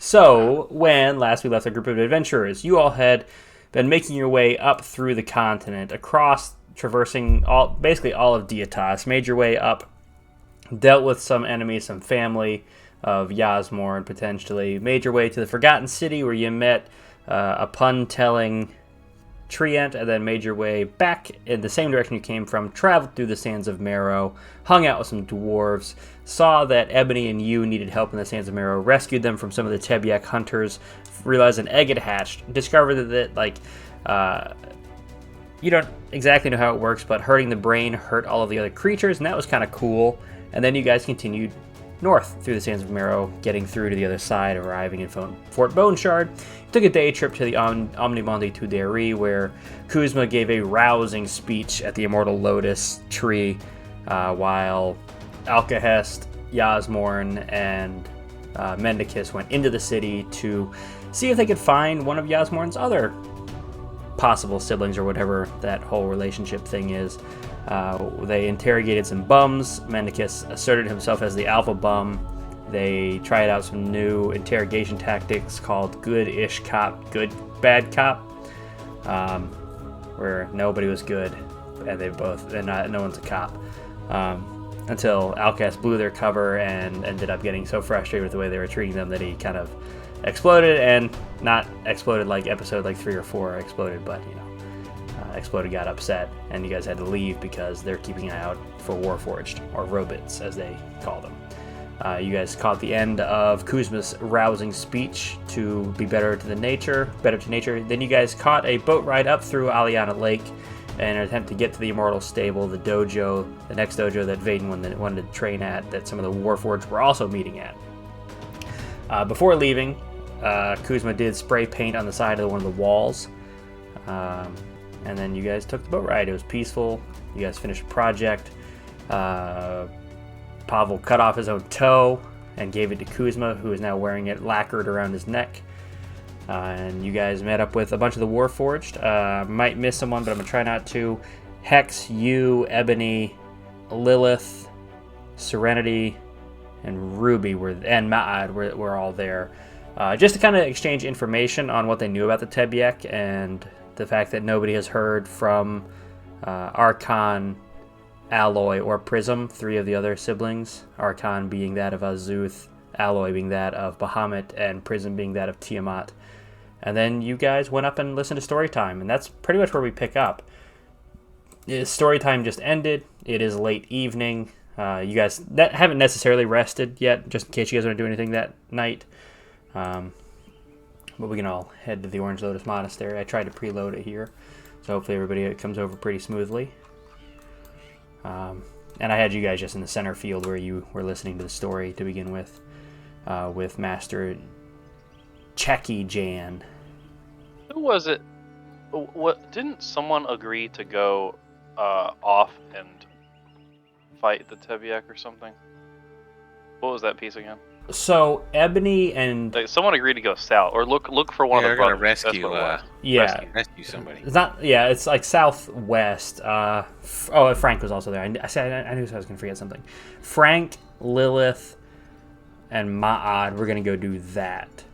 So, when last we left a group of adventurers, you all had been making your way up through the continent, across, traversing basically all of Deitas, made your way up, dealt with some enemies, some family of Yosmorn potentially, made your way to the Forgotten City where you met a pun-telling Treant, and then made your way back in the same direction you came from, traveled through the Sands of Marrow, hung out with some dwarves, saw that Ebony and you needed help in the Sands of Marrow, rescued them from some of the Tebyak hunters, realized an egg had hatched, discovered that you don't exactly know how it works, but hurting the brain hurt all of the other creatures, and that was kind of cool. And then you guys continued north through the Sands of Marrow, getting through to the other side, arriving in Fort Bone Shard. You took a day trip to the Omnibondi Tuderi, where Kuzma gave a rousing speech at the Immortal Lotus tree, while Alkahest, Yosmorn, and Mendicus went into the city to see if they could find one of Yosmorn's other possible siblings, or whatever that whole relationship thing is. They interrogated some bums. Mendicus asserted himself as the alpha bum. They tried out some new interrogation tactics called good-ish cop, good-bad cop, where nobody was good, and no one's a cop. Until Alkahest blew their cover and ended up getting so frustrated with the way they were treating them that he kind of exploded, and not exploded like episode 3 or 4 exploded, but exploded, got upset, and you guys had to leave because they're keeping an eye out for warforged, or robots as they call them. You guys caught the end of Kuzma's rousing speech to be better to nature. Then you guys caught a boat ride up through Aliana Lake in an attempt to get to the Immortal Stable, the next dojo that Vaedyn wanted to train at, that some of the warforged were also meeting at. Before leaving, Kuzma did spray paint on the side of one of the walls. And then you guys took the boat ride. It was peaceful. You guys finished a project. Pavel cut off his own toe and gave it to Kuzma, who is now wearing it lacquered around his neck. And you guys met up with a bunch of the warforged. Might miss someone, but I'm going to try not to. Hex, you, Ebony, Lilith, Serenity, and Ruby and Ma'ad were all there. Just to kind of exchange information on what they knew about the Tebyak, and the fact that nobody has heard from Archon, Alloy, or Prism, 3 of the other siblings. Archon being that of Azuth, Alloy being that of Bahamut, and Prism being that of Tiamat. And then you guys went up and listened to Storytime, and that's pretty much where we pick up. Storytime just ended. It is late evening. You guys haven't necessarily rested yet, just in case you guys want to do anything that night. But we can all head to the Orange Lotus Monastery. I tried to preload it here, so hopefully everybody comes over pretty smoothly. And I had you guys just in the center field where you were listening to the story to begin with Master Checky Jan. Who was it? What didn't someone agree to go off and fight the Tebyak or something? What was that piece again? So Ebony and someone agreed to go south, or look for one of the brothers. Rescue. Rescue somebody. It's not. Yeah, it's like southwest. Frank was also there. I knew I was going to forget something. Frank, Lilith, and Ma'ad were going to go do that.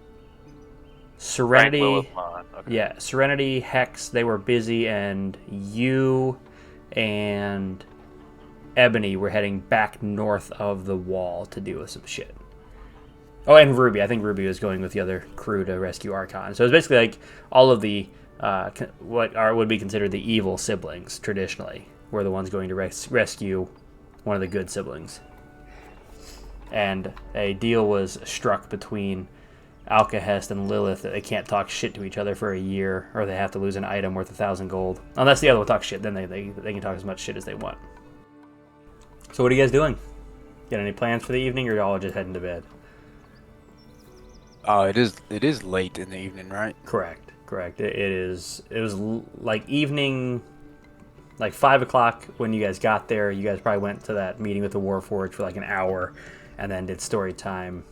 Serenity. Frank, Lilith, Ma'ad. Okay. Yeah, Serenity, Hex. They were busy, and you and Ebony were heading back north of the wall to deal with some shit. Oh, and Ruby. I think Ruby was going with the other crew to rescue Archon. So it's basically like all of the would be considered the evil siblings traditionally were the ones going to rescue one of the good siblings. And a deal was struck between Alkahest and Lilith that they can't talk shit to each other for a year, or they have to lose an item worth 1,000 gold. Unless the other one talks shit, then they can talk as much shit as they want. So what are you guys doing? Got any plans for the evening, or are y'all just heading to bed? Oh, it is late in the evening, right? Correct. It was like evening, like 5 o'clock when you guys got there. You guys probably went to that meeting with the Warforged for like an hour, and then did story time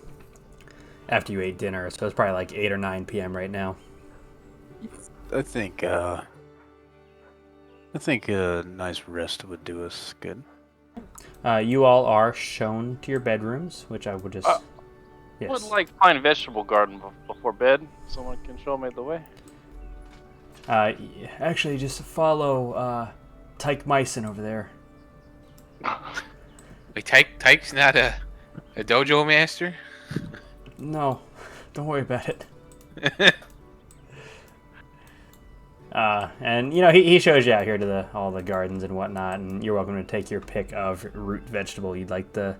after you ate dinner. So it's probably like 8 or 9 p.m. right now. I think a nice rest would do us good. You all are shown to your bedrooms, which I will just Yes. Would like find vegetable garden before bed. Someone can show me the way. Actually, just follow Tyke Myson over there. Wait, Tyke's not a dojo master? No, don't worry about it. And he shows you out here to all the gardens and whatnot, and you're welcome to take your pick of root vegetable you'd like to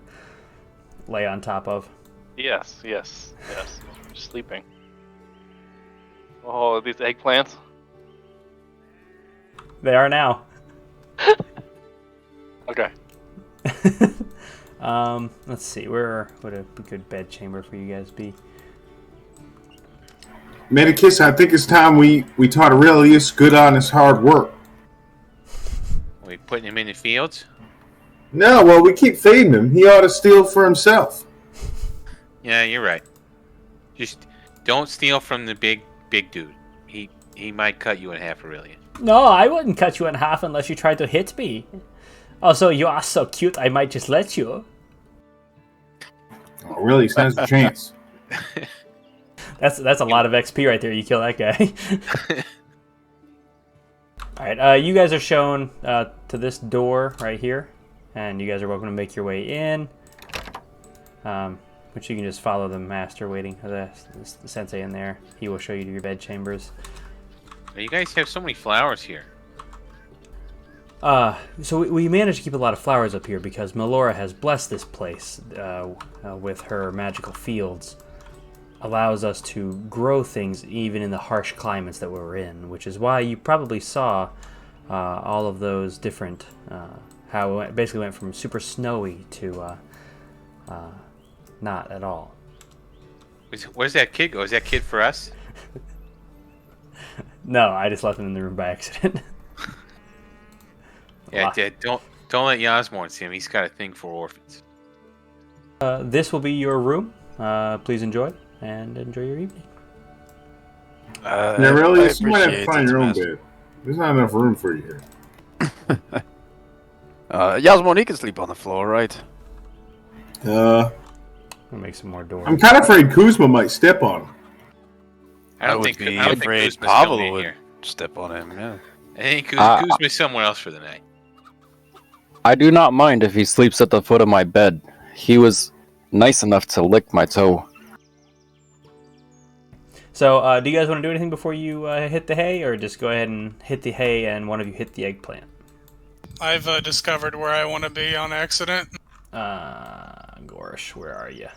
lay on top of. Yes. Sleeping. Oh, these eggplants. They are now. Okay. Let's see. Where would a good bed chamber for you guys be? Mendicus, I think it's time we taught Aurelius good honest hard work. We putting him in the fields? No, well, we keep feeding him. He ought to steal for himself. Yeah, you're right. Just don't steal from the big dude. He might cut you in half, Aurelius. No, I wouldn't cut you in half unless you tried to hit me. Also, you are so cute, I might just let you. Aurelius has a chance. That's a lot of XP right there. You kill that guy. Alright, you guys are shown to this door right here. And you guys are welcome to make your way in. Which you can just follow the master waiting. The sensei in there. He will show you to your bed chambers. You guys have so many flowers here. So we managed to keep a lot of flowers up here because Melora has blessed this place with her magical fields. Allows us to grow things even in the harsh climates that we're in, which is why you probably saw all of those different, how it basically went from super snowy to not at all. Where's that kid go? Is that kid for us? No, I just left him in the room by accident. Yeah, Dad, don't let Yosmorn see him. He's got a thing for orphans. This will be your room. Please enjoy. And enjoy your evening. Now, Aurelius, you might have to find your own bed. There's not enough room for you here. Yosmorn, he can sleep on the floor, right? I'll make some more doors. I'm kind of afraid Kuzma might step on him. I don't think afraid Kuzma's Pavel coming in would here. step on him, yeah. I think Kuzma's somewhere else for the night. I do not mind if he sleeps at the foot of my bed. He was nice enough to lick my toe. So, do you guys want to do anything before you hit the hay, or just go ahead and hit the hay and one of you hit the eggplant? I've discovered where I want to be on accident. Gorsh, where are you?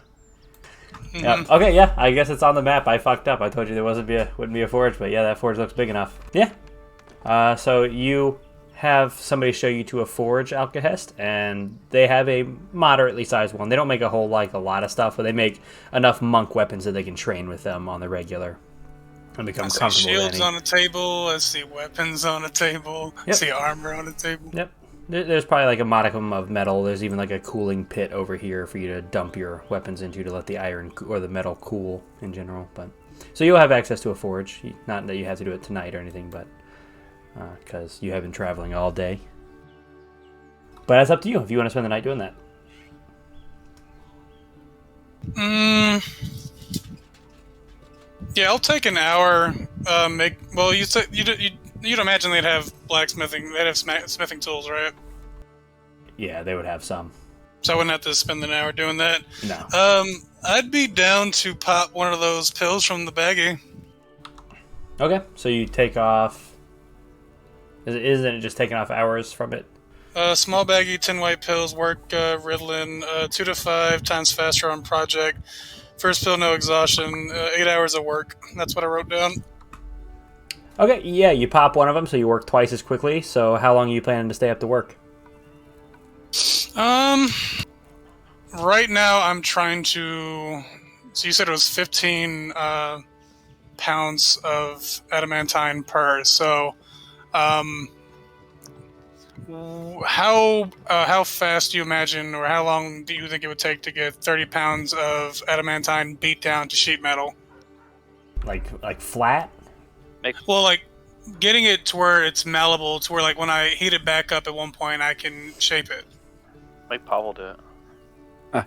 Mm-hmm. Yep. Okay, yeah, I guess it's on the map. I fucked up. I told you there wouldn't be a forge, but yeah, that forge looks big enough. Yeah. So you have somebody show you to a forge, Alkahest, and they have a moderately sized one. They don't make a lot of stuff, but they make enough monk weapons that they can train with them on the regular and become comfortable. I see shields on a table. I see weapons on a table. Yep. I see armor on a table. Yep. There's probably like a modicum of metal. There's even like a cooling pit over here for you to dump your weapons into to let the iron or the metal cool in general. But so you'll have access to a forge. Not that you have to do it tonight or anything, but because you have been traveling all day. But that's up to you if you want to spend the night doing that. Yeah, I'll take an hour. You'd imagine they'd have blacksmithing. They'd have smithing tools, right? Yeah, they would have some. So I wouldn't have to spend an hour doing that. No. I'd be down to pop one of those pills from the baggie. Okay, so you take off. Isn't it just taking off hours from it? Small baggie, 10 white pills, work Ritalin, 2 to 5 times faster on project. First pill, no exhaustion, 8 hours of work. That's what I wrote down. Okay, yeah, you pop one of them, so you work twice as quickly. So how long are you planning to stay up to work? Right now I'm trying to... So you said it was 15 pounds of adamantine per, so... How fast do you imagine, or how long do you think it would take to get 30 pounds of adamantine beat down to sheet metal? Like flat? Well, like getting it to where it's malleable, to where like when I heat it back up at one point, I can shape it. Make Pavel do it.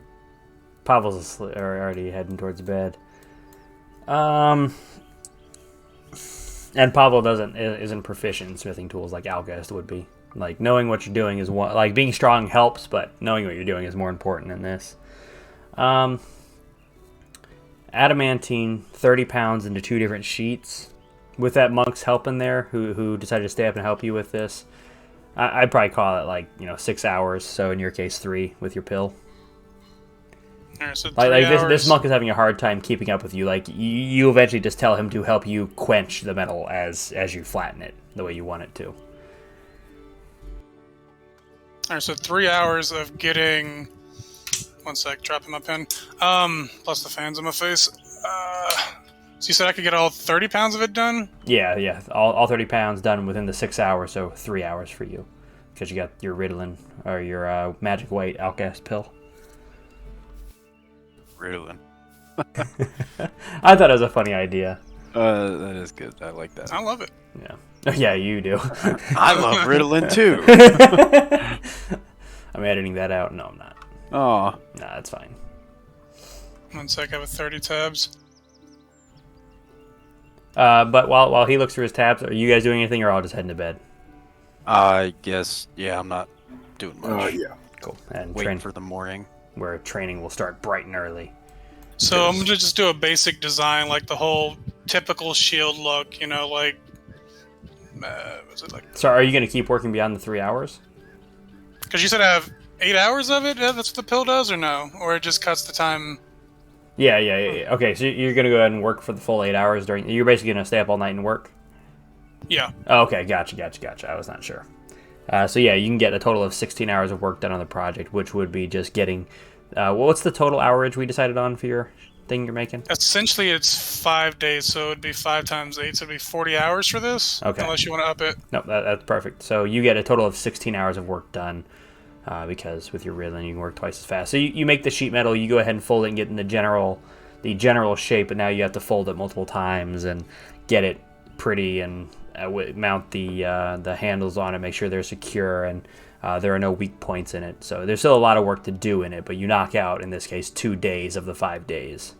Pavel's already heading towards bed. And Pavel isn't proficient in smithing tools like Alkahest would be. Like, knowing what you're doing is one. Like, being strong helps, but knowing what you're doing is more important than this. Adamantine, 30 pounds into 2 different sheets. With that monk's help in there, who decided to stay up and help you with this, I'd probably call it 6 hours. So in your case, 3 with your pill. Alright, so This monk is having a hard time keeping up with you. Like, you eventually just tell him to help you quench the metal as you flatten it the way you want it to. Alright, so 3 hours of getting... One sec, dropping my pen. Plus the fans on my face. So you said I could get all 30 pounds of it done? Yeah. All 30 pounds done within the 6 hours, so 3 hours for you. Because you got your Ritalin, or your magic weight Alkahest pill. Ritalin. I thought it was a funny idea. That is good. I like that. I love it. Yeah. Yeah, you do. I love Ritalin too. I'm editing that out. No, I'm not. Oh. Nah, that's fine. One sec, I have 30 tabs. But while he looks through his tabs, are you guys doing anything, or all just heading to bed? I guess, yeah, I'm not doing much. Yeah. Cool. And Waiting for the morning. where training will start bright and early. So I'm gonna just do a basic design, like the whole typical shield look, like was it like? So are you going to keep working beyond the 3 hours? Because you said I have 8 hours of it. Yeah, that's what the pill does, or no? Or it just cuts the time. Yeah. Okay, so you're going to go ahead and work for the full 8 hours during. You're basically going to stay up all night and work. Yeah. Oh, okay, gotcha. I was not sure. So yeah, you can get a total of 16 hours of work done on the project, which would be just getting. What's the total hourage we decided on for your thing you're making? Essentially, it's 5 days, so it'd be 5 times 8, so it'd be 40 hours for this. Okay. Unless you want to up it. No, that's perfect. So you get a total of 16 hours of work done, because with your Ritalin you can work twice as fast. So you make the sheet metal, you go ahead and fold it and get in the general shape, but now you have to fold it multiple times and get it pretty and mount the handles on it, make sure they're secure, and there are no weak points in it. So there's still a lot of work to do in it, but you knock out, in this case, 2 days of the 5 days.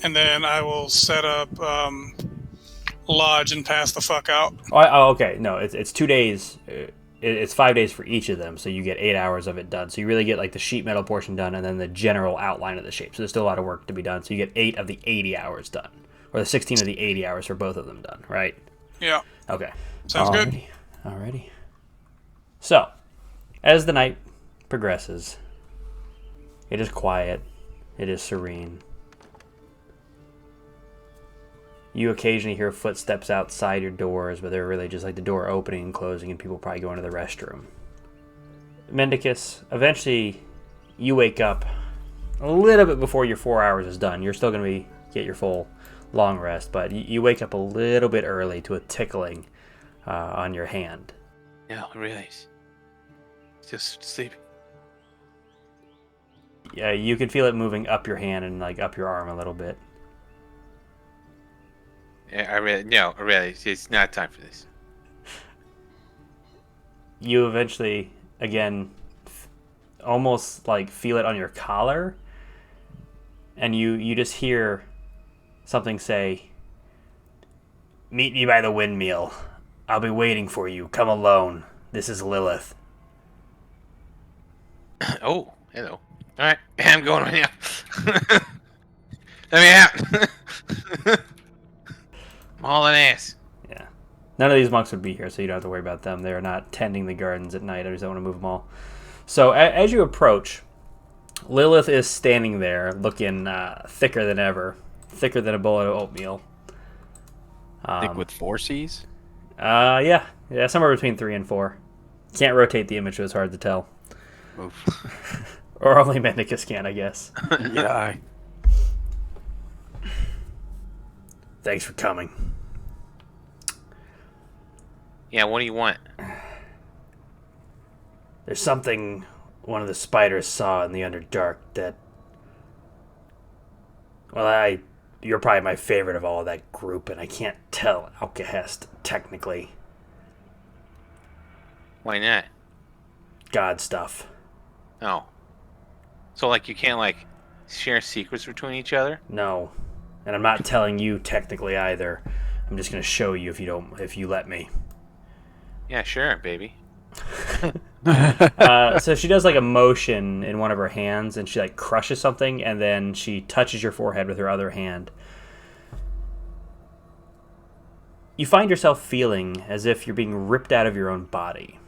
And then I will set up lodge and pass the fuck out. Oh, okay. No, it's 2 days. It's 5 days for each of them, so you get 8 hours of it done. So you really get like the sheet metal portion done, and then the general outline of the shape. So there's still a lot of work to be done. So you get 8 of the 80 hours done, or the 16 of the 80 hours for both of them done, right? Yeah. Okay. Sounds good. Alrighty. So, as the night progresses, it is quiet. It is serene. You occasionally hear footsteps outside your doors, but they're really just like the door opening and closing and people probably going to the restroom. Mendicus, eventually you wake up a little bit before your 4 hours is done. You're still going to get your full long rest, but you wake up a little bit early to a tickling on your hand. No, really. Just sleeping. Yeah, you can feel it moving up your hand and like up your arm a little bit. Yeah, really, it's not time for this. You eventually, again, almost like feel it on your collar, and you just hear something say, "Meet me by the windmill. I'll be waiting for you. Come alone. This is Lilith." Oh, hello. All right, I'm going right now. Let me out. I'm hauling ass. Yeah. None of these monks would be here, so you don't have to worry about them. They're not tending the gardens at night. I just don't want to move them all. So as you approach, Lilith is standing there looking thicker than ever. Thicker than a bowl of oatmeal. Thick with 4 C's? Yeah, somewhere between 3 and 4. Can't rotate the image, so it's hard to tell. Oof. Or only Mendicus can, I guess. Yeah. Thanks for coming. Yeah, what do you want? There's something one of the spiders saw in the Underdark that... Well, you're probably my favorite of all of that group, and I can't tell Alkahest, technically. Why not? God stuff. Oh, So like you can't like share secrets between each other? No. And I'm not telling you technically either. I'm just gonna show you if you let me. Yeah, sure, baby. So she does like a motion in one of her hands, and she like crushes something, and then she touches your forehead with her other hand. You find yourself feeling as if you're being ripped out of your own body.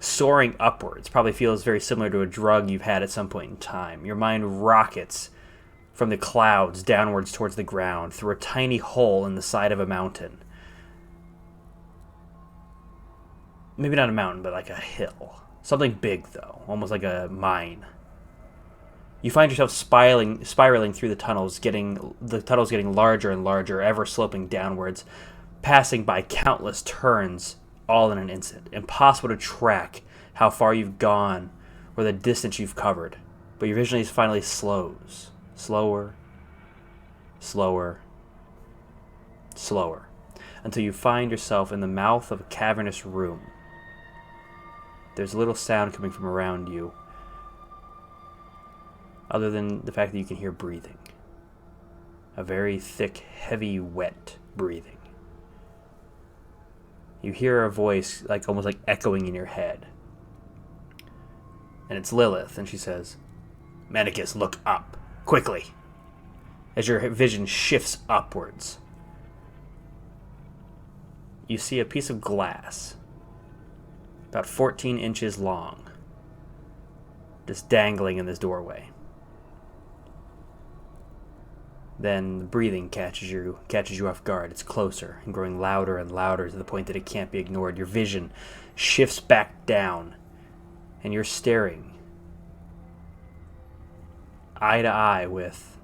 Soaring upwards probably feels very similar to a drug you've had at some point in time. Your mind rockets from the clouds downwards towards the ground through a tiny hole in the side of a mountain. Maybe not a mountain, but like a hill. Something big, though, almost like a mine. You find yourself spiraling through the tunnels getting larger and larger, ever sloping downwards, passing by countless turns all in an instant. Impossible to track how far you've gone or the distance you've covered, but your vision finally slows. Slower, slower, slower, until you find yourself in the mouth of a cavernous room. There's a little sound coming from around you, other than the fact that you can hear breathing. A very thick, heavy, wet breathing. You hear a voice almost like echoing in your head. And it's Lilith, and she says, "Mendicus, look up, quickly." As your vision shifts upwards, you see a piece of glass, about 14 inches long, just dangling in this doorway. Then the breathing catches you off guard. It's closer and growing louder and louder to the point that it can't be ignored. Your vision shifts back down, and you're staring eye to eye with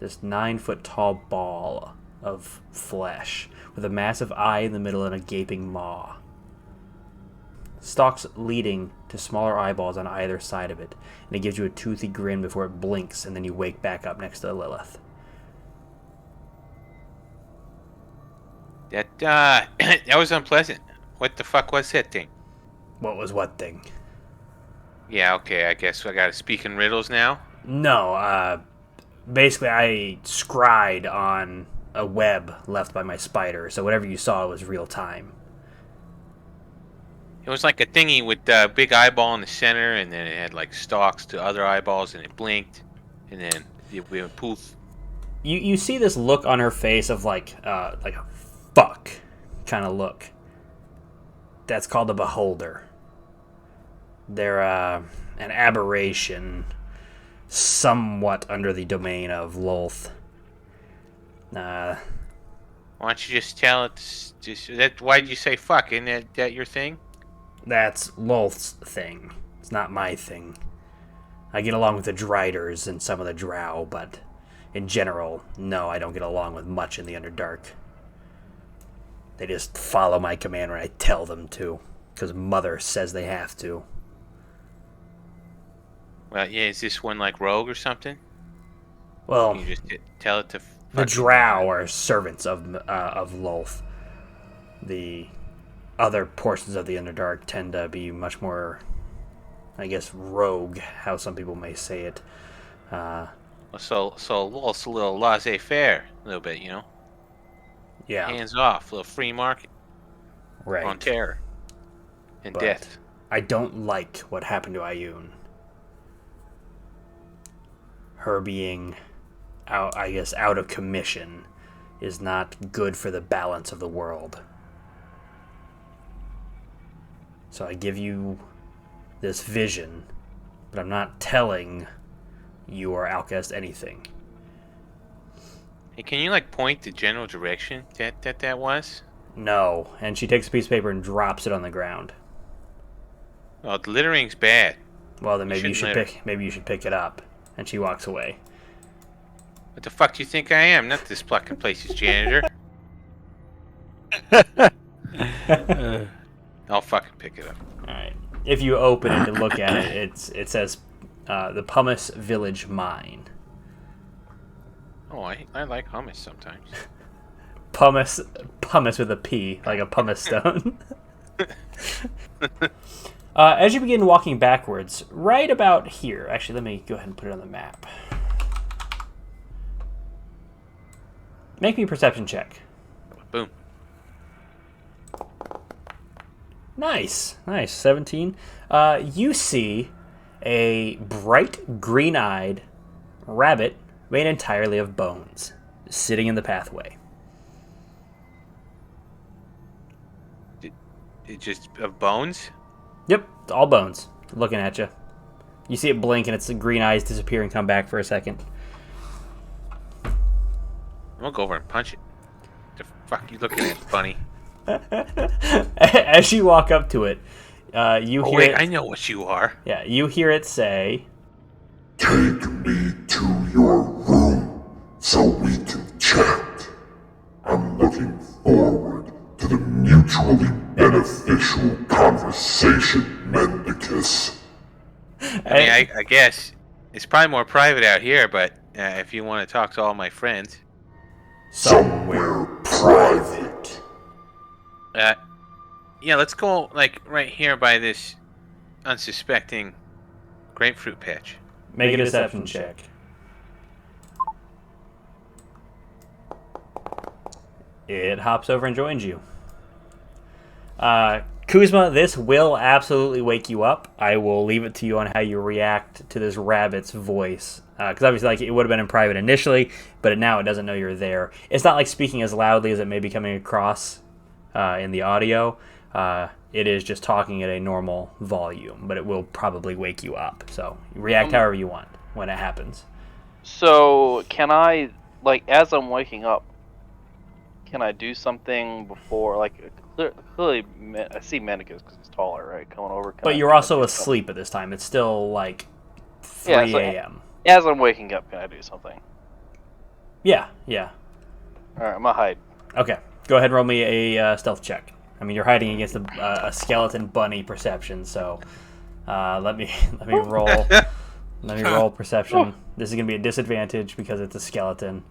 this 9-foot-tall ball of flesh with a massive eye in the middle and a gaping maw. Stalks leading to smaller eyeballs on either side of it, and it gives you a toothy grin before it blinks, and then you wake back up next to Lilith. That was unpleasant. What the fuck was that thing? What was what thing? Yeah, okay, I guess I gotta speak in riddles now. No, basically I scried on a web left by my spider, so whatever you saw was real time. It was like a thingy with a big eyeball in the center, and then it had like stalks to other eyeballs, and it blinked, and then it went poof. You see this look on her face of like a fuck kind of look. That's called a beholder. They're an aberration, somewhat under the domain of Lilth. Why don't you just tell it? Why did you say fuck? Isn't that your thing? That's Lilth's thing. It's not my thing. I get along with the Driders and some of the Drow, but in general, no, I don't get along with much in the Underdark. They just follow my command when I tell them to, because Mother says they have to. Well, yeah, is this one like rogue or something? Well, you just tell it to. The Drow are servants of Lilth. The other portions of the Underdark tend to be much more, I guess, rogue, how some people may say it. So Lilth's a little laissez-faire, a little bit, you know? Yeah. Hands off, a little free market. Right. On terror. And but death. I don't like what happened to Ioun. Her being out of commission is not good for the balance of the world. So I give you this vision, but I'm not telling you or Alkahest anything. Hey, can you like point the general direction that was? No, and she takes a piece of paper and drops it on the ground. Oh, the littering's bad. Well, then maybe you should pick it up. And she walks away. What the fuck do you think I am? Not this fucking place's janitor. I'll fucking pick it up. Alright. If you open it and look at it, it says the Pumice Village Mine. Oh, I like hummus sometimes. Pumice with a P, like a pumice stone. As you begin walking backwards, right about here. Actually, let me go ahead and put it on the map. Make me a perception check. Boom. Nice. 17. You see a bright green-eyed rabbit made entirely of bones sitting in the pathway. It's just of bones? Yep, it's all bones looking at you. You see it blink and its green eyes disappear and come back for a second. I'm gonna go over and punch it. The fuck you looking at, bunny? As you walk up to it, you hear wait, it, I know what you are. Yeah, you hear it say, "Take me to your room so we can chat. I'm looking forward to the mutually beneficial conversation, Mendicus." I mean, I guess it's probably more private out here, but if you want to talk to all my friends. Somewhere private. Yeah, let's go, like, right here by this unsuspecting grapefruit patch. Make a deception check. It hops over and joins you. Kuzma, this will absolutely wake you up. I will leave it to you on how you react to this rabbit's voice. Because obviously, like, it would have been in private initially, but now it doesn't know you're there. It's not like speaking as loudly as it may be coming across in the audio. It is just talking at a normal volume, but it will probably wake you up. So react however you want when it happens. So can I, like, as I'm waking up, can I do something before, like, clearly I see Mendicus because he's taller, right? Coming over. But you're also asleep at this time. It's still like 3 a.m. As I'm waking up, can I do something? Yeah. All right, I'm gonna hide. Okay, go ahead and roll me a stealth check. I mean, you're hiding against a skeleton bunny perception, so let me roll. Let me roll perception. This is gonna be a disadvantage because it's a skeleton.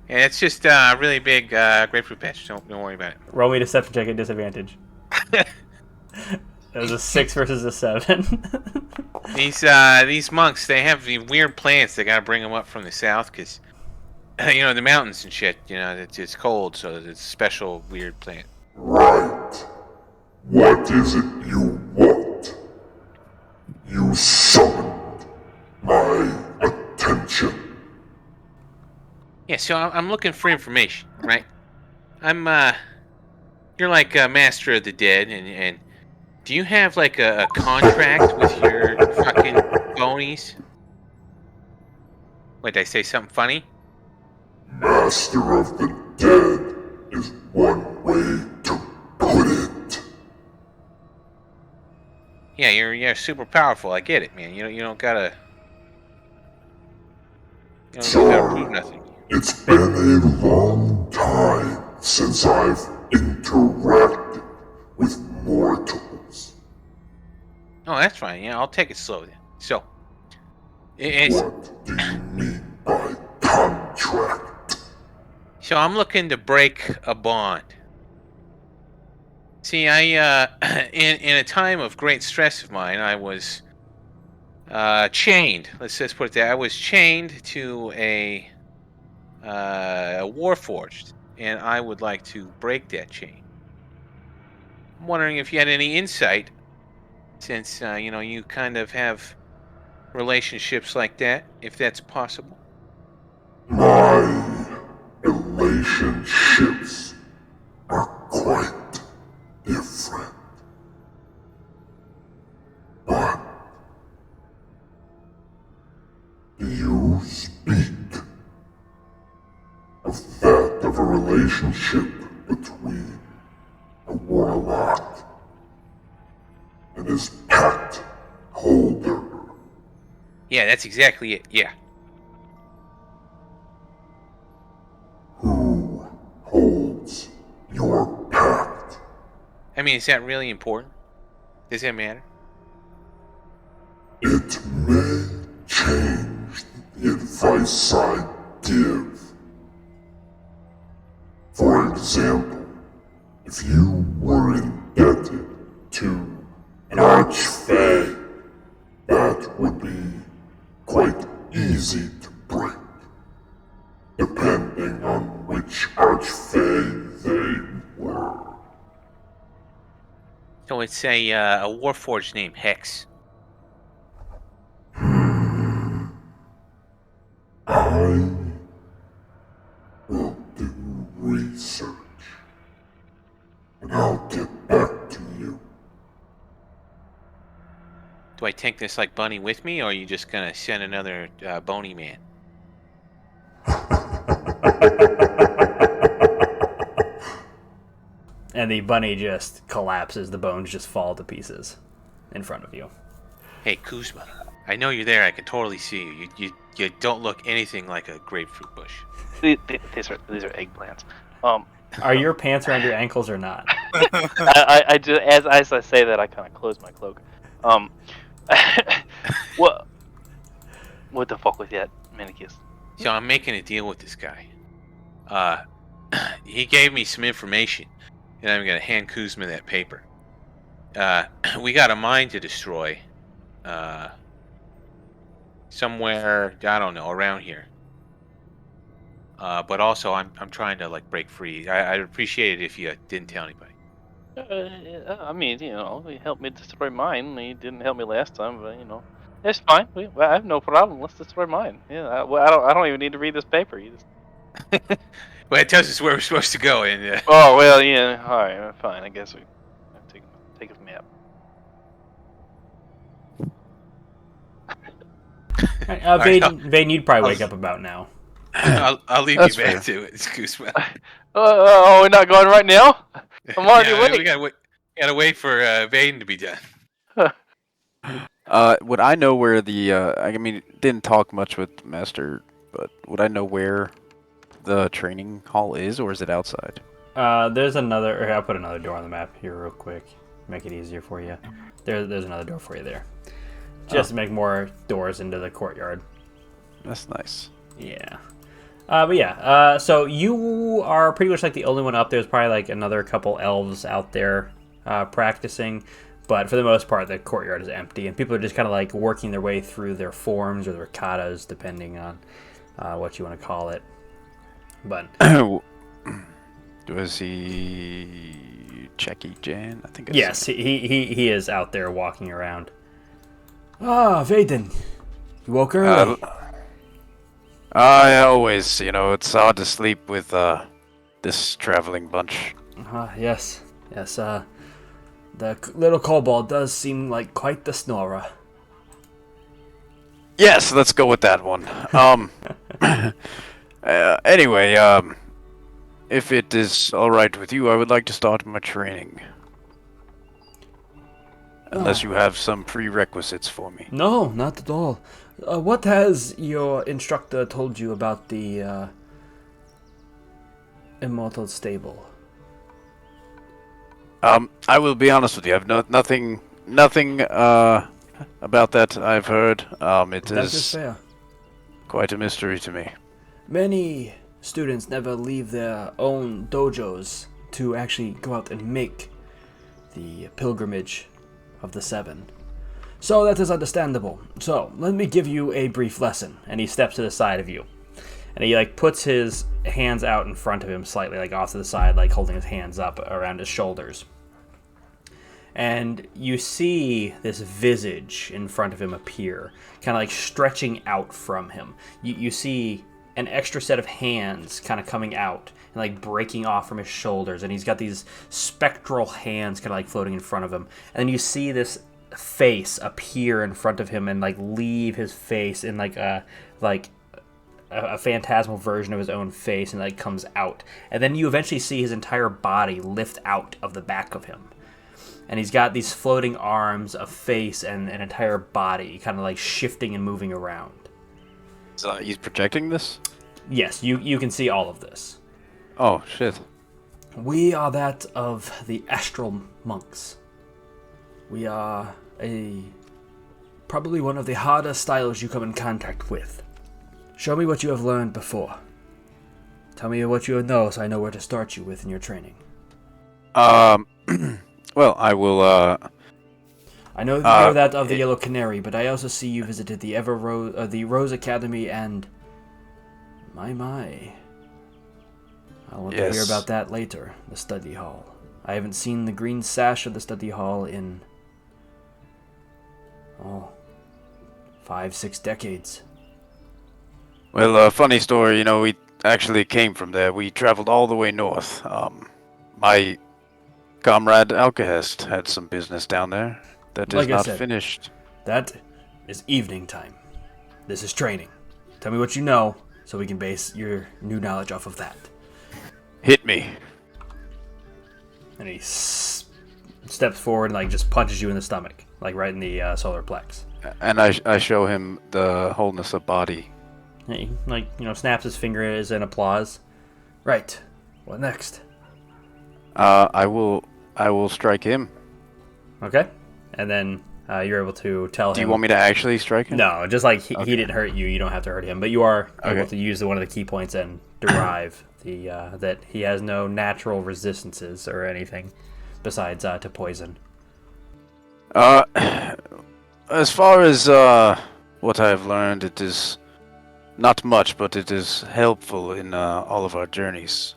And it's just a really big grapefruit patch. Don't worry about it. Roll me a deception check at disadvantage. It was a 6 versus a 7. These monks, they have the weird plants. They gotta bring them up from the south because you know, the mountains and shit. You know, it's cold, so it's a special weird plant. Right. What is it you want? You summoned my attention. Yeah, so I'm looking for information, right? You're like a master of the dead, and do you have like a contract with your fucking bonies? Wait, did I say something funny? Master of the dead is one way to put it. Yeah, you're super powerful. I get it, man. You don't gotta prove nothing. It's been a long time since I've interacted with mortals. Oh, that's fine. Yeah, I'll take it slow then. So, it's What do you mean by contract? so I'm looking to break a bond. See, I in a time of great stress of mine, I was chained. Let's just put it there. I was chained to a warforged, and I would like to break that chain. I'm wondering if you had any insight, since you kind of have relationships like that, if that's possible. My relationships are quite different. But do you speak of that of a relationship between a warlock and his pact holder? Yeah, that's exactly it. Yeah. Who holds your pact? I mean, is that really important? Does that matter? It may change the advice I give. For example, if you were indebted to an arch it's a warforged named Hex. I will do research, and I'll get back to you. Do I take this like bunny with me, or are you just gonna send another bony man? And the bunny just collapses. The bones just fall to pieces in front of you. Hey, Kuzma, I know you're there. I can totally see you. You don't look anything like a grapefruit bush. These are eggplants. Are your pants around your ankles or not? I do, as I say that, I kind of close my cloak. What the fuck was that, Mendicus? So I'm making a deal with this guy. He gave me some information, and I'm gonna hand Kuzma that paper. We got a mine to destroy. Somewhere, I don't know, around here. But also, I'm trying to like break free. I'd appreciate it if you didn't tell anybody. I mean, he helped me destroy mine. He didn't help me last time, but it's fine. I have no problem. Let's destroy mine. Yeah, I don't even need to read this paper. You just... Well, it tells us where we're supposed to go, and Oh well, yeah. All right, fine. I guess we take his map. Vaedyn, you'd probably wake up about now. I'll leave That's you back fair. to it, Kuzma. We're not going right now. I'm already We awake. gotta wait for Vaedyn to be done. Would I know where the I mean, didn't talk much with Master, but would I know where the training hall is, or is it outside? There's another. I'll put another door on the map here real quick. Make it easier for you. There's another door for you there. Just to make more doors into the courtyard. That's nice. Yeah. But yeah, so you are pretty much like the only one up. There's probably like another couple elves out there practicing. But for the most part, the courtyard is empty. And people are just kind of like working their way through their forms or their katas, depending on what you want to call it. But Was he Checky Jan? I think. yes, he is out there walking around. Ah, Vaedyn, you woke early. I always, it's hard to sleep with this traveling bunch. Yes. The little kobold does seem like quite the snorer. Yes, let's go with that one. Anyway, if it is all right with you, I would like to start my training. Unless you have some prerequisites for me. No, not at all. What has your instructor told you about the Immortal Stable? I will be honest with you. I've nothing about that I've heard. It That is is fair. quite a mystery to me. Many students never leave their own dojos to actually go out and make the pilgrimage of the Seven. So that is understandable. So let me give you a brief lesson. And he steps to the side of you. And he puts his hands out in front of him slightly, off to the side, holding his hands up around his shoulders. And you see this visage in front of him appear, kind of stretching out from him. You see an extra set of hands kind of coming out and breaking off from his shoulders, and he's got these spectral hands kind of floating in front of him. And then you see this face appear in front of him and leave his face in a phantasmal version of his own face, and comes out. And then you eventually see his entire body lift out of the back of him. And he's got these floating arms, a face, and an entire body kind of shifting and moving around. So he's projecting this? Yes, you can see all of this. Oh, shit. We are that of the Astral monks. We are probably one of the harder styles you come in contact with. Show me what you have learned before. Tell me what you know so I know where to start you with in your training. Well, I will, I know you're that of the Yellow Canary, but I also see you visited the the Rose Academy, and my. I want to hear Yes. about that later, the study hall. I haven't seen the green sash of the study hall in 5-6 decades. Well, funny story, we actually came from there. We traveled all the way north. My comrade Alkahest had some business down there that is not finished. That is evening time. This is training. Tell me what you know, so we can base your new knowledge off of that. Hit me. And he steps forward and just punches you in the stomach, right in the solar plex. And I show him the wholeness of body. He snaps his fingers in applause. Right. What next? I will strike him. Okay. And then you're able to tell him. Do you want me to actually strike him? No, just he didn't hurt you. You don't have to hurt him, but you are able to use one of the key points and derive that he has no natural resistances or anything besides to poison. As far as what I've learned, it is not much, but it is helpful in all of our journeys.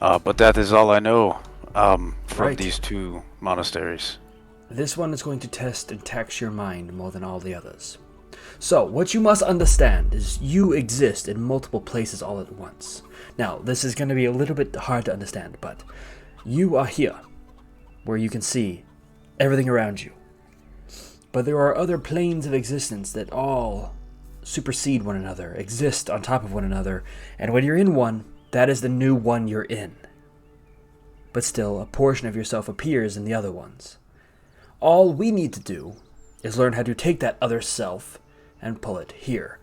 But that is all I know from these 2 monasteries. This one is going to test and tax your mind more than all the others. So, what you must understand is you exist in multiple places all at once. Now, this is going to be a little bit hard to understand, but you are here, where you can see everything around you. But there are other planes of existence that all supersede one another, exist on top of one another, and when you're in one, that is the new one you're in. But still, a portion of yourself appears in the other ones. All we need to do is learn how to take that other self and pull it here.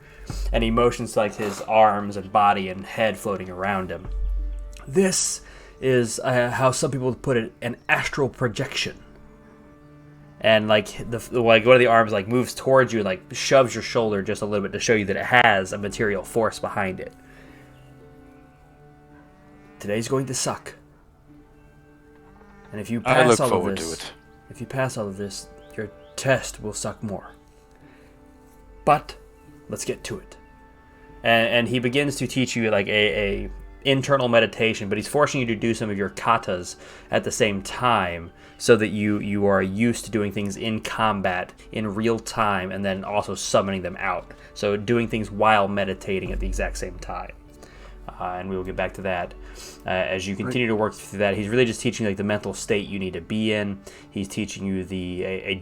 And he motions his arms and body and head floating around him. This is how some people would put it, an astral projection. And one of the arms moves towards you, shoves your shoulder just a little bit to show you that it has a material force behind it. Today's going to suck. And if you pass if you pass all of this, your test will suck more. But let's get to it. And he begins to teach you a internal meditation, but he's forcing you to do some of your katas at the same time so that you are used to doing things in combat in real time and then also summoning them out. So doing things while meditating at the exact same time. And we will get back to that as you continue to work through that. He's really just teaching the mental state you need to be in. He's teaching you a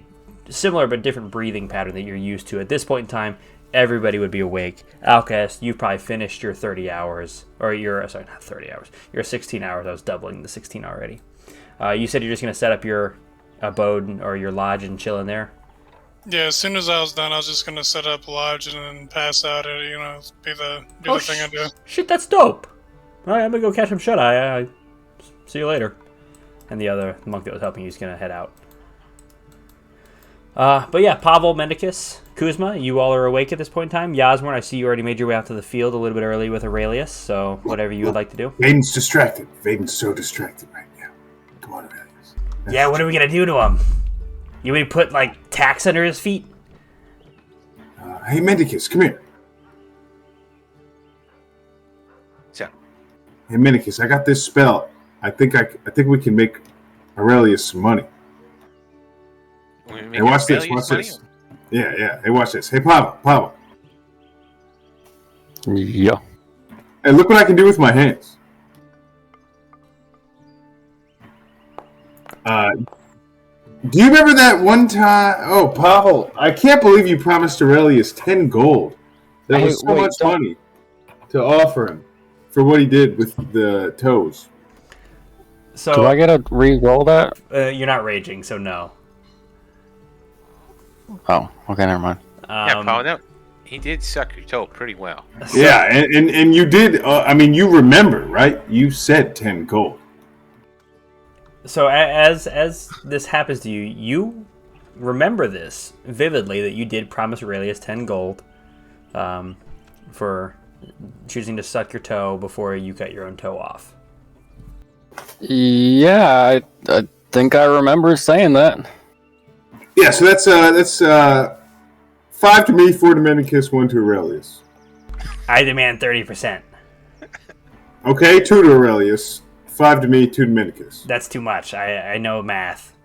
similar but different breathing pattern that you're used to. At this point in time, everybody would be awake. Alkahest, you've probably finished your 30 hours. Or not 30 hours. Your 16 hours. I was doubling the 16 already. You said you're just going to set up your abode or your lodge and chill in there? Yeah, as soon as I was done, I was just going to set up a lodge and then pass out and, do the thing I do. Shit, that's dope. All right, I'm going to go catch some shut-eye. See you later. And the other monk that was helping you is going to head out. But yeah, Pavel, Mendicus, Kuzma, you all are awake at this point in time. Yosmorn, I see you already made your way out to the field a little bit early with Aurelius, so whatever you would like to do. Vaedyn's distracted. Vaedyn's so distracted right now. Come on, Aurelius. Yeah, what are we going to do to him? You would put, tacks under his feet? Hey, Mendicus, come here. So. Hey, Mendicus, I got this spell. I think we can make Aurelius some money. Hey, watch this. Yeah. Hey, watch this. Hey, Pavel. Yeah. Hey, look what I can do with my hands. Do you remember that one time? Oh, Pavel, I can't believe you promised Aurelius 10 gold. That was so much money to offer him for what he did with the toes. So do I get to re-roll that? You're not raging, so no. Oh, okay, never mind. Yeah, Paul, no, he did suck your toe pretty well. Yeah, and you did. You remember, right? You said 10 gold. So as this happens to you, you remember this vividly, that you did promise Aurelius 10 gold for choosing to suck your toe before you cut your own toe off. Yeah, I think I remember saying that. Yeah, so that's 5 to me, 4 to Mendicus, 1 to Aurelius. I demand 30%. Okay, 2 to Aurelius, 5 to me, 2 to Mendicus. That's too much. I know math.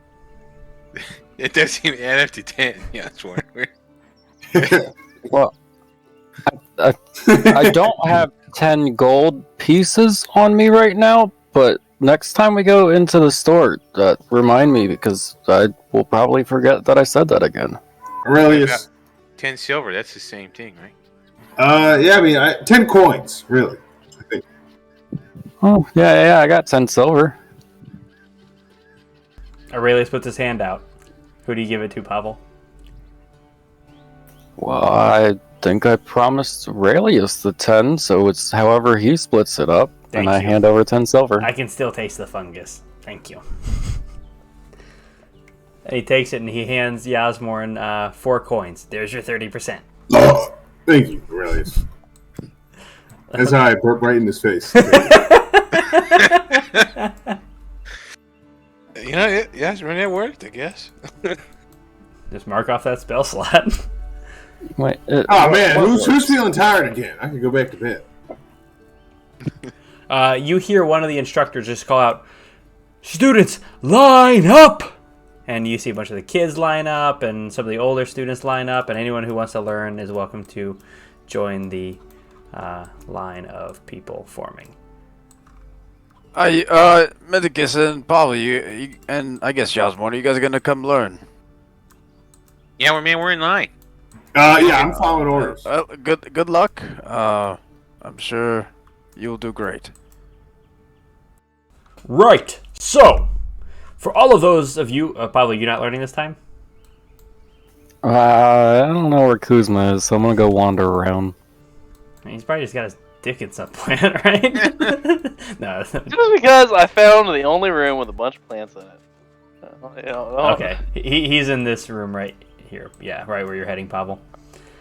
It does seem to add up to 10. Yeah, that's one. Well, I don't have 10 gold pieces on me right now, but next time we go into the store, remind me, because I will probably forget that I said that again. Aurelius. 10 silver, that's the same thing, right? Yeah, I mean, 10 coins, really. I think. Oh, yeah, I got 10 silver. Aurelius puts his hand out. Who do you give it to, Pavel? Well, I think I promised Aurelius the 10, so it's however he splits it up, Thank and I you. hand over 10 silver. I can still taste the fungus. Thank you. And he takes it and he hands Yosmorn 4 coins. There's your 30%. Oh, thank you, Aurelius. That's how I burp right in his face. You know, yeah, it worked, I guess. Just mark off that spell slot. Wait, Oh man, who's feeling tired again? I could go back to bed. You hear one of the instructors just call out, "Students, line up!" And you see a bunch of the kids line up, and some of the older students line up, and anyone who wants to learn is welcome to join the line of people forming. Mendicus and Pavel, you and I guess Yosmorn, you guys are gonna come learn. Yeah, we're in line. Yeah, I'm following orders. Good luck. I'm sure you'll do great. Right. So, for all of those of you, Pavel, you're not learning this time? I don't know where Kuzma is, so I'm gonna go wander around. He's probably just got his dick in some plant, right? No. Just because I found the only room with a bunch of plants in it. Okay. He's in this room right here. Yeah, right where you're heading, Pavel.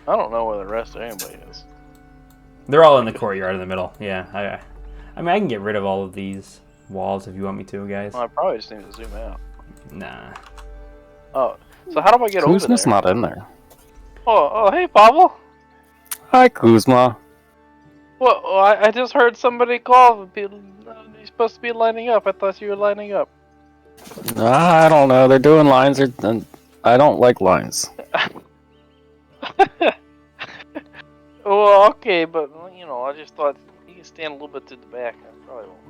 I don't know where the rest of anybody is. They're all in the courtyard in the middle. Yeah. I mean, I can get rid of all of these walls if you want me to, guys. Well, I probably just need to zoom out. Nah. Oh, so how do I get over Kuzma's there? not in there. Oh, hey, Pavel. Hi, Kuzma. Well, I just heard somebody call. You're supposed to be lining up. I thought you were lining up. I don't know. They're doing lines, and I don't like lines. Well, okay, but I just thought you can stand a little bit to the back. I probably won't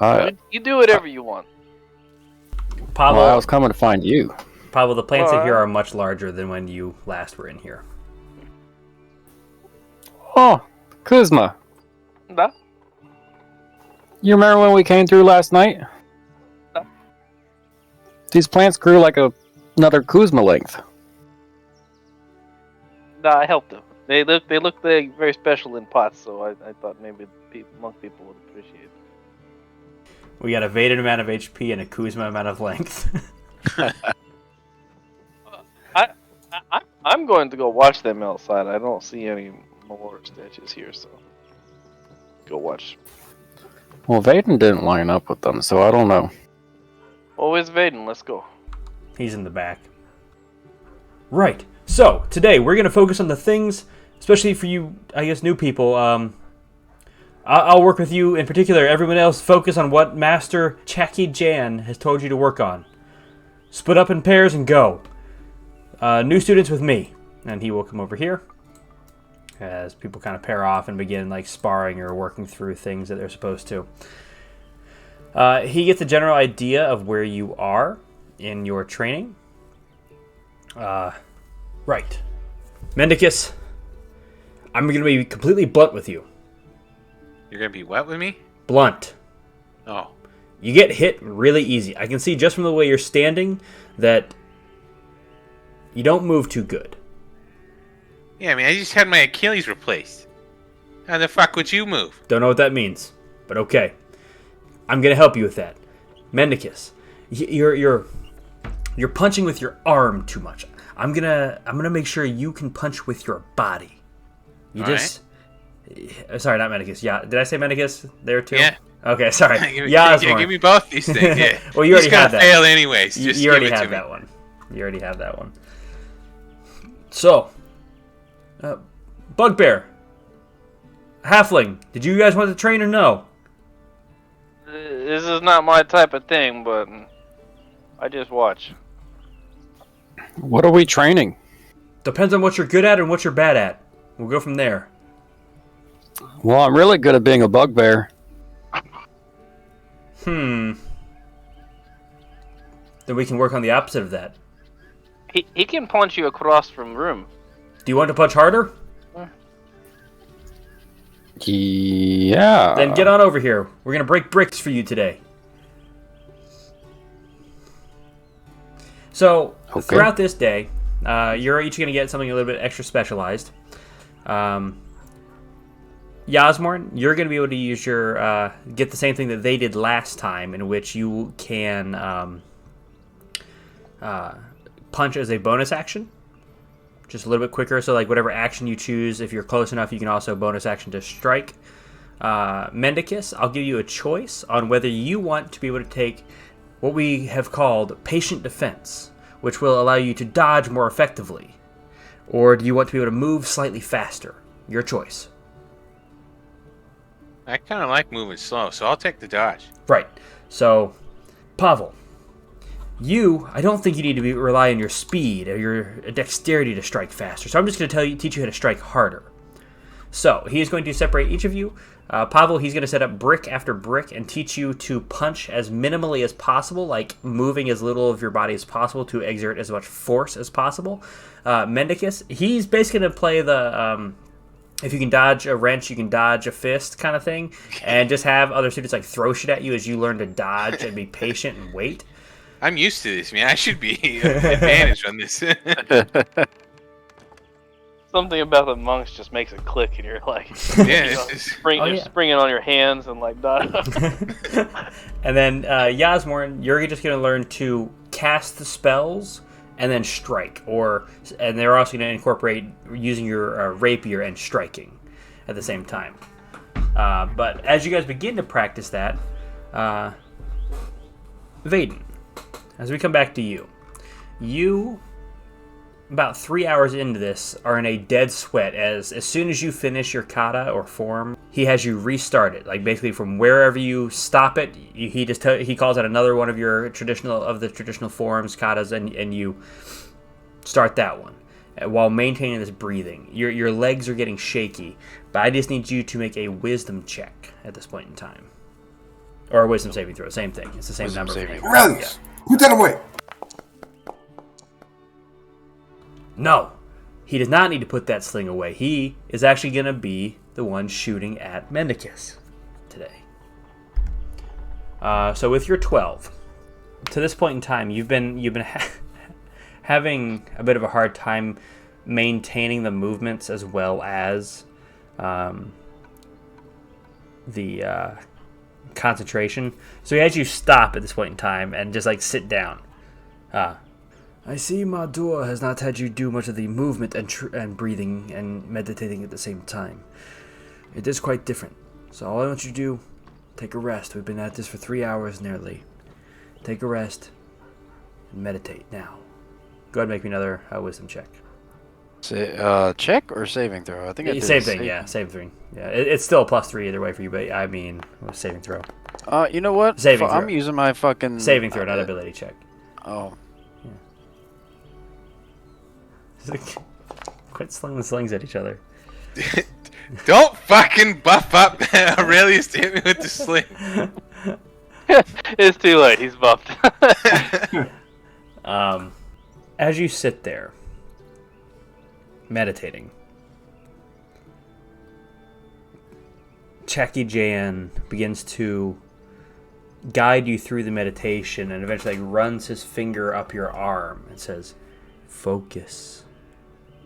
mind. You do whatever you want. Pavel, Well, I was coming to find you. Pavel, the plants in here are much larger than when you last were in here. Oh, Kuzma. Da? You remember when we came through last night? Da? These plants grew like another Kuzma length. Nah, I helped them. They look very special in pots, so I thought maybe monk people would appreciate it. We got a Vaedyn amount of HP and a Kuzma amount of length. I'm going to go watch them outside. I don't see any more statues here, so go watch. Well, Vaedyn didn't line up with them, so I don't know. Oh, where's Vaedyn? Let's go. He's in the back. Right. So, today we're going to focus on the things, especially for you, I guess, new people. I'll work with you in particular. Everyone else, focus on what Master Chacky Jan has told you to work on. Split up in pairs and go. New students with me. And he will come over here as people kind of pair off and begin like sparring or working through things that they're supposed to. He gets a general idea of where you are in your training. Right. Mendicus, I'm going to be completely blunt with you. You're gonna be wet with me? Blunt. Oh. You get hit really easy. I can see just from the way you're standing that you don't move too good. Yeah, I mean, I just had my Achilles replaced. How the fuck would you move? Don't know what that means, but okay. I'm going to help you with that. Mendicus, you're punching with your arm too much. I'm gonna make sure you can punch with your body. You All just... Sorry, not Mendicus. Yeah, did I say Mendicus there too? Yeah. Okay, sorry. Yeah, give me both these things. Yeah. Well, you already had that. Fail anyways. Just You already give it to had me. that one. You already had that one. So, Bugbear, Halfling, did you guys want to train or no? This is not my type of thing, but I just watch. What are we training? Depends on what you're good at and what you're bad at. We'll go from there. Well, I'm really good at being a bugbear. Then we can work on the opposite of that. He can punch you across from room. Do you want to punch harder? Yeah. Then get on over here. We're going to break bricks for you today. So, throughout this day, you're each going to get something a little bit extra specialized. Yosmorn, you're going to be able to use your... get the same thing that they did last time, in which you can punch as a bonus action. Just a little bit quicker, so like whatever action you choose, if you're close enough, you can also bonus action to strike. Mendicus, I'll give you a choice on whether you want to be able to take what we have called patient defense, which will allow you to dodge more effectively. Or do you want to be able to move slightly faster? Your choice. I kind of like moving slow, so I'll take the dodge. Right. So, Pavel, I don't think you need to rely on your speed or your dexterity to strike faster. So I'm just going to teach you how to strike harder. So he is going to separate each of you. Pavel, he's going to set up brick after brick and teach you to punch as minimally as possible, like moving as little of your body as possible to exert as much force as possible. Mendicus, he's basically going to play the... if you can dodge a wrench, you can dodge a fist kind of thing, and just have other students like throw shit at you as you learn to dodge and be patient and wait. I'm used to this, man. I should be advantaged on this. Something about the monks just makes it click, and you're like, springing on your hands and like dodge. And then Yosmorn, you're just going to learn to cast the spells and then strike, and they're also going to incorporate using your rapier and striking at the same time. But as you guys begin to practice that, Vaedyn, as we come back to you, about 3 hours into this, are in a dead sweat as soon as you finish your kata or form, he has you restart it. Like basically from wherever you stop it, he calls out another one of your traditional forms, katas, and you start that one while maintaining this breathing. Your legs are getting shaky, but I just need you to make a wisdom check at this point in time. Or a wisdom saving throw, same thing. It's the same number. Aurelius, put that away. No, he does not need to put that sling away. He is actually going to be the one shooting at Mendicus today. So with your 12, to this point in time, you've been having a bit of a hard time maintaining the movements as well as the concentration. So he has you stop at this point in time and just like sit down. I see Madur has not had you do much of the movement and breathing and meditating at the same time. It is quite different. So all I want you to do, take a rest. We've been at this for 3 hours nearly. Take a rest and meditate now. Go ahead and make me another wisdom check. Check or saving throw? I think it's same thing. Yeah, saving throw. Yeah, it's still a +3 either way for you, but I mean, saving throw. You know what? Saving throw. I'm using my fucking saving throw, not ability check. Oh. Quit slinging the slings at each other. Don't fucking buff up Aurelius to hit me with the sling. It's too late. He's buffed. As you sit there, meditating, Jackie Jan begins to guide you through the meditation and eventually runs his finger up your arm and says, focus.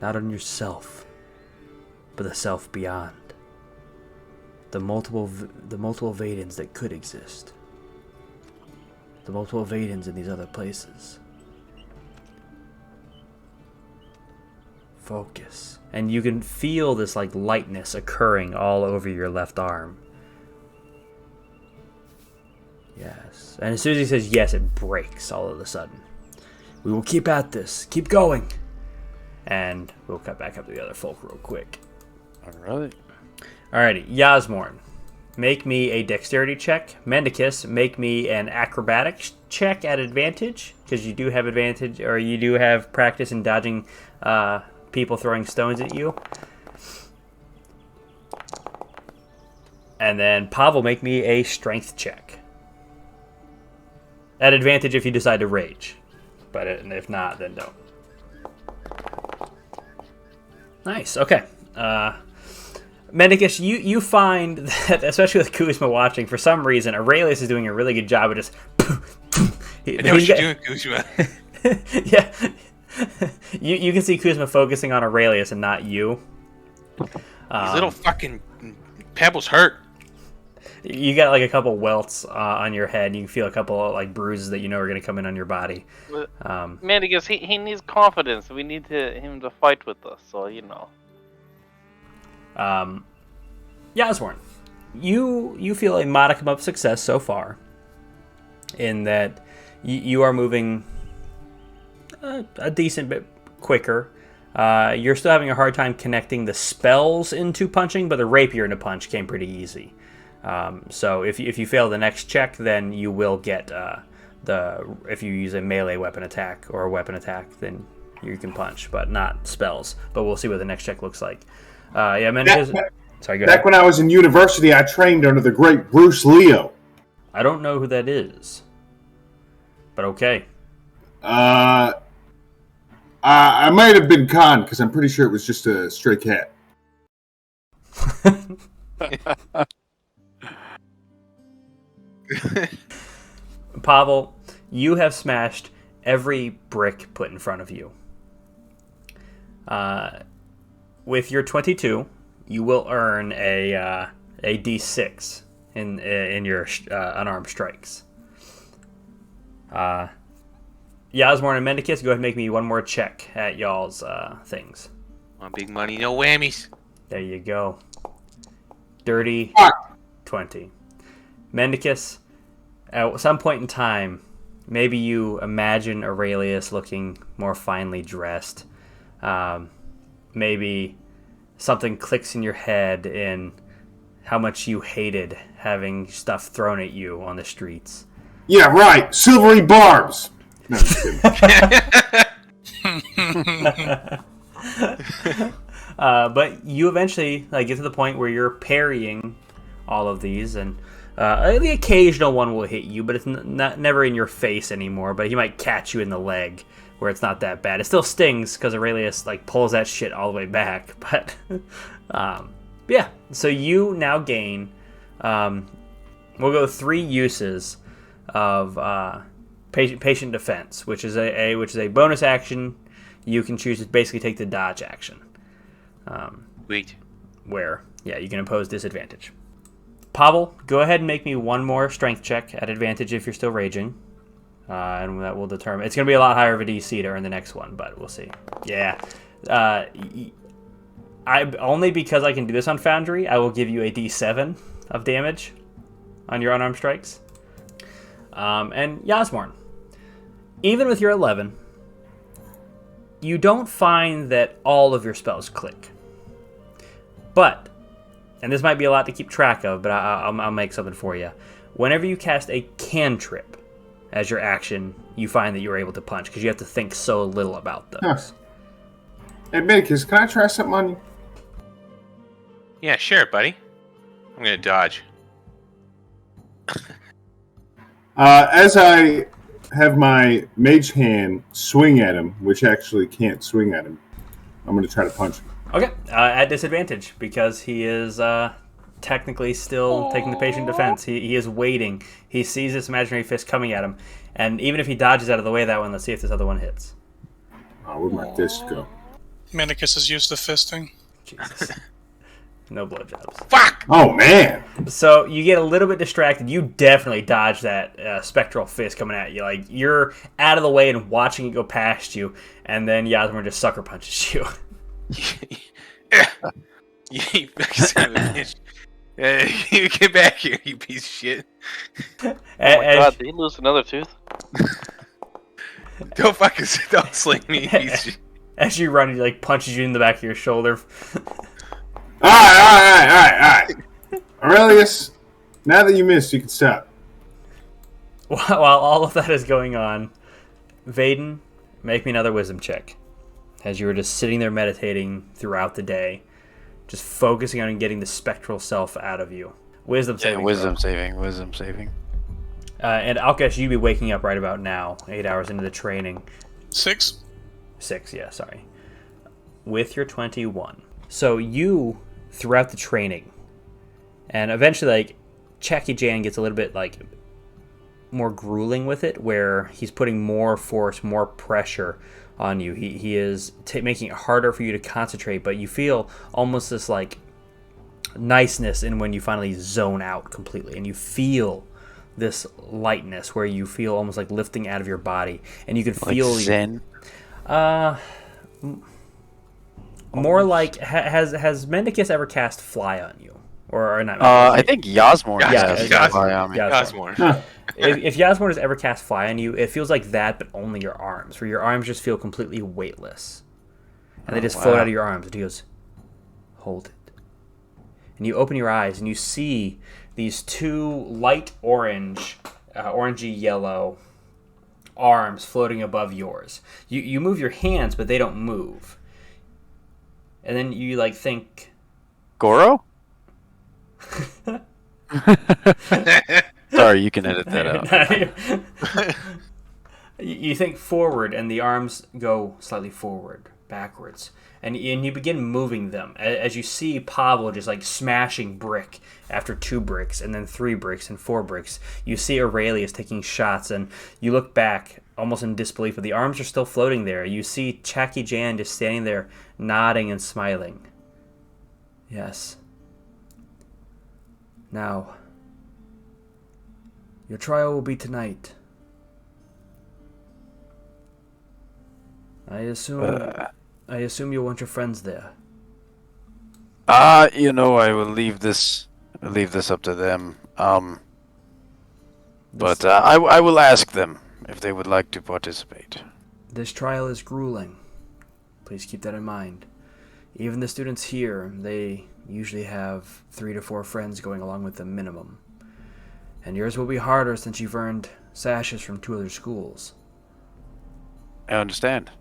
Not on yourself, but the self beyond. The multiple Vaedyns that could exist. The multiple Vaedyns in these other places. Focus. And you can feel this like lightness occurring all over your left arm. Yes. And as soon as he says yes, it breaks all of a sudden. We will keep at this. Keep going. And we'll cut back up to the other folk real quick. Alright. Alrighty, Yosmorn, make me a dexterity check. Mendicus, make me an acrobatics check at advantage, because you do have advantage, or you do have practice in dodging people throwing stones at you. And then Pavel, make me a strength check. At advantage if you decide to rage. But if not, then don't. Nice, okay. Mendicus, you find that, especially with Kuzma watching, for some reason, Aurelius is doing a really good job of just... I know what you're doing, Kuzma. Yeah. You can see Kuzma focusing on Aurelius and not you. These little fucking pebbles hurt. You got like a couple welts on your head. You can feel a couple of, like, bruises that you know are going to come in on your body. Mendicus, he needs confidence. We need him to fight with us, so you know. Yosmorn, you feel a modicum of success so far, in that you are moving a decent bit quicker. You're still having a hard time connecting the spells into punching, but the rapier into punch came pretty easy. So if you fail the next check, then you will get if you use a melee weapon attack or a weapon attack, then you can punch, but not spells. But we'll see what the next check looks like. Sorry, go ahead. Back when I was in university, I trained under the great Bruce Leo. I don't know who that is, but okay. I might have been conned because I'm pretty sure it was just a stray cat. Pavel, you have smashed every brick put in front of you. With your 22, you will earn a D6 in your unarmed strikes. Yosmorn and Mendicus, go ahead and make me one more check at y'all's things. On big money, no whammies. There you go. Dirty 20. Mendicus, at some point in time, maybe you imagine Aurelius looking more finely dressed. Maybe something clicks in your head in how much you hated having stuff thrown at you on the streets. Yeah, right. Silvery barbs. No, I'm just kidding. But you eventually get to the point where you're parrying all of these, and the occasional one will hit you, but it's never in your face anymore. But he might catch you in the leg, where it's not that bad. It still stings because Aurelius pulls that shit all the way back. But yeah, so you now gain. We'll go 3 uses of patient defense, which is a bonus action. You can choose to basically take the dodge action. Wait. Where you can impose disadvantage. Pavel, go ahead and make me one more strength check at advantage if you're still raging. And that will determine. It's going to be a lot higher of a DC to earn the next one, but we'll see. Yeah. Only because I can do this on Foundry, I will give you a D7 of damage on your unarmed strikes. And Yosmorn, even with your 11, you don't find that all of your spells click. But, and this might be a lot to keep track of, but I'll make something for you. Whenever you cast a cantrip as your action, you find that you're able to punch, because you have to think so little about those. Huh. Hey, Mendicus, can I try something on you? Yeah, sure, buddy. I'm gonna dodge. As I have my mage hand swing at him, which actually can't swing at him, I'm going to try to punch him. Okay, at disadvantage, because he is technically still taking the patient defense. He is waiting. He sees this imaginary fist coming at him, and even if he dodges out of the way of that one, let's see if this other one hits. Oh, where'd my fist go? Mendicus is used to fisting. Jesus. No blowjobs. Fuck! Oh, man! So you get a little bit distracted. You definitely dodge that spectral fist coming at you. You're out of the way and watching it go past you, and then Yosmorn just sucker punches you. You fucking son of a bitch. You get back here, you piece of shit. Oh my god, did he lose another tooth? Don't sling me, you piece of shit. As you run, he punches you in the back of your shoulder. Alright, right. Aurelius, now that you missed, you can stop. While all of that is going on, Vaedyn, make me another wisdom check. As you were just sitting there meditating throughout the day, just focusing on getting the spectral self out of you. Wisdom saving. Wisdom saving. And Alkahest, you'd be waking up right about now, 8 hours into the training. 6. 6, yeah, sorry. With your 21. So you, throughout the training, and eventually, like, Chacky Jan gets a little bit, like, more grueling with it, where he's putting more force, more pressure on you. He is making it harder for you to concentrate, but you feel almost this, like, niceness in when you finally zone out completely, and you feel this lightness where you feel almost like lifting out of your body, and you can feel Zen. More like has Mendicus ever cast fly on you, or not? I think Yosmorn Yeah, has fly on me. Yosmorn. If Yosmorn has ever cast fly on you, it feels like that, but only your arms, where your arms just feel completely weightless, and they just float out of your arms. And he goes, "Hold it," and you open your eyes and you see these two light orange, orangey yellow arms floating above yours. You move your hands, but they don't move. And then you like think, Goro? Sorry, you can edit that out. You think forward, and the arms go slightly forward, backwards, and you begin moving them as you see Pavel just like smashing brick after 2 bricks, and then 3 bricks and 4 bricks. You see Aurelius taking shots, and you look back almost in disbelief, but the arms are still floating there. You see Chacky Jan just standing there, nodding and smiling. Yes. Now, your trial will be tonight. I assume you'll want your friends there. I will leave this up to them. But I will ask them if they would like to participate. This trial is grueling. Please keep that in mind. Even the students here, they usually have 3 to 4 friends going along with them minimum. And yours will be harder since you've earned sashes from 2 other schools. I understand.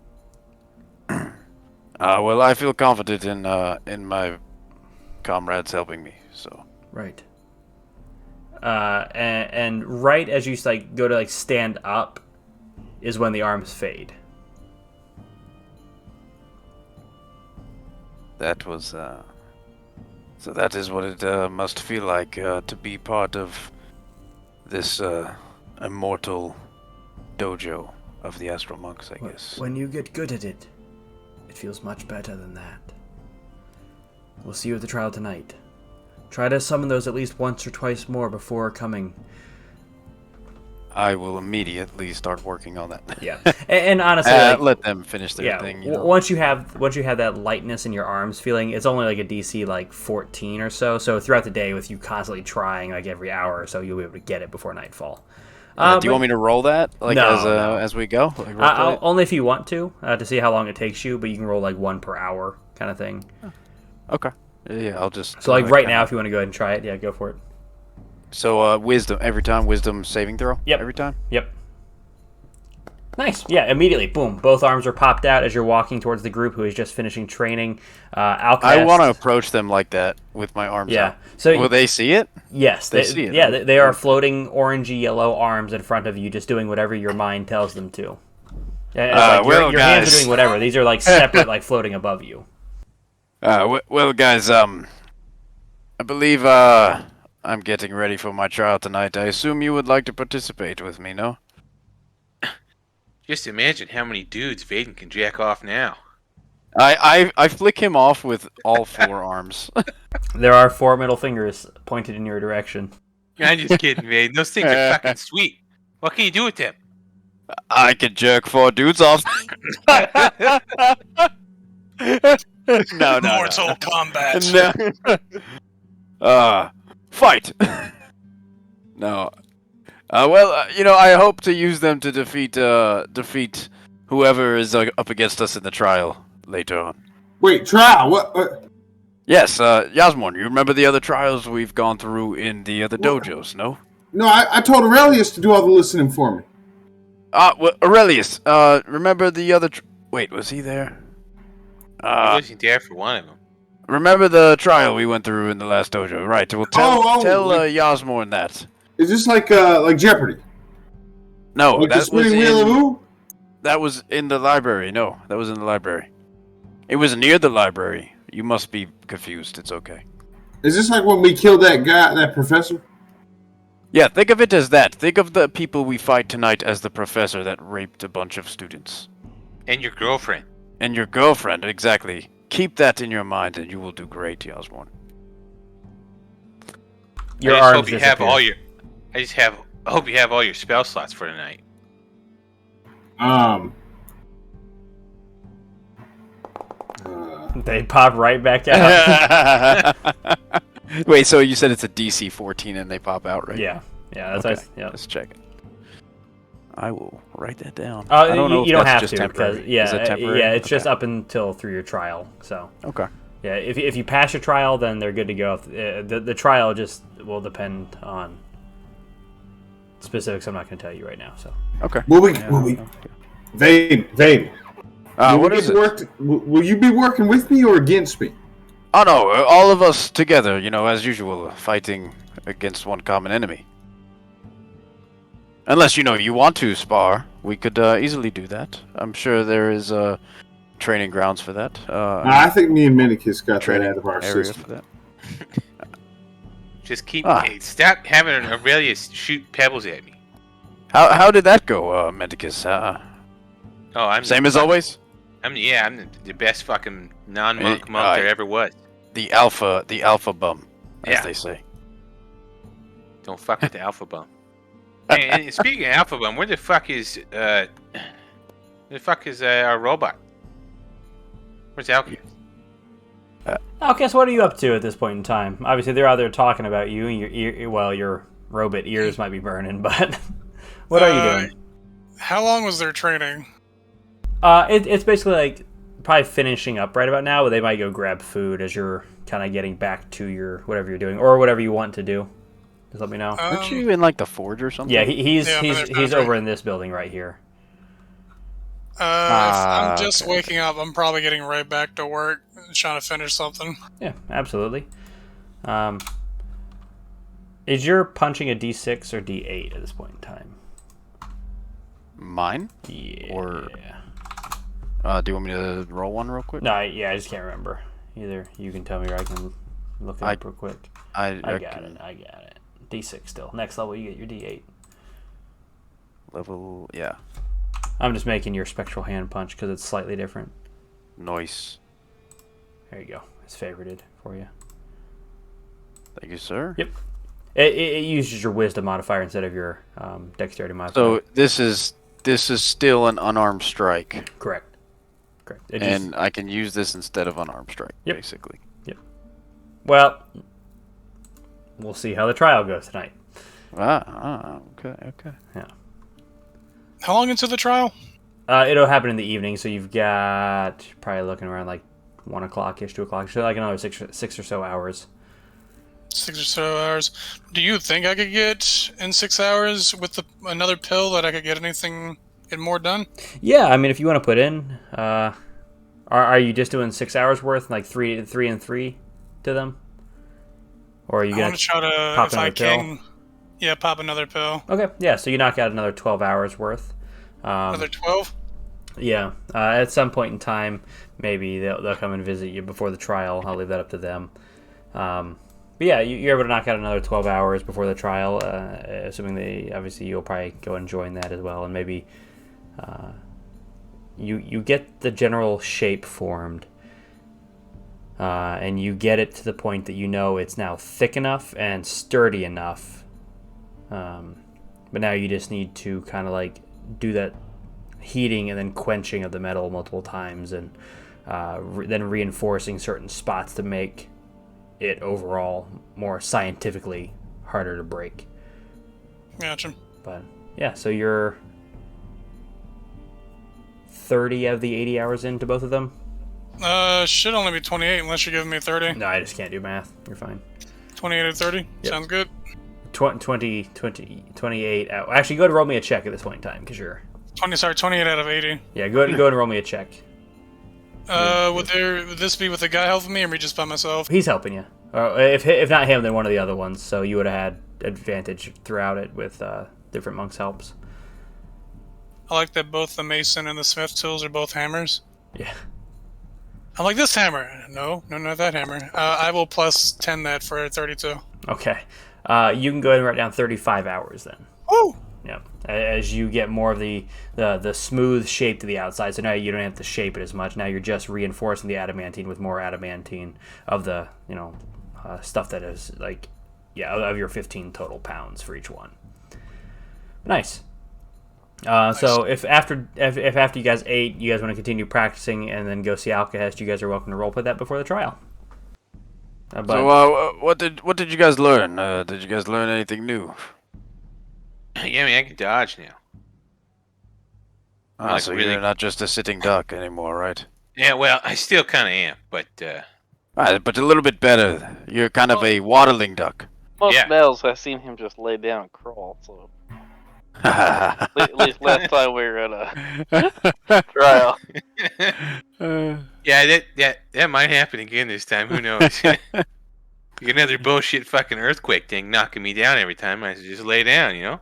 Well, I feel confident in my comrades helping me. So. Right. And right as you like go to like stand up, is when the arms fade. That was so that is what it must feel like to be part of this immortal dojo of the Astral monks, I guess. When you get good at it, it feels much better than that. We'll see you at the trial tonight. Try to summon those at least once or twice more before coming. I will immediately start working on that. Yeah, and honestly, let them finish their thing. Once you have that lightness in your arms feeling, it's only like a DC like 14 or so. So throughout the day, with you constantly trying, like every hour or so, you'll be able to get it before nightfall. Do you want me to roll that No. as we go? Only if you want to see how long it takes you, but you can roll like 1 per hour kind of thing. Okay. Yeah, I'll just. So like right now, if you want to go ahead and try it, yeah, go for it. So wisdom every time, wisdom saving throw. Yep. Every time. Yep. Nice. Yeah, immediately, boom, both arms are popped out as you're walking towards the group who is just finishing training. Alkahest, I want to approach them like that with my arms out. So will they see it? Yes, they see it. Yeah, they are floating orangey yellow arms in front of you, just doing whatever your mind tells them to. Your hands are doing whatever. These are like separate, like floating above you. Well, guys, I believe I'm getting ready for my trial tonight. I assume you would like to participate with me, no? Just imagine how many dudes Vaedyn can jack off now. I flick him off with all 4 arms. There are 4 middle fingers pointed in your direction. I'm just kidding, Vaedyn. Those things are fucking sweet. What can you do with them? I can jerk 4 dudes off. No. Mortal Kombat. No. Fight. No. I hope to use them to defeat whoever is up against us in the trial later on. Wait, trial? What? Yes, Yosmorn, you remember the other trials we've gone through in the other Well- dojos, no? No, I told Aurelius to do all the listening for me. Well, Aurelius, remember the other... Wait, was he there? He wasn't there for one of them. Remember the trial we went through in the last dojo, right? Well, tell like- Yosmorn that. Is this like Jeopardy? No, Like the that was spinning wheel of in... who? That was in the library. No, that was in the library. It was near the library. You must be confused. It's okay. Is this like when we killed that guy, that professor? Yeah, think of it as that. Think of the people we fight tonight as the professor that raped a bunch of students. And your girlfriend. And your girlfriend, exactly. Keep that in your mind and you will do great, Yosmorn. Your I just arms hope you have disappear. all your. I hope you have all your spell slots for tonight. They pop right back out. Wait, so you said it's a DC 14 and they pop out, right? Yeah, that's Okay. yeah. Let's check it. I will write that down. I I don't know if you don't that's have just to temporary. because yeah, Is it temporary? yeah, it's just Okay. up until through your trial. So Okay. yeah, if you pass your trial, then they're good to go. The trial just will depend on specifics. I'm not going to tell you right now. So Okay. Will we? Yeah. Vain. What is it? Will you be working with me or against me? Oh no, all of us together, as usual, fighting against one common enemy. Unless, you want to spar, we could easily do that. I'm sure there is training grounds for that. I think me and Mendicus got that training out of our area system. for that. Just keep. Ah. Hey, stop having Aurelius shoot pebbles at me. How did that go, Mendicus? Oh, I'm Same as always? I'm the best fucking non-monk monk there ever was. The alpha bum, as Yeah. they say. Don't fuck with the alpha bum. And speaking of alpha bum, where the fuck is our robot? Where's Alkahest? Alkahest, what are you up to at this point in time? Obviously, they're out there talking about you, and your robot ears might be burning. But what are you doing? How long was their training? It's basically like probably finishing up right about now, but they might go grab food as you're kind of getting back to your whatever you're doing or whatever you want to do. Just let me know. Aren't you in like the forge or something? Yeah, he's Yeah, but he's they're over in this building right here. If I'm just okay. waking up, I'm probably getting right back to work, trying to finish something. Yeah, absolutely. Is your punching a D6 or D8 at this point in time? Mine? Yeah. Or- do you want me to roll one real quick? No, I just can't remember. Either you can tell me or I can look it up real quick. I got it. D6 still. Next level, you get your D8. Level, yeah. I'm just making your spectral hand punch because it's slightly different. Nice. There you go. It's favorited for you. Thank you, sir. Yep. It uses your wisdom modifier instead of your dexterity modifier. So this is still an unarmed strike, Correct. and I can use this instead of unarmed strike, Yep. basically. Well, we'll see how the trial goes tonight. Okay. Yeah. How long into the trial? It'll happen in the evening, so you've got probably looking around like 1 o'clock-ish, 2 o'clock, so like another six or so hours. 6 or so hours. Do you think I could get in 6 hours with another pill that I could get more done? Yeah, I mean, if you want to put in, are you just doing 6 hours worth, like three and three to them, or are you I gonna want to try to, pop if I another pill? can, yeah, pop another pill. Okay, yeah, so you knock out another 12 hours worth. Another 12? Yeah, at some point in time, maybe they'll come and visit you before the trial. I'll leave that up to them. But yeah, you're able to knock out another 12 hours before the trial, assuming obviously you'll probably go and join that as well, and maybe you get the general shape formed, and you get it to the point that you know it's now thick enough and sturdy enough. But now you just need to kind of like do that heating and then quenching of the metal multiple times, and then reinforcing certain spots to make it overall more scientifically harder to break. Gotcha. But yeah, so you're 30 of the 80 hours into both of them? Should only be 28 unless you're giving me 30. No, I just can't do math. You're fine. 28 or 30? Yep. Sounds good. 28 out. Actually, go ahead and roll me a check at this point in time, because you're... 28 out of 80. Yeah, go ahead and roll me a check. Would this be with the guy helping me, or me just by myself? He's helping you. Or if not him, then one of the other ones. So you would have had advantage throughout it with different monks' helps. I like that both the mason and the smith tools are both hammers. Yeah. I like this hammer. No, not that hammer. I will plus 10 that for 32. Okay. You can go ahead and write down 35 hours then. Woo! Yeah. As you get more of the smooth shape to the outside, so now you don't have to shape it as much. Now you're just reinforcing the adamantine with more adamantine of the stuff that is like, of your 15 total pounds for each one. Nice. So if after you guys ate, you guys want to continue practicing and then go see Alkahest, you guys are welcome to roleplay that before the trial. What did you guys learn? Did you guys learn anything new? Yeah, I mean, I can dodge now. So you're not just a sitting duck anymore, right? Yeah, well, I still kind of am, but... but a little bit better. You're kind of a waddling duck. Most males, I've seen him just lay down and crawl, so... At least last time we were at a trial. Yeah, that might happen again this time. Who knows? Get another bullshit fucking earthquake thing knocking me down every time. I just lay down, you know?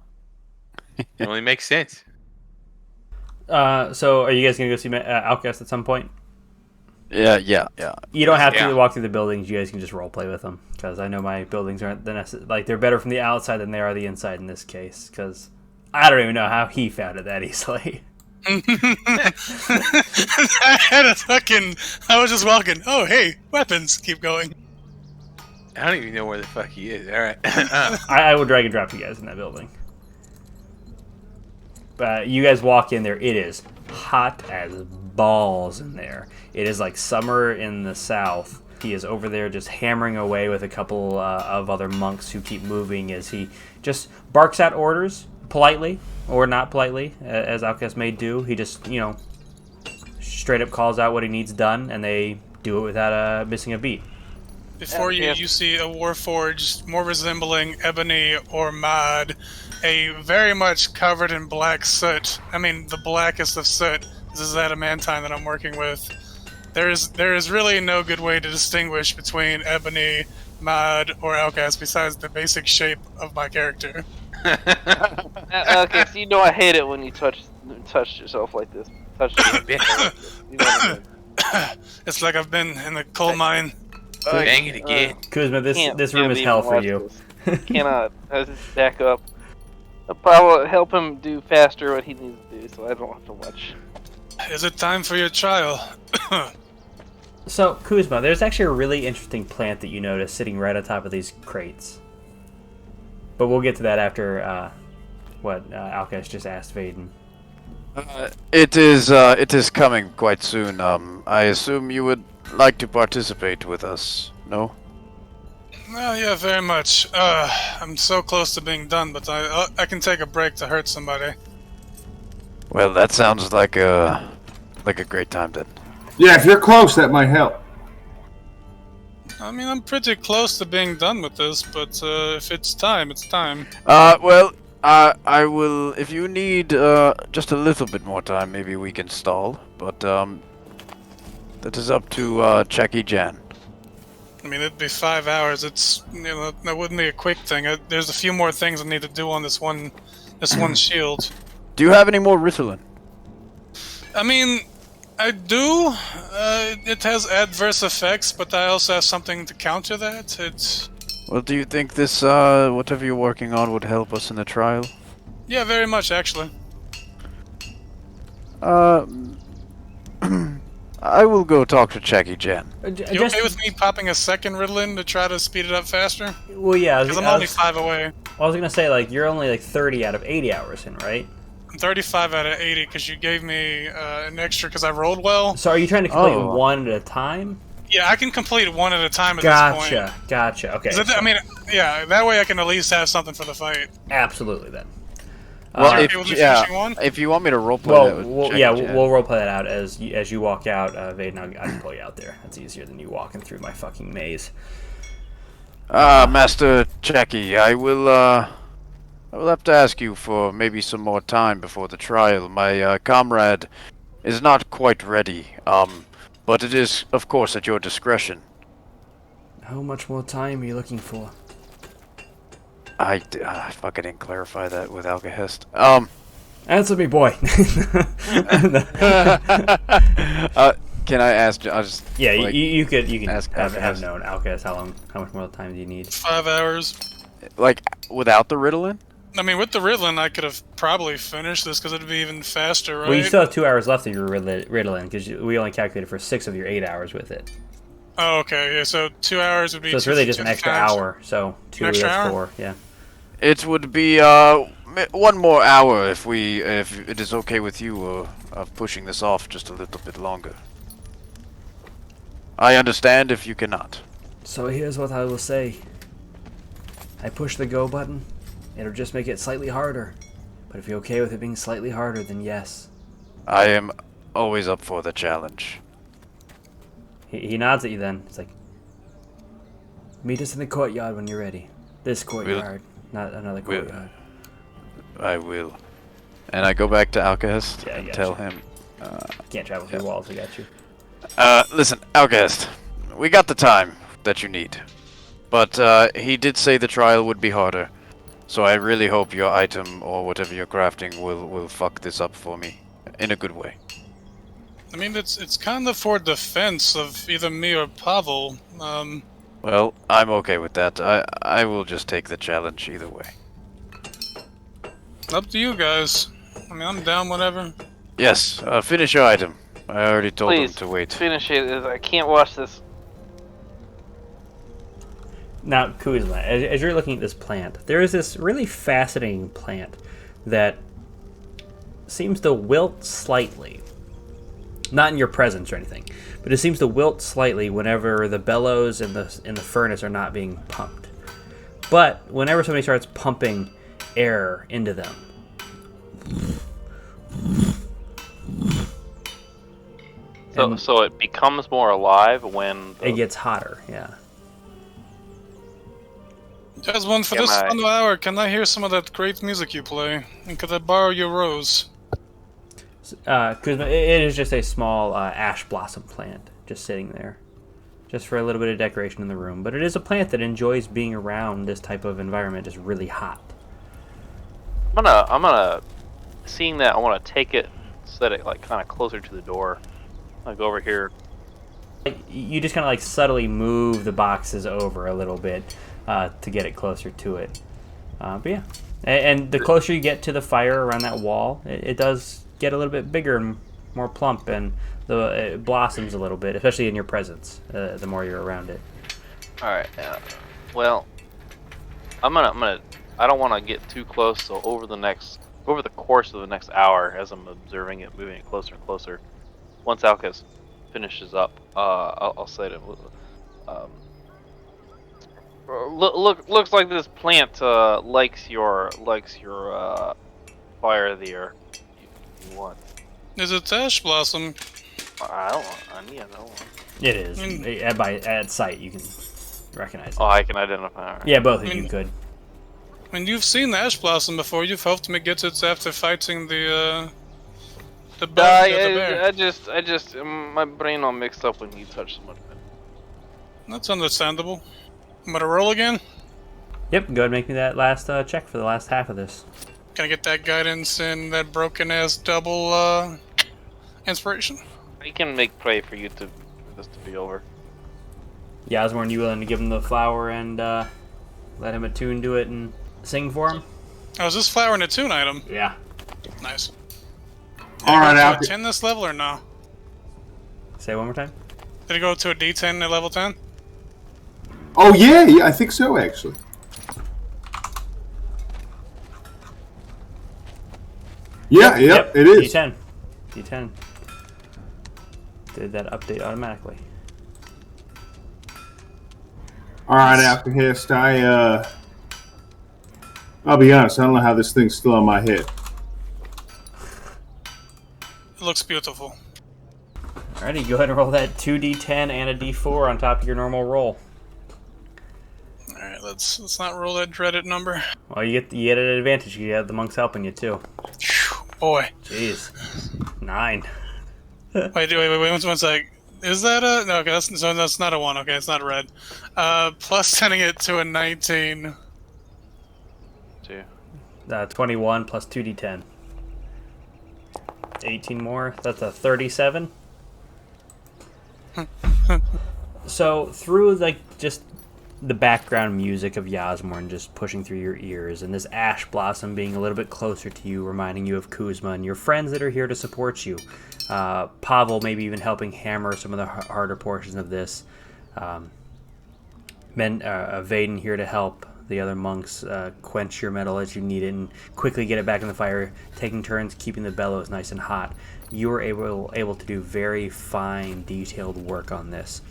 It only makes sense. So are you guys gonna go see Alkahest at some point? Yeah. You don't have to walk through the buildings. You guys can just roleplay with them, because I know my buildings aren't they're better from the outside than they are the inside in this case. Because I don't even know how he found it that easily. I was just walking. Oh, hey, weapons. Keep going. I don't even know where the fuck he is. All right. I will drag and drop you guys in that building. But you guys walk in there. It is hot as balls in there. It is like summer in the south. He is over there just hammering away with a couple of other monks who keep moving as he just barks out orders politely or not politely, as Alkahest may do. He just, straight up calls out what he needs done, and they do it without missing a beat. Before you see a warforged, more resembling ebony or mud, a very much covered in black soot. I mean, the blackest of soot. This is adamantine that I'm working with. There is really no good way to distinguish between ebony, mud, or Alkahest besides the basic shape of my character. Okay, so I hate it when you touch yourself like this. It's like I've been in the coal mine. Bang it again. Kuzma, this room is hell for you. Cannot. I just back up. I'll probably help him do faster what he needs to do, so I don't have to watch. Is it time for your trial? So, Kuzma, there's actually a really interesting plant that you notice sitting right on top of these crates. But we'll get to that after what Alkahest just asked Vaedyn. It is coming quite soon. I assume you would like to participate with us, no? Well, yeah, very much. I'm so close to being done, but I can take a break to hurt somebody. Well, that sounds like a great time then. Yeah, if you're close, that might help. I mean, I'm pretty close to being done with this, but if it's time, it's time. Well, I will. If you need just a little bit more time, maybe we can stall. But that is up to Jackie Jan. I mean, it'd be 5 hours. It's that wouldn't be a quick thing. There's a few more things I need to do on this one shield. Do you have any more Ritalin? I mean, I do. It has adverse effects, but I also have something to counter that. Well, do you think this whatever you're working on would help us in the trial? Yeah, very much actually. I will go talk to Jackie Jan. You okay with me popping a second Ritalin to try to speed it up faster? Well, yeah. Because I'm only 5 away. I was gonna say, you're only 30 out of 80 hours in, right? I'm 35 out of 80 because you gave me an extra because I rolled well. So are you trying to complete one at a time? Yeah, I can complete one at a time at this point. Gotcha. Okay. That way I can at least have something for the fight. Absolutely, then. Well, okay with me finishing one? if you want me to roleplay that with we'll roleplay that out as you walk out. Vaedyn, I can pull you out there. That's easier than you walking through my fucking maze. Master Jackie, I will have to ask you for maybe some more time before the trial. My comrade is not quite ready, but it is, of course, at your discretion. How much more time are you looking for? I fucking didn't clarify that with Alkahest. Answer me, boy. Can I ask? I'll just you can ask have known Alkahest. How much more time do you need? 5 hours. Like without the Ritalin? I mean, with the Ritalin, I could have probably finished this because it'd be even faster, right? Well, you still have 2 hours left of your Ritalin because we only calculated for 6 of your 8 hours with it. Oh, okay. Yeah, so 2 hours would be. So it's really just an extra hour. So 2 that's 4. Yeah. It would be 1 more hour if it is okay with you of pushing this off just a little bit longer. I understand if you cannot. So here's what I will say. I push the go button. It'll just make it slightly harder. But if you're okay with it being slightly harder, then yes. I am always up for the challenge. He nods at you then. It's like, meet us in the courtyard when you're ready. This courtyard, not another courtyard. I will. And I go back to Alkahest Yeah, and tell him. Can't travel through walls, I got you. Listen, Alkahest, we got the time that you need. But he did say the trial would be harder. So I really hope your item or whatever you're crafting will fuck this up for me in a good way. I mean, it's kind of for defense of either me or Pavel. Well, I'm okay with that. I will just take the challenge either way. Up to you guys. I mean, I'm down whatever. Yes, finish your item. I already told him Please, to wait. finish it. I can't watch this. Now, Kuzma, as you're looking at this plant, there is this really fascinating plant that seems to wilt slightly. Not in your presence or anything, but it seems to wilt slightly whenever the bellows in the furnace are not being pumped. But whenever somebody starts pumping air into them, So it becomes more alive when it gets hotter. Yeah. Jasmine, for this final hour, can I hear some of that great music you play? And could I borrow your rose? Kuzma, it is just a small ash blossom plant just sitting there, just for a little bit of decoration in the room. But it is a plant that enjoys being around this type of environment, just really hot. I'm gonna, seeing that, I want to take it, set it like kind of closer to the door, like over here. Like, you just kind of like subtly move the boxes over a little bit to get it closer to it. But yeah, and the closer you get to the fire around that wall, it does get a little bit bigger and more plump, and it blossoms a little bit, especially in your presence. The more you're around it. All right. Well, I'm gonna. I don't want to get too close. So over the course of the next hour, as I'm observing it, moving it closer and closer. Once Alkahest finishes up, I'll say to him, looks like this plant likes your fire there. You want? Is it ash blossom? I don't want. I need another one. It is. At sight, you can recognize it. Oh, I can identify. Right. Yeah, both of you could. I mean, you've seen the ash blossom before. You've helped me get it after fighting the bear. I just, my brain all mixed up when you touch so much. That's understandable. I'm gonna roll again. Yep, go ahead and make me that last check for the last half of this. Can I get that guidance and that broken ass double inspiration? I can make pray for you for this to be over. Yosmorn, you willing to give him the flower and let him attune to it and sing for him? Oh, is this flower an attune item? Yeah. Nice. All right, Did it go to a 10 this level or no? Say it one more time. Did it go to a D10 at level 10? Oh yeah, I think so actually. Yeah, yep, it is. D10. Did that update automatically. All right, Alkahest, I'll be honest, I don't know how this thing's still on my head. looks beautiful. Alrighty, go ahead and roll that 2d10 and a d4 on top of your normal roll. Alright, let's not roll that dreaded number. Well, you get an advantage. You have the monks helping you too. Boy. Jeez. 9. Wait, one sec. Is that a... No, okay, that's not a 1. Okay, it's not a red. Plus sending it to a 19. 2. 21 plus 2d10. 18 more. That's a 37. So through just the background music of Yosmorn just pushing through your ears, and this ash blossom being a little bit closer to you, reminding you of Kuzma and your friends that are here to support you. Pavel maybe even helping hammer some of the harder portions of this. Vaedyn here to help the other monks quench your metal as you need it and quickly get it back in the fire, taking turns keeping the bellows nice and hot. You were able to do very fine, detailed work on this.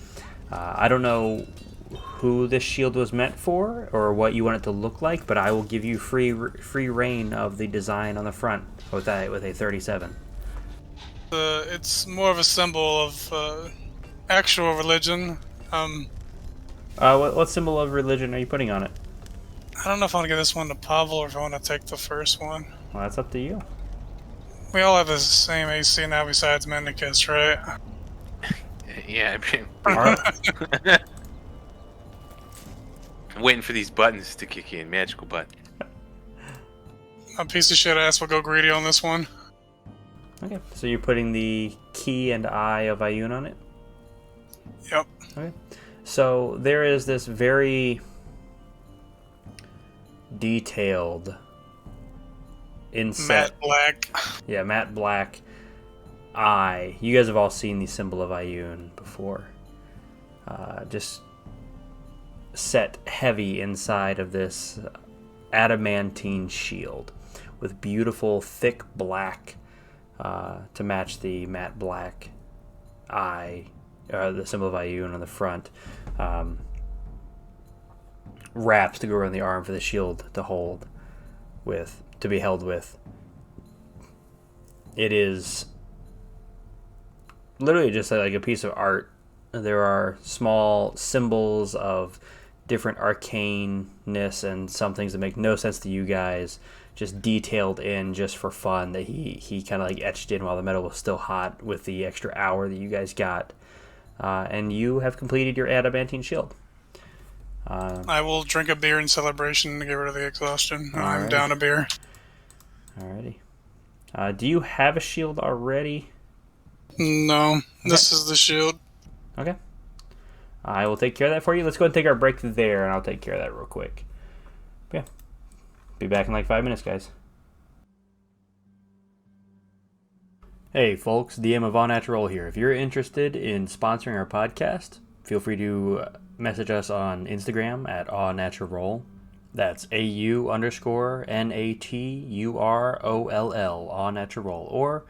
I don't know who this shield was meant for or what you want it to look like, but I will give you free reign of the design on the front with a 37. It's more of a symbol of actual religion. What symbol of religion are you putting on it? I don't know if I want to give this one to Pavel or if I want to take the first one. Well, that's up to you. We all have the same AC now besides Mendicus, right? Yeah, I'm waiting for these buttons to kick in. Magical button. A piece of shit ass will go greedy on this one. Okay, so you're putting the key and eye of Ioun on it? Yep. Okay. So there is this very detailed inset. Matte black. Yeah, matte black eye. You guys have all seen the symbol of Ioun before. Just set heavy inside of this adamantine shield with beautiful thick black to match the matte black eye, the symbol of Ioun on the front. Wraps to go around the arm for the shield to be held with. It is literally just like a piece of art. There are small symbols of different arcaneness and some things that make no sense to you guys, just detailed in just for fun, that he kind of like etched in while the metal was still hot with the extra hour that you guys got. And you have completed your adamantine shield. I will drink a beer in celebration to get rid of the exhaustion. I'm right. down a beer. Alrighty. Do you have a shield already? No, this is the shield. Okay. I will take care of that for you. Let's go ahead and take our break there, and I'll take care of that real quick. Yeah. Be back in like 5 minutes, guys. Hey, folks. DM of All Natural here. If you're interested in sponsoring our podcast, feel free to message us on Instagram at AWNaturalRoll. That's AUNATUROLL, AWNaturalRoll. Or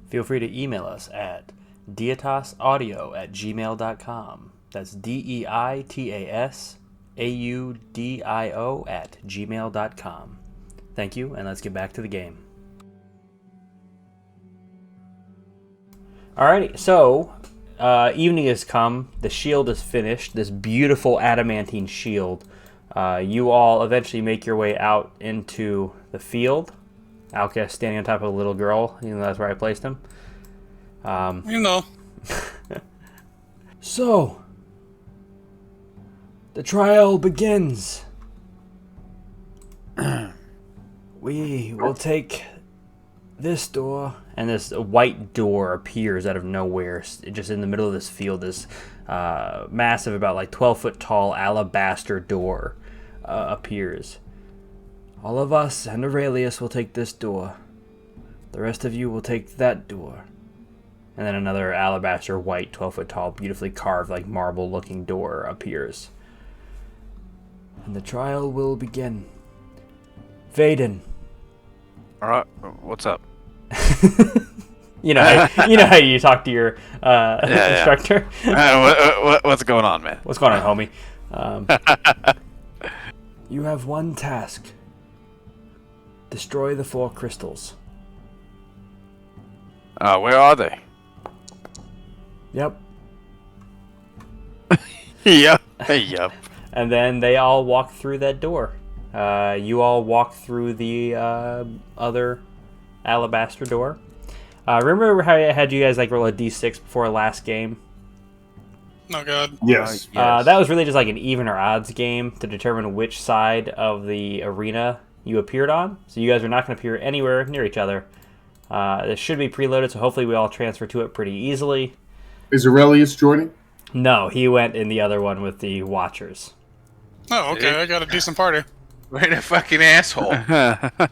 feel free to email us at deitasaudio@gmail.com. That's DEITASAUDIO@gmail.com. Thank you, and let's get back to the game. Alrighty, so evening has come. The shield is finished. This beautiful adamantine shield. You all eventually make your way out into the field. Alkahest standing on top of a little girl. You know, that's where I placed him. So, the trial begins. We will take this door, and this white door appears out of nowhere, just in the middle of this field. This massive, about like 12-foot tall alabaster door appears. All of us and Aurelius will take this door. The rest of you will take that door. And then another alabaster, white, 12-foot tall, beautifully carved, like marble-looking door appears. And the trial will begin. Vaedyn. All right, what's up? You know how you talk to your instructor. What's going on, man? What's going on, homie? You have one task. Destroy the 4 crystals. Where are they? Yep. Yep. Yep. And then they all walk through that door. You all walk through the other alabaster door. Remember how I had you guys like roll a d6 before last game? Oh god. Yes. That was really just like an even or odds game to determine which side of the arena you appeared on. So you guys are not going to appear anywhere near each other. This should be preloaded, so hopefully we all transfer to it pretty easily. Is Aurelius joining? No, he went in the other one with the Watchers. Oh, okay. I got a decent party. We're in a fucking asshole. Yep,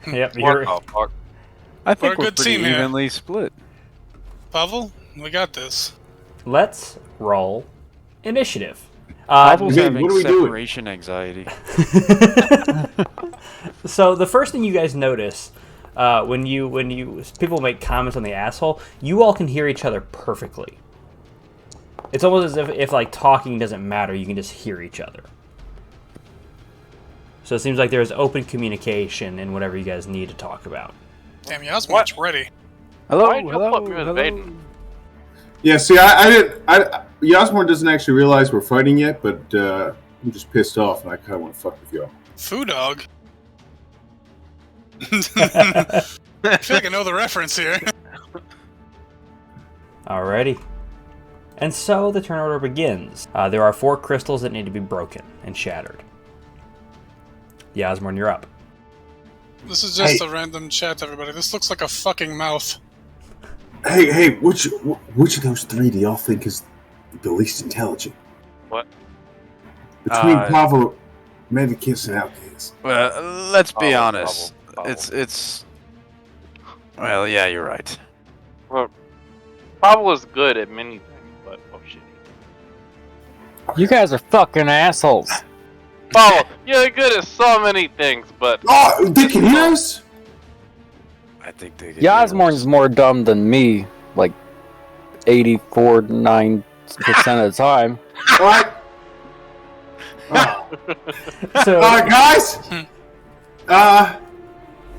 Fuck. I think We're a we're good pretty team here. evenly split. Pavel, we got this. Let's roll initiative. Pavel's Vin, having what are we doing? separation anxiety. So the first thing you guys notice when people make comments on the asshole, you all can hear each other perfectly. It's almost as if like talking doesn't matter, you can just hear each other. So it seems like there's open communication in whatever you guys need to talk about. Damn, Yosmorn's ready. Hello, Why'd you put me with Vaedyn? Yeah, see, Yosmorn doesn't actually realize we're fighting yet, but I'm just pissed off and I kind of want to fuck with y'all. Foo dog. I feel like I know the reference here. Alrighty. And so the turn order begins. There are 4 crystals that need to be broken and shattered. Yosmorn, you're up. This is just a random chat, everybody. This looks like a fucking mouth. Hey, which of those 3 do y'all think is the least intelligent? What? Between Pavel, Mendicus, and Alkahest. Well, let's be Pavel, honest. Pavel. It's. Well, yeah, you're right. Well, Pavel is good at many things, but oh shit. You guys are fucking assholes. Pavel, you're good at so many things, but Oh, they can hear us? I think they. Yosmorn's more dumb than me, like 9% of the time. Alright. So, Alright, guys!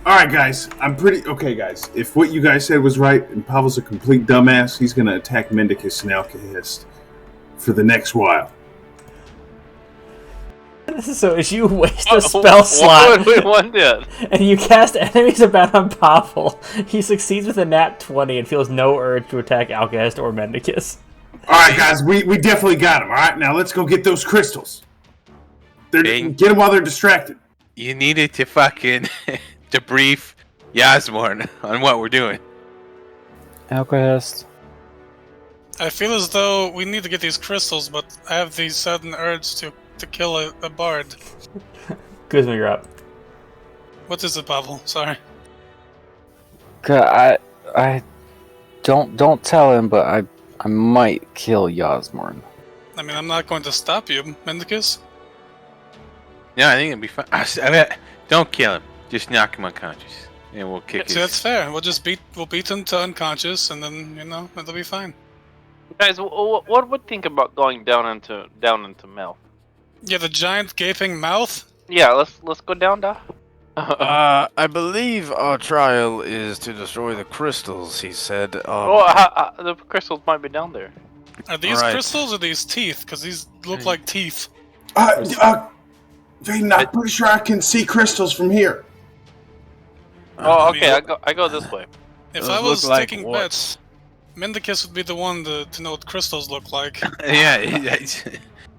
Alright, guys. I'm pretty... Okay, guys. If what you guys said was right, and Pavel's a complete dumbass, he's gonna attack Mendicus and Alkahest for the next while. so as you waste a spell slot One did. and you cast Enemies Abound on Pavel, he succeeds with a nat 20 and feels no urge to attack Alkahest or Mendicus. Alright, guys. We definitely got him. Alright, now let's go get those crystals. Get them while they're distracted. You needed to fucking debrief Yosmorn on what we're doing. Alkahest. I feel as though we need to get these crystals, but I have the sudden urge to kill a bard. Kuzma, you're up. What is it, Pavel? Sorry. I don't tell him, but I might kill Yosmorn. I mean, I'm not going to stop you, Mendicus. No, I think it'll be fine. I mean, don't kill him. Just knock him unconscious, and we'll kick See, that's his... fair. We'll beat him to unconscious, and then it'll be fine. Guys, what would think about going down into Mel? Yeah, the giant gaping mouth. Yeah, let's go down there. I believe our trial is to destroy the crystals. He said. The crystals might be down there. Are these Right. crystals or these teeth? Because these look like teeth. Vaedyn, I'm pretty sure I can see crystals from here. Oh, okay. I go this way. If Those I was look like taking what? bets, Mendicus would be the one to know what crystals look like. Yeah,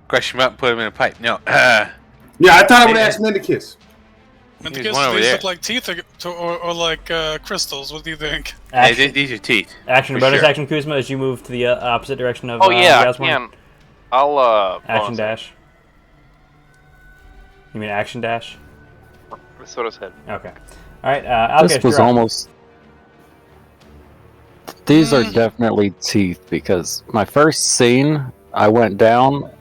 crush him up and put him in a pipe. No. Yeah, I thought I would ask Mendicus. Mendicus, one do over these there. look like teeth or like crystals? What do you think? Action, These are teeth. action for bonus sure. action, Kuzma, as you move to the opposite direction of Oh yeah, I Yosmorn. can. I'll Action bonus dash. You mean action dash? it. That's what I said. Okay. Alright, Alkahest, This was you're up. almost. These are definitely teeth because my first scene, I went down,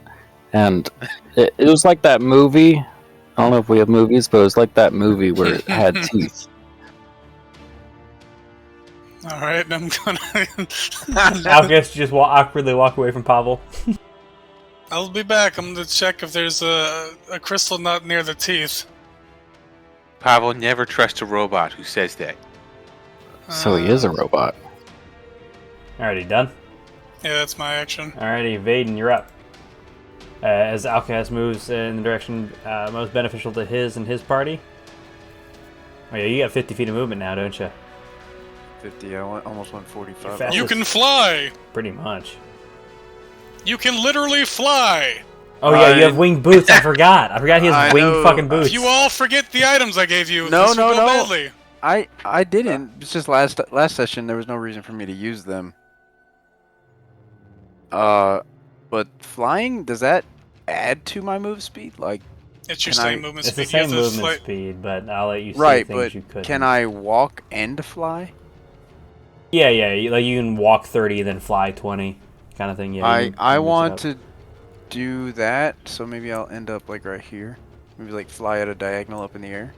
and it was like that movie. I don't know if we have movies, but it was like that movie where it had teeth. All right, I'm gonna. Alkahest just awkwardly walk away from Pavel. I'll be back. I'm gonna check if there's a crystal nut near the teeth. Pavel, never trust a robot who says that. So he is a robot. Alrighty, done? Yeah, that's my action. Alrighty, Vaedyn, you're up. As Alkahest moves in the direction most beneficial to his and his party. Oh yeah, you got 50 feet of movement now, don't you? 50, almost went 45. Fast. You can fly! Pretty much. You can literally fly! Oh yeah, you have winged boots. I forgot. I forgot he has winged fucking boots. If you all forget the items I gave you, No, this will go badly. I didn't. It's just last session there was no reason for me to use them. But flying, does that add to my move speed? Like, It's your same movement It's speed. the same You have to movement fly- speed, but I'll let you see right, things but you could. can I walk and fly? Yeah, like you can walk 30 then fly 20, kind of thing. Yeah. I want to do that, so maybe I'll end up like right here. Maybe like fly at a diagonal up in the air.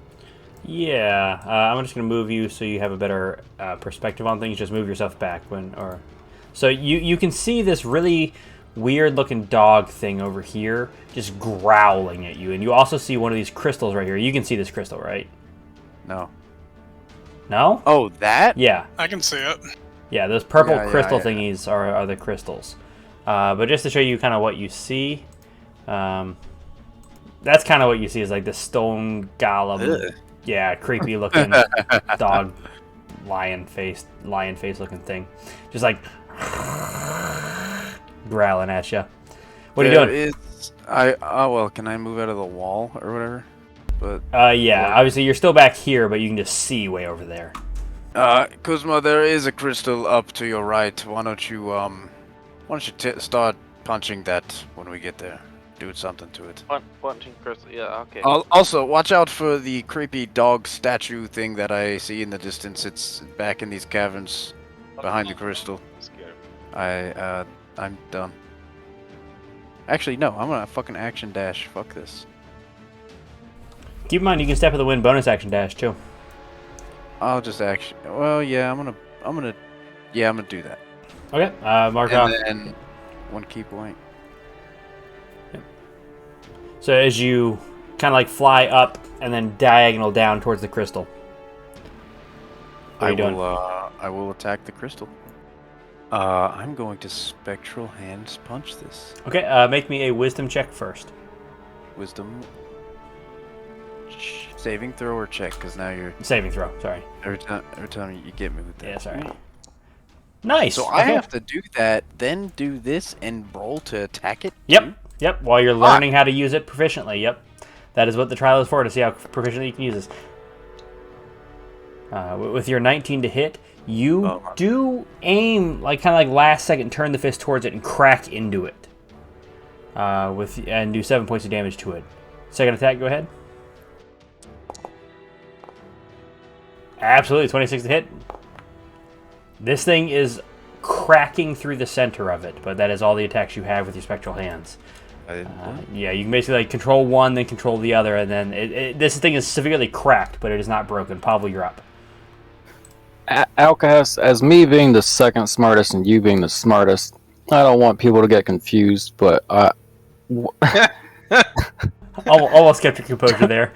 Yeah, I'm just gonna move you so you have a better perspective on things. Just move yourself back so you can see this really weird looking dog thing over here just growling at you, and you also see one of these crystals right here. You can see this crystal, right? No. No? Oh, that? Yeah. I can see it. Yeah, those purple Yeah, crystal yeah. thingies are the crystals. But just to show you kind of what you see, that's kind of what you see is like the stone golem. Ugh. Yeah, creepy looking dog, lion face looking thing. Just like growling at you. What are you doing? Well, can I move out of the wall or whatever? But Yeah, obviously you're still back here, but you can just see way over there. Kuzma, there is a crystal up to your right. Why don't you start punching that when we get there? Do something to it. Punching crystal. Yeah, okay. Also, watch out for the creepy dog statue thing that I see in the distance. It's back in these caverns behind the crystal. Scared. I'm done. Actually, no. I'm gonna fucking action dash. Fuck this. Keep in mind you can step of the wind bonus action dash too. I'll just action. Well, yeah. I'm gonna do that. Okay, mark off. And then one key point. So as you kind of like fly up and then diagonal down towards the crystal. What are you doing? I will attack the crystal. I'm going to spectral hands punch this. Okay, make me a wisdom check first. Wisdom. Saving throw or check, because now you're Saving throw, sorry. every time you get me with that. Yeah, sorry. Nice! So I okay. have to do that, then do this, and roll to attack it? Yep, while you're learning how to use it proficiently, yep. That is what the trial is for, to see how proficiently you can use this. With your 19 to hit, you do aim, like kind of like last second, turn the fist towards it and crack into it. And do 7 points of damage to it. Second attack, go ahead. Absolutely, 26 to hit. This thing is cracking through the center of it, but that is all the attacks you have with your spectral hands. Yeah, you can basically like control one, then control the other, and then this thing is severely cracked, but it is not broken. Pavel, you're up. Alkahest, as me being the second smartest and you being the smartest, I don't want people to get confused, but Almost kept your composure there.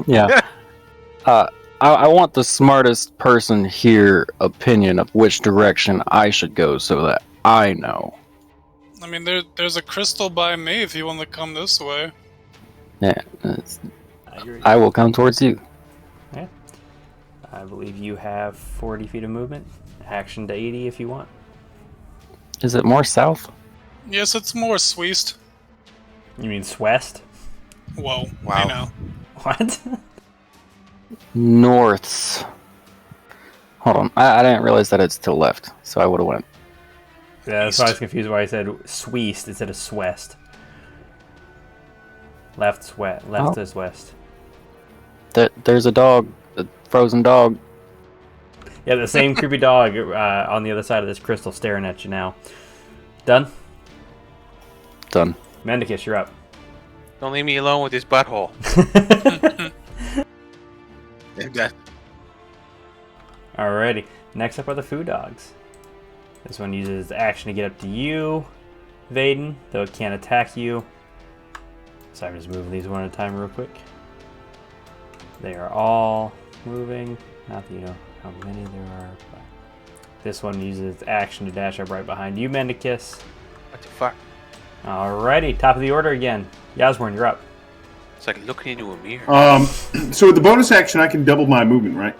yeah. I want the smartest person here opinion of which direction I should go so that I know. I mean, there's a crystal by me if you want to come this way. Yeah, I will come towards you. Okay. I believe you have 40 feet of movement. Action to 80 if you want. Is it more south? Yes, it's more swest. You mean swest? Whoa, Wow. I know. What? Norths. Hold on, I didn't realize that it's to the left, so I would have went. Yeah, that's why I was confused why I said swest instead of swest. Left is west. There's a dog, a frozen dog. Yeah, the same creepy dog on the other side of this crystal staring at you now. Done? Done. Mendicus, you're up. Don't leave me alone with this butthole. I'm done. Alrighty. Next up are the food dogs. This one uses action to get up to you, Vaedyn, though it can't attack you. So I'm just moving these one at a time real quick. They are all moving. Not that you know how many there are. But this one uses action to dash up right behind you, Mendicus. What the fuck? Alrighty, top of the order again. Yosmorn, you're up. It's like looking into a mirror. So with the bonus action, I can double my movement, right?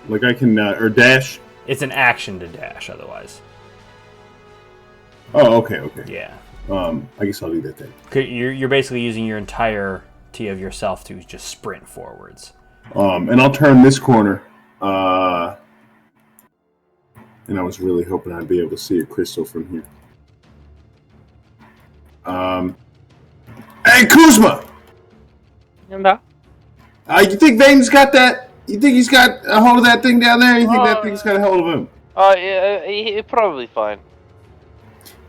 Like I can, or dash. It's an action to dash, otherwise. Oh, okay. Yeah. I guess I'll do that then. You're basically using your entirety of yourself to just sprint forwards. And I'll turn this corner. And I was really hoping I'd be able to see a crystal from here. Hey, Kuzma! Yeah. You think Vaedyn's got that? You think he's got a hold of that thing down there? You think that thing's got a hold of him? Yeah, he's probably fine.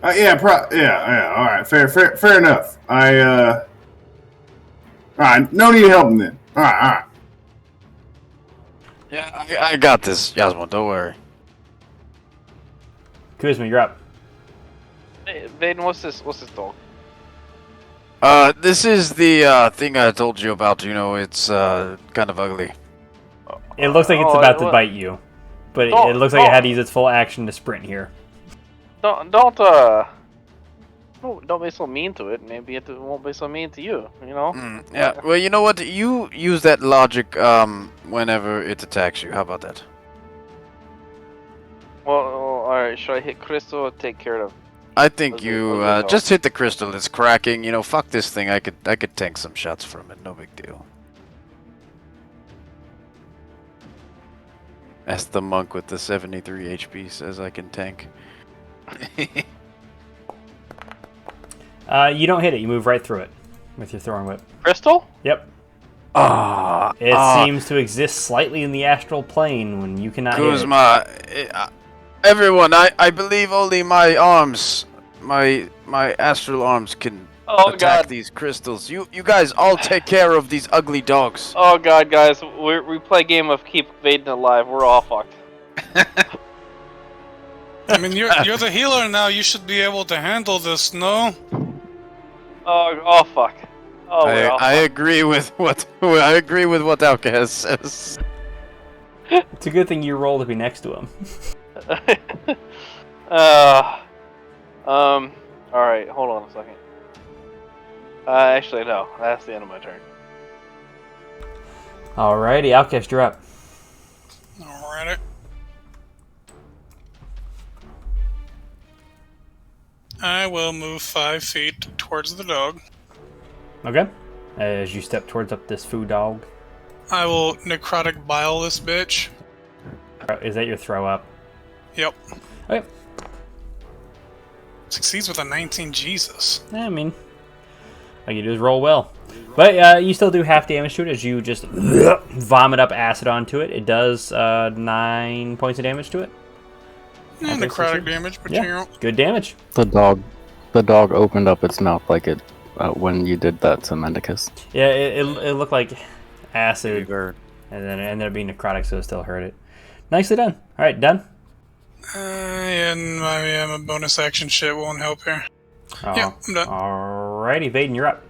Yeah. All right, fair enough. All right, no need to help him then. All right. Yeah, I got this, Yosmorn. Don't worry. Kuzma, you're up. Hey, Vaedyn, what's this dog? This is the thing I told you about. You know, it's kind of ugly. It looks like it's about to bite you, but it looks like it had to use its full action to sprint here. Don't be so mean to it. Maybe it won't be so mean to you. You know. Yeah. Well, you know what? You use that logic whenever it attacks you. How about that? Well, all right. Should I hit Crystal or take care of? I think you just hit the crystal. It's cracking. You know, fuck this thing. I could tank some shots from it. No big deal. As the monk with the 73 HP says, I can tank. You don't hit it. You move right through it with your throwing whip. Crystal? Yep. It seems to exist slightly in the astral plane when you cannot Kuzma, everyone, I believe only my arms, my astral arms can attack these crystals. You guys all take care of these ugly dogs. Oh god, guys, we play a game of keep Vaedyn alive. We're all fucked. I mean, you're the healer now. You should be able to handle this, no? Oh fuck. Oh, I agree with what Alkahest says. It's a good thing you roll to be next to him. Alright, hold on a second. Actually, no. That's the end of my turn. Alrighty, Alkahest, you're up. Alrighty. I will move 5 feet towards the dog. Okay. As you step towards up this food dog. I will necrotic bile this bitch. Is that your throw up? Yep. Okay. Succeeds with a 19, Jesus. I mean, all you do is roll well. But you still do half damage to it as you just vomit up acid onto it. It does 9 points of damage to it. Yeah, necrotic damage, but yeah, good damage. The dog opened up its mouth like it when you did that to Mendicus. Yeah, it looked like acid, and then it ended up being necrotic, so it still hurt it. Nicely done. All right, done. Yeah, my bonus action shit won't help here. Yeah, I'm done. Alrighty, Vaedyn, you're up.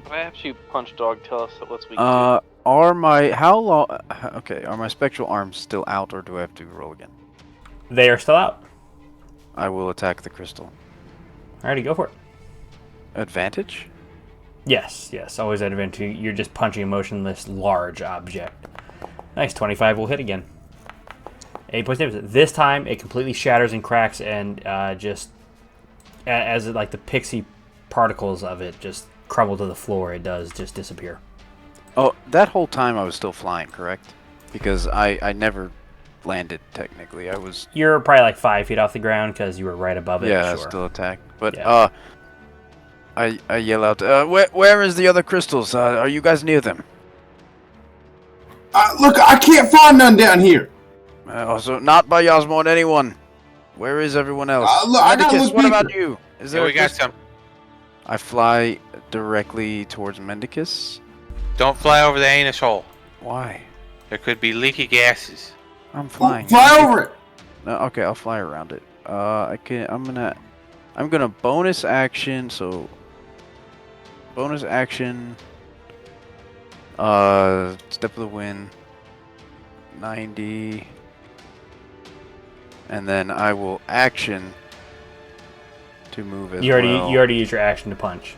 Perhaps you punch dog. Tell us what's weak. Are my spectral arms still out, or do I have to roll again? They are still out. I will attack the crystal. Alrighty, go for it. Advantage? Yes, always at advantage. You're just punching a motionless large object. Nice, 25 will hit again. 8 points damage. This time, it completely shatters and cracks, and just as it, like the pixie particles of it just crumble to the floor, it does just disappear. Oh, that whole time I was still flying, correct? Because I never landed technically. You're probably like 5 feet off the ground because you were right above it. Yeah, sure. Still attacked. But yeah. I yell out, where is the other crystals? Are you guys near them? Look, I can't find none down here. Also, not by Yosmorn, anyone. Where is everyone else? Look, I gotta look what deeper. about you? Is there we got some. I fly directly towards Mendicus. Don't fly over the anus hole. Why? There could be leaky gases. I'm flying. Fly over it. No, okay, I'll fly around it. I'm gonna bonus action. So bonus action. Step of the wind. 90. And then I will action to move as You already well. you already used your action to punch.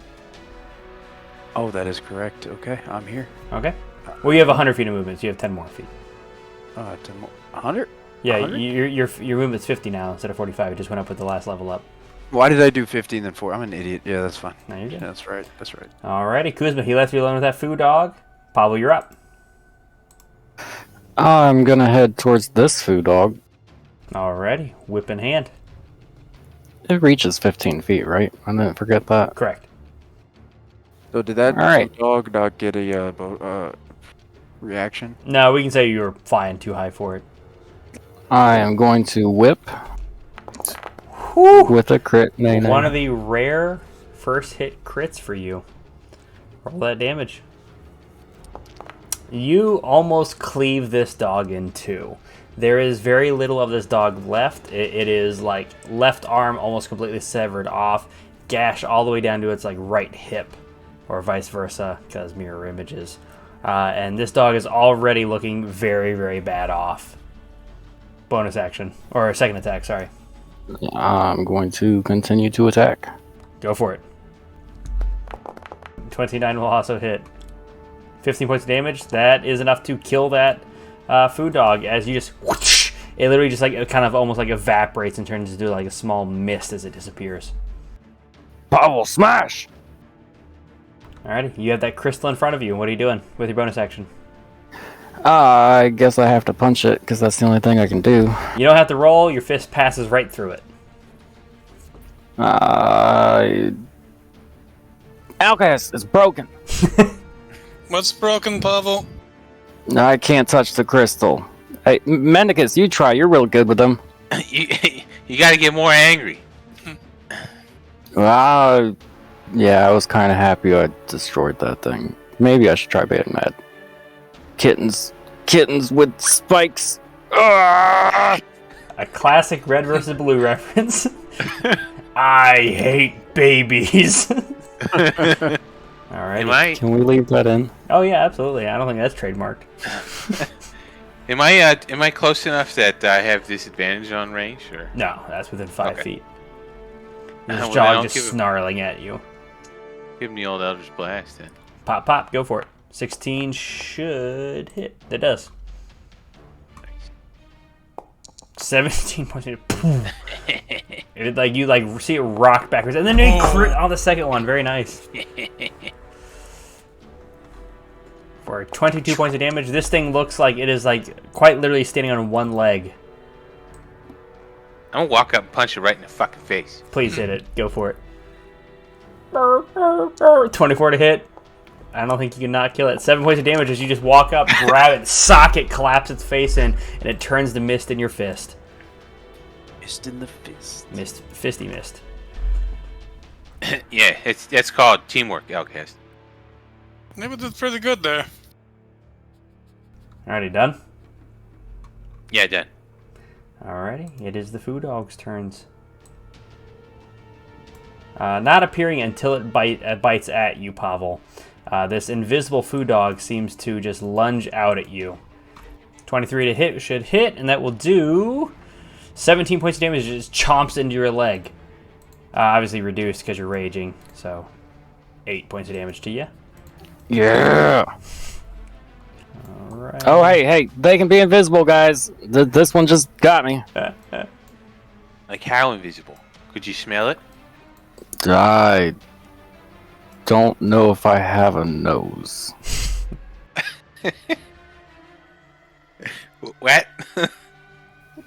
Oh, that is correct. Okay, I'm here. Okay. Well, you have 100 feet of movement, so you have 10 more feet. 100? Yeah, 100? your movement's 50 now instead of 45. It just went up with the last level up. Why did I do 50 and then 4? I'm an idiot. Yeah, that's fine. No, you're good. Yeah, that's right. That's right. Alrighty, Kuzma, he left you alone with that food dog. Pavel, you're up. I'm gonna head towards this food dog. Alrighty, whip in hand. It reaches 15 feet, right? I didn't forget that. Correct. So did that All right. dog not get a reaction? No, we can say you were flying too high for it. I am going to whip Whew. with a crit. Nay, nay. One of the rare first hit crits for you. Roll that damage. You almost cleave this dog in two. There is very little of this dog left. It is like left arm almost completely severed off, gash all the way down to its like right hip, or vice versa, because mirror images. And this dog is already looking very, very bad off. Bonus action, or second attack, sorry. I'm going to continue to attack. Go for it. 29 will also hit. 15 points of damage. That is enough to kill that food dog as you just whoosh, it literally just like it kind of almost like evaporates and turns into like a small mist as it disappears. Pavel, smash! Alrighty, you have that crystal in front of you. What are you doing with your bonus action? I guess I have to punch it because that's the only thing I can do. You don't have to roll. Your fist passes right through it. Alkahest is broken. What's broken, Pavel? I can't touch the crystal. Hey, Mendicus, you try. You're real good with them. You got to get more angry. Yeah, I was kind of happy I destroyed that thing. Maybe I should try being mad. Kittens with spikes. A classic red versus blue reference. I hate babies. Alright. Can we leave that in? Oh yeah, absolutely. I don't think that's trademarked. Am I close enough that I have disadvantage on range? Or No, that's within 5 Okay. feet. This Well, then dog I'll just give him- snarling at you. give him the old Eldritch Blast then. Pop, pop, go for it. 16 should hit. That does. 17 points. It, like you like see it rock backwards, and then you crit on the second one. Very nice. For 22 points of damage, this thing looks like it is like quite literally standing on one leg. I'm gonna walk up and punch it right in the fucking face. Please hit it. Go for it. 24 to hit. I don't think you can not kill it. 7 points of damage as you just walk up, grab it, sock it, collapse its face in, and it turns to mist in your fist. Mist in the fist. Fisty mist. Yeah, that's called teamwork, Alkahest. Maybe did pretty good there. Alrighty, done? Yeah, done. Alrighty, it is the food dog's turns. Not appearing until it bites at you, Pavel. This invisible food dog seems to just lunge out at you. 23 to hit should hit, and that will do 17 points of damage. It just chomps into your leg. Obviously reduced because you're raging, so 8 points of damage to you. Yeah. Alright. Oh, hey, they can be invisible, guys. This one just got me. Like how invisible? Could you smell it? I don't know if I have a nose. What?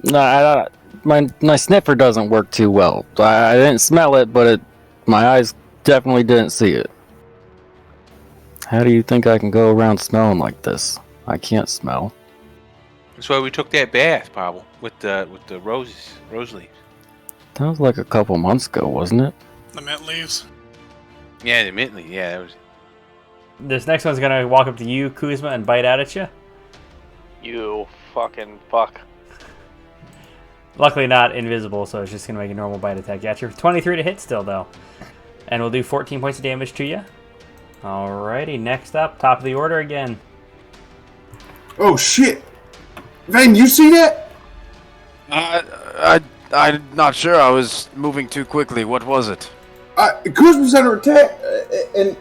No, my sniffer doesn't work too well. I didn't smell it, but my eyes definitely didn't see it. How do you think I can go around smelling like this? I can't smell. That's why we took that bath, Pavel, with the rose leaves. That was like a couple months ago, wasn't it? The mint leaves. Yeah, the mint leaf. Yeah, that was. This next one's gonna walk up to you, Kuzma, and bite out at you. You fucking fuck. Luckily not invisible, so it's just gonna make a normal bite attack at you. 23 to hit still, though. And we'll do 14 points of damage to you. Alrighty, next up, top of the order again. Oh shit! Vaedyn, you see that? I'm not sure. I was moving too quickly. What was it? Kuzma's under attack, and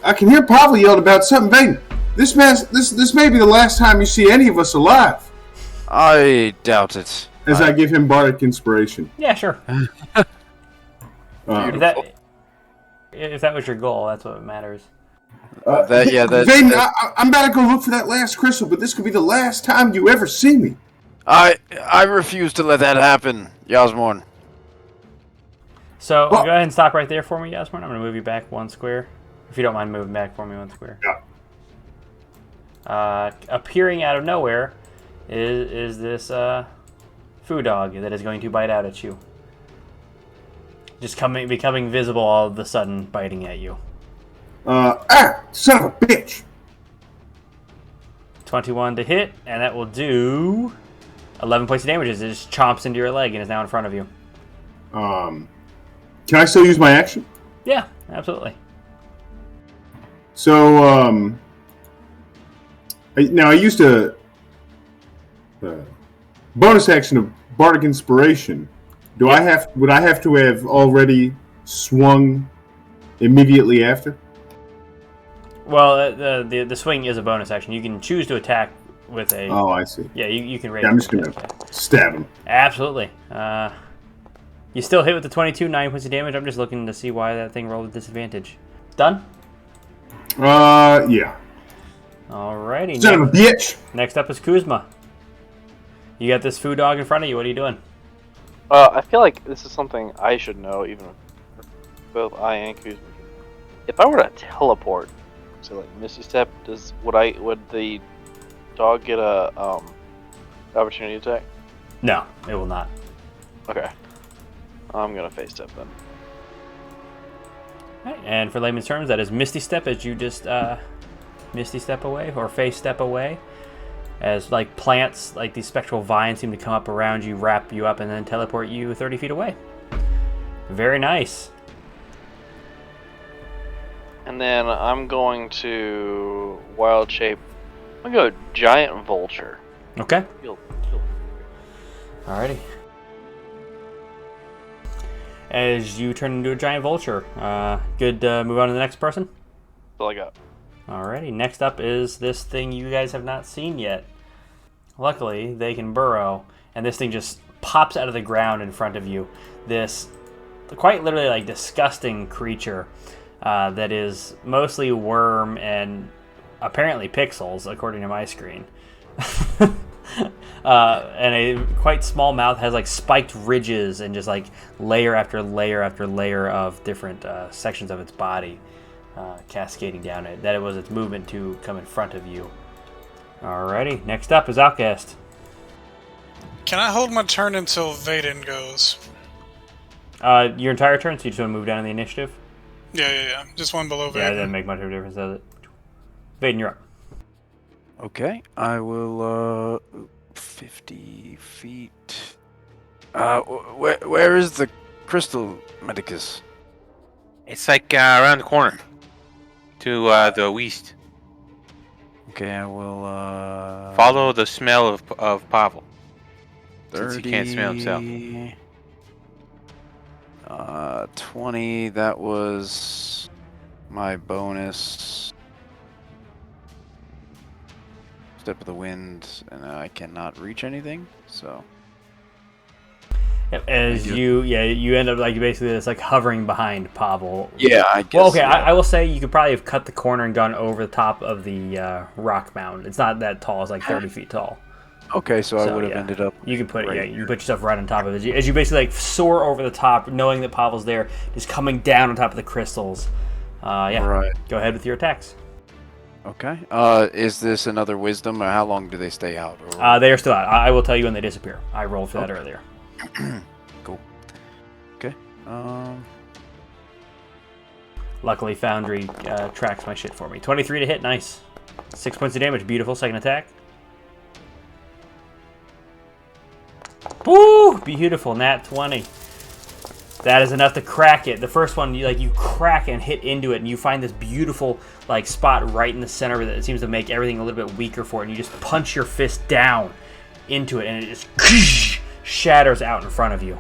I can hear Pavel yelled about something. Vaedyn, this may be the last time you see any of us alive. I doubt it. As I give him bardic inspiration. Yeah, sure. If that was your goal, that's what matters. Vaedyn, I'm about to go look for that last crystal, but this could be the last time you ever see me. I refuse to let that happen, Yosmorn. So go ahead and stop right there for me, Yosmorn. I'm going to move you back 1 square. If you don't mind moving back for me 1 square. Yeah. Appearing out of nowhere is this foo dog that is going to bite out at you. Just becoming visible all of a sudden, biting at you. Son of a bitch! 21 to hit, and that will do 11 points of damage. It just chomps into your leg and is now in front of you. Can I still use my action? Yeah, absolutely. So, I used a bonus action of bardic inspiration. Would I have to have already swung immediately after? Well, the swing is a bonus action. You can choose to attack with a... Oh, I see. Yeah, you can raise... Yeah, I'm just going to stab him. Absolutely. You still hit with the 22, 9 points of damage. I'm just looking to see why that thing rolled with disadvantage. Done? Yeah. Alrighty. Son of a bitch! Next up is Kuzma. You got this food dog in front of you. What are you doing? I feel like this is something I should know, even if both I and Kuzma. If I were to teleport, so like Misty Step, would the dog get a opportunity attack? No, it will not. Okay, I'm gonna face step then. Right, and for layman's terms, that is Misty Step as you just Misty Step away or face step away. As like plants, like these spectral vines seem to come up around you, wrap you up, and then teleport you 30 feet away. Very nice. And then I'm going to wild shape. I'm gonna go giant vulture. Okay. Alrighty. As you turn into a giant vulture, good. Move on to the next person. That's all I got. Alrighty, next up is this thing you guys have not seen yet. Luckily, they can burrow, and this thing just pops out of the ground in front of you. This quite literally like disgusting creature that is mostly worm and apparently pixels, according to my screen. And a quite small mouth, has like spiked ridges and just like layer after layer after layer of different sections of its body. Cascading down it. That it was its movement to come in front of you. Alrighty, next up is Alkahest. Can I hold my turn until Vaedyn goes? Your entire turn, so you just want to move down in the initiative? Yeah. Just one below Vaedyn. Yeah, it doesn't make much of a difference, does it? Vaedyn, you're up. Okay, I will, 50 feet. Where is the crystal, Mendicus? It's like around the corner to the east. Okay, I will Follow the smell of Pavel. 30, Since he can't smell himself. 20, that was my bonus. Step of the wind, and I cannot reach anything, so... As you end up like basically it's like hovering behind Pavel. Yeah, I guess. Well, okay, yeah. I will say you could probably have cut the corner and gone over the top of the rock mound. It's not that tall; it's like 30 feet tall. Okay, so I would have ended up. You can put right you can put yourself right on top of it as you basically like soar over the top, knowing that Pavel's there, just coming down on top of the crystals. Right. Go ahead with your attacks. Okay. Is this another wisdom, or how long do they stay out? Or... They are still out. I will tell you when they disappear. I rolled for that earlier. Cool. Okay. Luckily, Foundry tracks my shit for me. 23 to hit, nice. 6 points of damage, beautiful. Second attack. Woo! Beautiful, nat 20. That is enough to crack it. The first one, you crack and hit into it, and you find this beautiful spot right in the center that seems to make everything a little bit weaker for it. And you just punch your fist down, into it, and it just shatters out in front of you.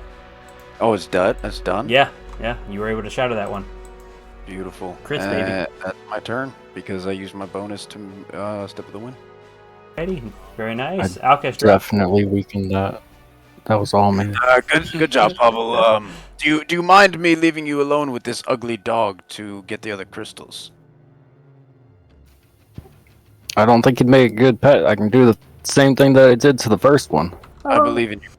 Oh, it's done? That's done? Yeah, you were able to shatter that one. Beautiful. Chris, baby. That's my turn, because I used my bonus to Step of the Wind. Eddie, very nice. I Alkahest. definitely weakened that. That was all me. Good job, Pavel. Do you mind me leaving you alone with this ugly dog to get the other crystals? I don't think he'd make a good pet. I can do the same thing that I did to the first one. I believe in you.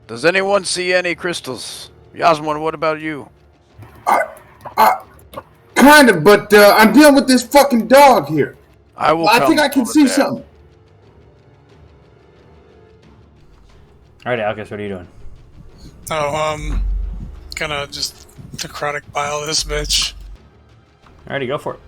Does anyone see any crystals? Yosmorn, what about you? Kind of, but I'm dealing with this fucking dog here. I think I can see something. Alright, Alkahest, what are you doing? Oh, gonna just necrotic bile this bitch. Alrighty, go for it.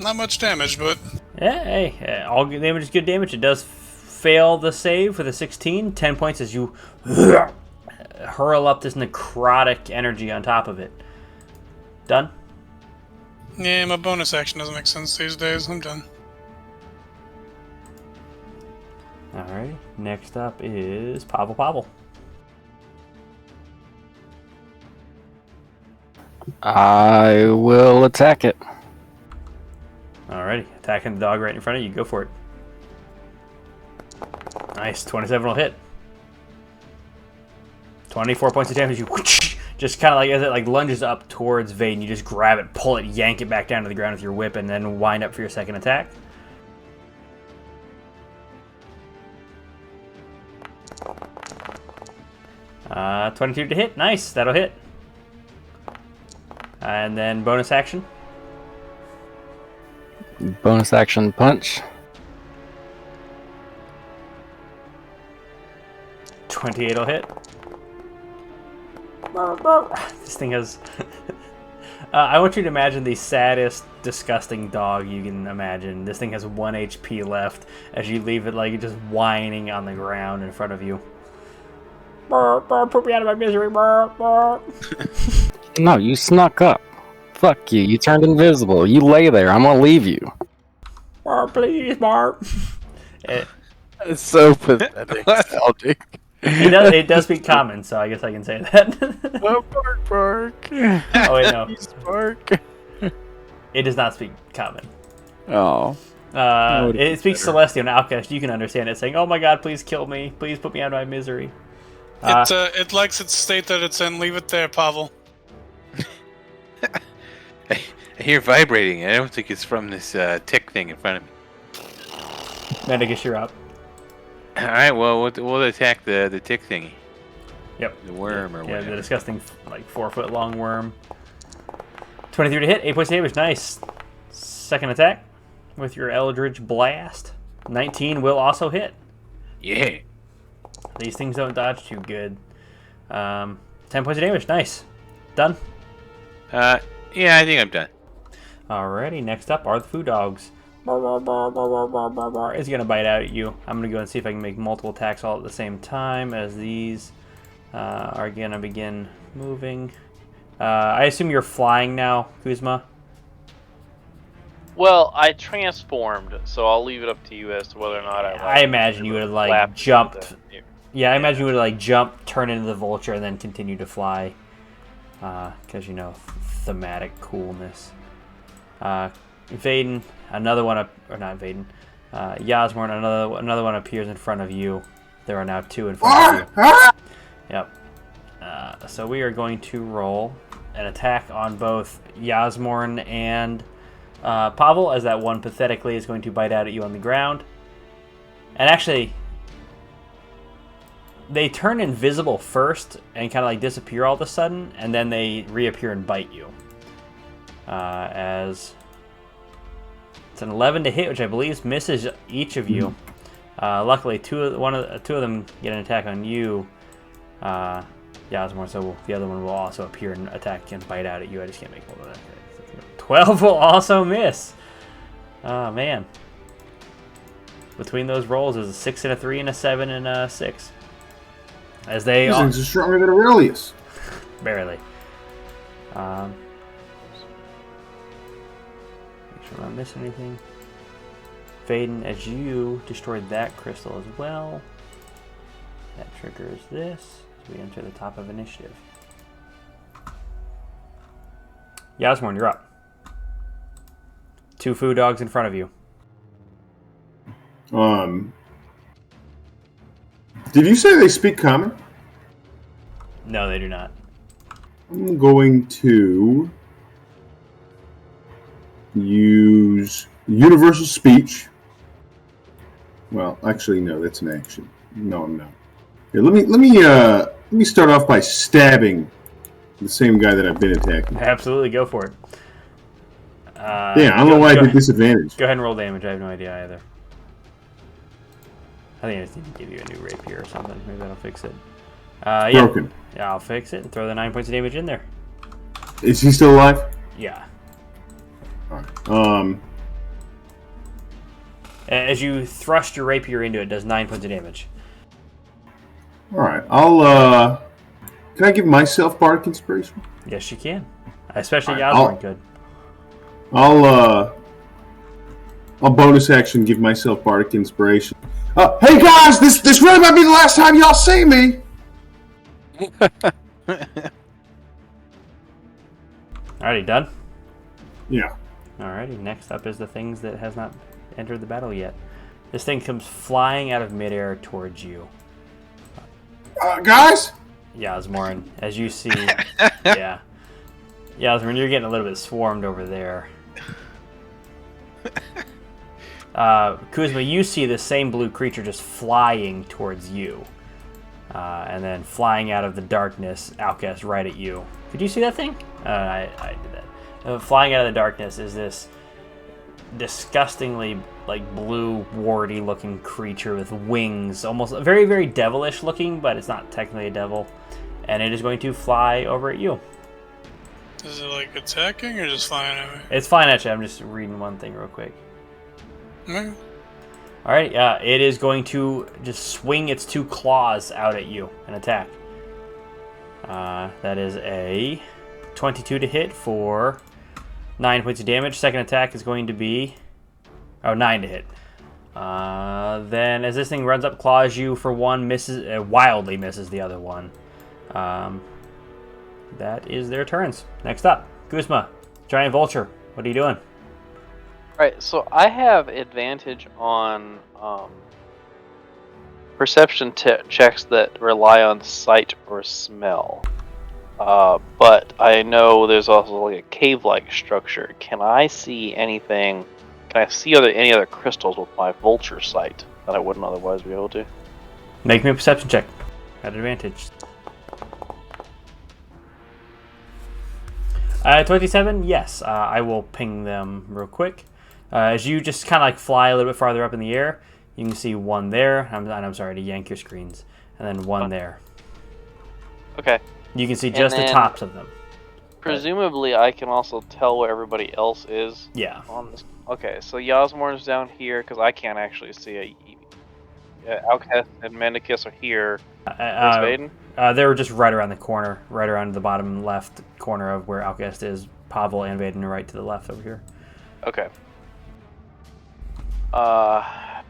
Not much damage, but Yeah, hey, all good damage is good damage. It does fail the save with a 16. 10 points as you hurl up this necrotic energy on top of it. Done? yeah, my bonus action doesn't make sense these days. I'm done. Alright, next up is Pavel. I will attack it. Alrighty, attacking the dog right in front of you. Go for it. Nice, 27 will hit. 24 points of damage. You just kind of like, as it like lunges up towards Vaedyn, you just grab it, pull it, yank it back down to the ground with your whip, and then wind up for your second attack. Uh, 22 to hit. Nice, that'll hit. And then bonus action. Bonus action punch. 28 will hit. This thing has... I want you to imagine the saddest, disgusting dog you can imagine. This thing has 1 HP left as you leave it like just whining on the ground in front of you. Put me out of my misery. No, you snuck up. Fuck you. You turned invisible. You lay there. I'm gonna leave you. Please, Barb. It's so pathetic. It does speak common, so I guess I can say that. Oh, bark. Oh, wait, no. Bark. It does not speak common. Oh. It speaks Celestial and Alkahest. You can understand it saying, "Oh my god, please kill me. Please put me out of my misery." It likes its state that it's in. Leave it there, Pavel. I hear vibrating. I don't think it's from this tick thing in front of me. Mendicus, you're up. All right, well, we'll attack the tick thingy. Yep. The worm or whatever. Yeah, the disgusting, like 4 foot long worm. 23 to hit, 8 points of damage. Nice. Second attack with your Eldritch Blast. 19 will also hit. Yeah. These things don't dodge too good. 10 points of damage. Nice. Done. Yeah, I think I'm done. Alrighty, next up are the food dogs. It's gonna bite out at you. I'm gonna go and see if I can make multiple attacks all at the same time as these are gonna begin moving. I assume you're flying now, Kuzma? Well, I transformed, so I'll leave it up to you as to whether or not I imagine you would have like jumped. Yeah, I imagine you would have like jumped, turn into the vulture, and then continue to fly. Because you know, thematic coolness. Vaedyn, another one or not Vaedyn. Yosmorn, another one appears in front of you. There are now 2 in front of you. Yep. So we are going to roll an attack on both Yosmorn and Pavel, as that one pathetically is going to bite out at you on the ground. And actually, they turn invisible first and kind of like disappear all of a sudden, and then they reappear and bite you. As it's an 11 to hit, which I believe misses each of you. Luckily, two of them get an attack on you, Yosmorn, so the other one will also appear and attack and bite out at you. I just can't make more of that. 12 will also miss. Oh, man. Between those rolls is a 6 and a 3 and a 7 and a 6. As they These things are stronger than Aurelius. Barely. Make sure I'm not missing anything. Vaedyn, as you destroyed that crystal as well, that triggers this as we enter the top of initiative. Yosmorn, you're up. 2 food dogs in front of you. Did you say they speak common? No, they do not. I'm going to use universal speech. Well, actually, no, that's an action. No, I'm not. Here, let me start off by stabbing the same guy that I've been attacking. Absolutely, go for it. Yeah, I don't know why I did disadvantage. Go ahead and roll damage. I have no idea either. I think I just need to give you a new rapier or something. Maybe that'll fix it. Yeah. Broken. Yeah, I'll fix it and throw the 9 points of damage in there. Is he still alive? Yeah. All right. As you thrust your rapier into it, it does 9 points of damage. All right. Can I give myself bardic inspiration? Yes, you can. Especially All right, Yosmorn could. I'll bonus action give myself bardic inspiration. Hey guys, this really might be the last time y'all see me. Alrighty, done? Yeah. Alrighty, next up is the things that has not entered the battle yet. This thing comes flying out of midair towards you. Guys? Yosmorn, as you see... yeah. Yosmorn, you're getting a little bit swarmed over there. Kuzma, you see the same blue creature just flying towards you. And then flying out of the darkness, Alkahest, right at you. Could you see that thing? I did that. Flying out of the darkness is this disgustingly blue, warty looking creature with wings, almost very, very devilish looking, but it's not technically a devil. And it is going to fly over at you. Is it attacking or just flying at me? It's flying at you. I'm just reading one thing real quick. Okay. Alright, it is going to just swing its 2 claws out at you and attack. That is a 22 to hit for 9 points of damage. Second attack is going to be... 9 to hit. Then as this thing runs up, claws you for 1, misses, wildly misses the other one. That is their turns. Next up, Kuzma, Giant Vulture. What are you doing? Right, so I have advantage on perception checks that rely on sight or smell. But I know there's also a cave-like structure. Can I see anything? Can I see any other crystals with my vulture sight that I wouldn't otherwise be able to? Make me a perception check. At advantage. 27? Yes. I will ping them real quick. As you just kind of fly a little bit farther up in the air, you can see one there. I'm sorry to yank your screens. And then one there. Okay. You can see just the tops of them. Presumably, I can also tell where everybody else is. Yeah. On this. Okay, so Yosmorn's down here because I can't actually see it. Alkahest and Mendicus are here. Vaedyn? They were just right around the corner, right around the bottom left corner of where Alkahest is. Pavel and Vaedyn are right to the left over here. Okay. I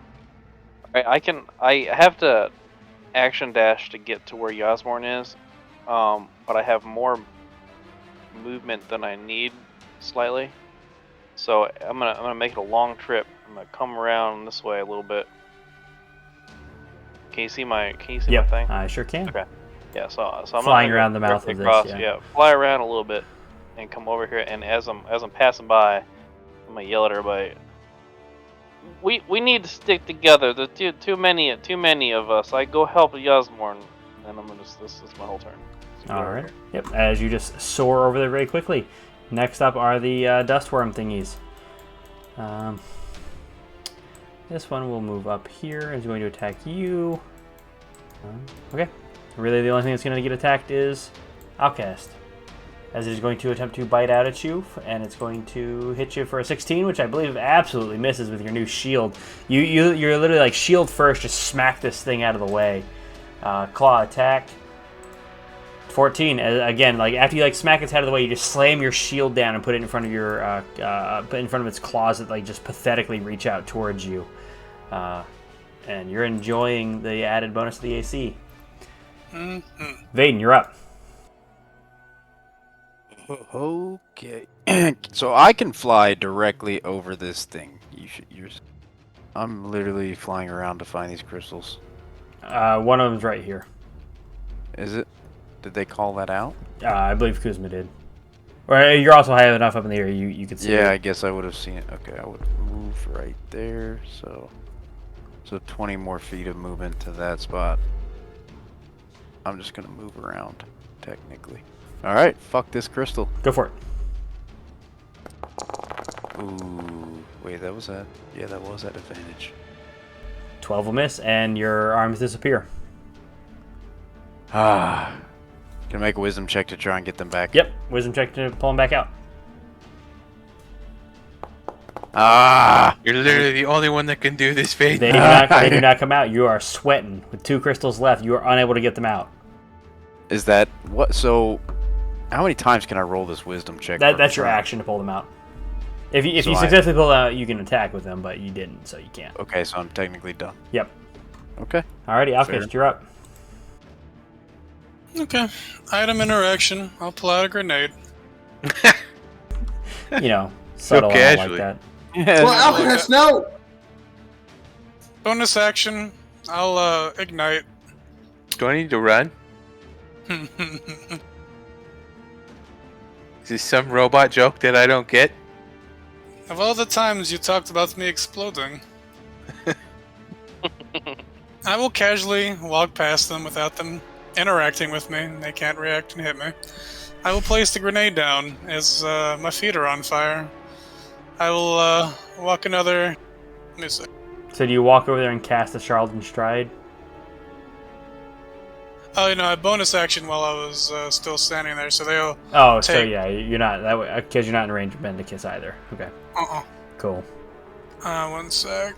have to action dash to get to where Yosmorn is, but I have more movement than I need slightly. So I'm gonna make it a long trip. I'm gonna come around this way a little bit. Can you see my my thing? I sure can. Okay. Yeah, so I'm flying around the mouth of this. Yeah, fly around a little bit and come over here. And as I'm passing by, I'm gonna yell at everybody. We need to stick together. There's too many of us. I go help Yosmorn, and I'm gonna this is my whole turn. So all right. Yep. As you just soar over there very quickly. Next up are the dustworm thingies. This one will move up here. It's going to attack you. Okay. Really, the only thing that's going to get attacked is Alkahest, as it is going to attempt to bite out at you, and it's going to hit you for a 16, which I believe absolutely misses with your new shield. You're literally shield first, just smack this thing out of the way. Claw attack. 14. Again, like after you like smack its head out of the way, you just slam your shield down and put it in front of your put in front of its claws that like just pathetically reach out towards you. And you're enjoying the added bonus to the AC. Vaedyn, you're up. Okay. So I can fly directly over this thing. I'm literally flying around to find these crystals. One of them's right here. Is it? Did they call that out? I believe Kuzma did. Or you're also high enough up in the air you could see it. Yeah, I guess I would have seen it. Okay, I would move right there. So 20 more feet of movement to that spot. I'm just gonna move around, technically. All right, fuck this crystal. Go for it. Ooh, wait, that was that. Yeah, that was at advantage. 12 will miss, and your arms disappear. Can I make a wisdom check to try and get them back? Yep, wisdom check to pull them back out. You're literally the only one that can do this, Vaedyn. They do not come out. You are sweating. With 2 crystals left, you are unable to get them out. Is that what? So, how many times can I roll this wisdom check? That's your action to pull them out. If you successfully pull them out, you can attack with them, but you didn't, so you can't. Okay, so I'm technically done. Yep. Okay. Alrighty, Alkahest, you're up. Okay. Item interaction. I'll pull out a grenade. You know, subtle and all casually. like that. Well, Alkahest, no! Bonus action. I'll ignite. Do I need to run? Is this some robot joke that I don't get? Of all the times you talked about me exploding, I will casually walk past them without them interacting with me. They can't react and hit me. I will place the grenade down as my feet are on fire. I will walk another... Let me see. So do you walk over there and cast a Charlatan Stride? Oh, you know, I bonus action while I was still standing there, so they'll... Oh, so yeah, you're not that way because you're not in range of Mendicus either. Okay. Cool. 1 sec.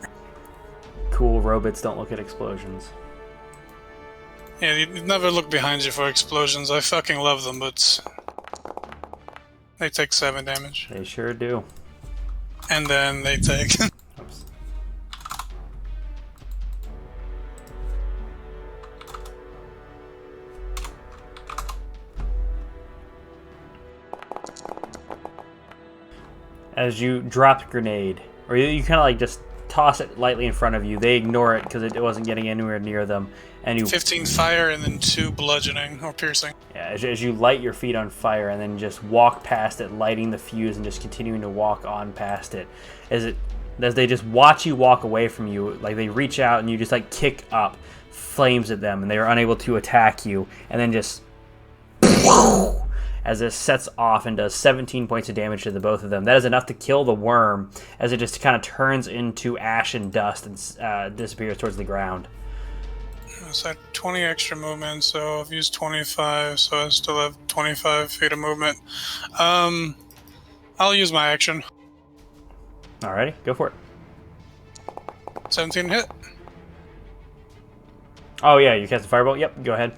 Cool. Robots don't look at explosions. Yeah, you never look behind you for explosions. I fucking love them, but they take 7 damage, They sure do. and then they take. Oops. As you drop the grenade, or you kind of like just toss it lightly in front of you, they ignore it because it wasn't getting anywhere near them, and you 15 fire and then 2 bludgeoning or piercing. yeah, as you light your feet on fire and then just walk past it, lighting the fuse and just continuing to walk on past it, as they just watch you walk away from you, like they reach out and you just like kick up flames at them and they are unable to attack you, and then just as it sets off and does 17 points of damage to the both of them. That is enough to kill the worm as it just kind of turns into ash and dust and disappears towards the ground. So I had 20 extra movement, so I've used 25, so I still have 25 feet of movement. I'll use my action. Alrighty, go for it. 17 hit, Oh yeah, you cast a firebolt? Yep, go ahead.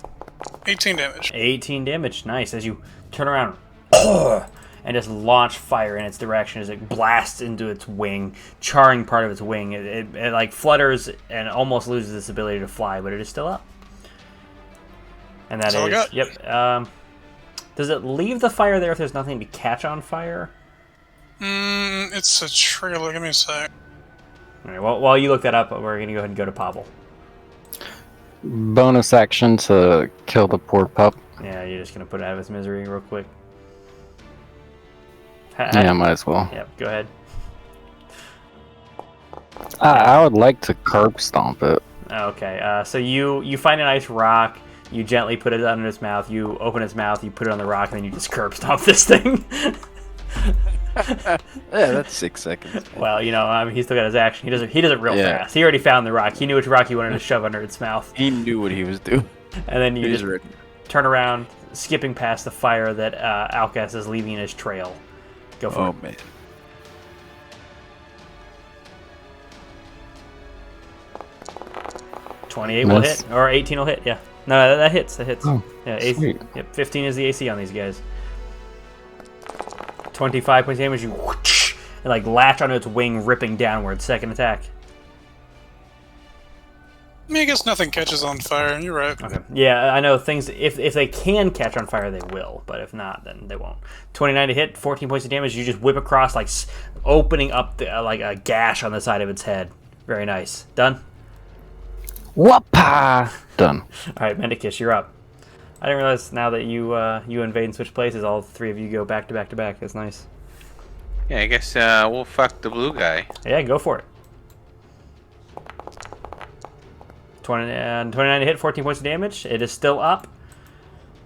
18 damage. 18 damage, nice. As you turn around and just launch fire in its direction as it blasts into its wing, charring part of its wing. It like flutters and almost loses its ability to fly, but it is still up. And that That's all I got. Yep. Does it leave the fire there if there's nothing to catch on fire? It's a trailer. Give me a sec. All right, well, while you look that up, we're going to go ahead and go to Pavel. Bonus action to kill the poor pup. Yeah, you're just going to put it out of its misery real quick. Yeah, might as well. Yep, go ahead. I would like to curb stomp it. Okay, so you find a nice rock, you gently put it under its mouth, you open its mouth, you put it on the rock, and then you just curb stomp this thing. Yeah, that's 6 seconds. Well, you know, I mean, he's still got his action. He does it real fast. He already found the rock. He knew which rock he wanted to shove under its mouth. He knew what he was doing. And then you He's just ready. turn around, skipping past the fire that Alkahest is leaving in his trail. Go for it. Man. .28 will hit, or 18 will hit, yeah. No, that hits. That hits. Oh, Yeah, sweet. Yep, 15 is the AC on these guys. 25 points of damage. You whoosh, and like latch onto its wing, ripping downward. Second attack. I mean, I guess nothing catches on fire. You're right. Okay. Yeah, I know things. If they can catch on fire, they will. But if not, then they won't. 29 to hit. 14 points of damage. You just whip across, like opening up like a gash on the side of its head. Very nice. Done. Whoppa! Done. All right, Mendicus, you're up. I didn't realize now that you and Vaedyn switch places, all three of you go back to back to back. That's nice. Yeah, I guess we'll fuck the blue guy. Yeah, go for it. 29 to hit, 14 points of damage. It is still up.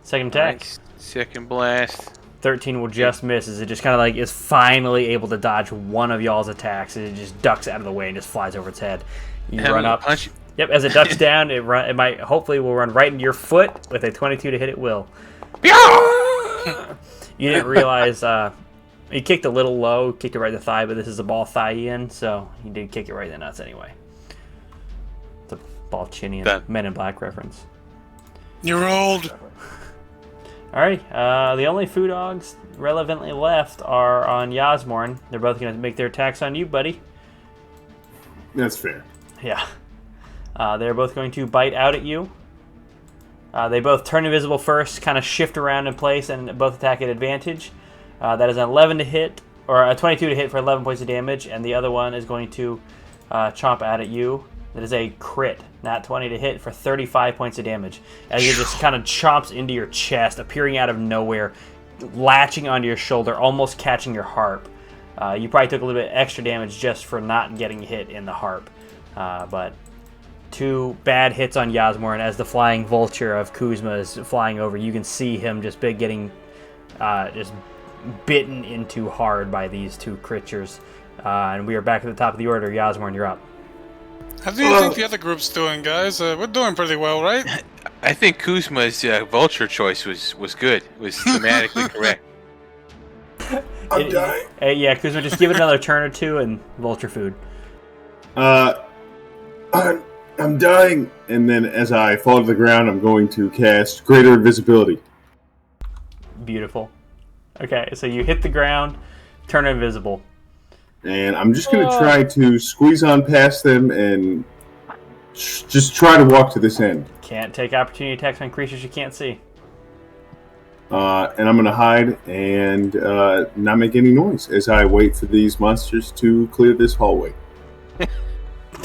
Second attack. Nice. Second blast. 13 will just miss as it just kind of like is finally able to dodge one of y'all's attacks. And it just ducks out of the way and just flies over its head. You run up. Punch. Yep, as it ducks down, it might hopefully will run right into your foot. With a 22 to hit, it will. You didn't realize you kicked a little low, kicked it right in the thigh, but this is a ball thigh in, so you did kick it right in the nuts anyway. It's a ball chinny and Men in Black reference. You rolled. Alright, the only food dogs relevantly left are on Yosmorn. They're both going to make their attacks on you, buddy. That's fair. Yeah. They're both going to bite out at you. They both turn invisible first, kind of shift around in place, and both attack at advantage. That is an 11 to hit, or a 22 to hit for 11 points of damage, and the other one is going to chomp out at you. That is a crit, not 20 to hit for 35 points of damage. As it just kind of chomps into your chest, appearing out of nowhere, latching onto your shoulder, almost catching your harp. You probably took a little bit extra damage just for not getting hit in the harp, but 2 bad hits on Yosmorn as the flying vulture of Kuzma is flying over. You can see him just getting just bitten into hard by these 2 creatures. And we are back at the top of the order. Yosmorn, you're up. How do you think the other group's doing, guys? We're doing pretty well, right? I think Kuzma's vulture choice was good. It was thematically correct. I'm dying. Yeah, Kuzma, just give it another turn or 2 and vulture food. I'm dying. And then as I fall to the ground, I'm going to cast Greater Invisibility. Beautiful. Okay, so you hit the ground, turn invisible. And I'm just going to try to squeeze on past them and just try to walk to this end. Can't take opportunity attacks on creatures you can't see. And I'm going to hide and not make any noise as I wait for these monsters to clear this hallway.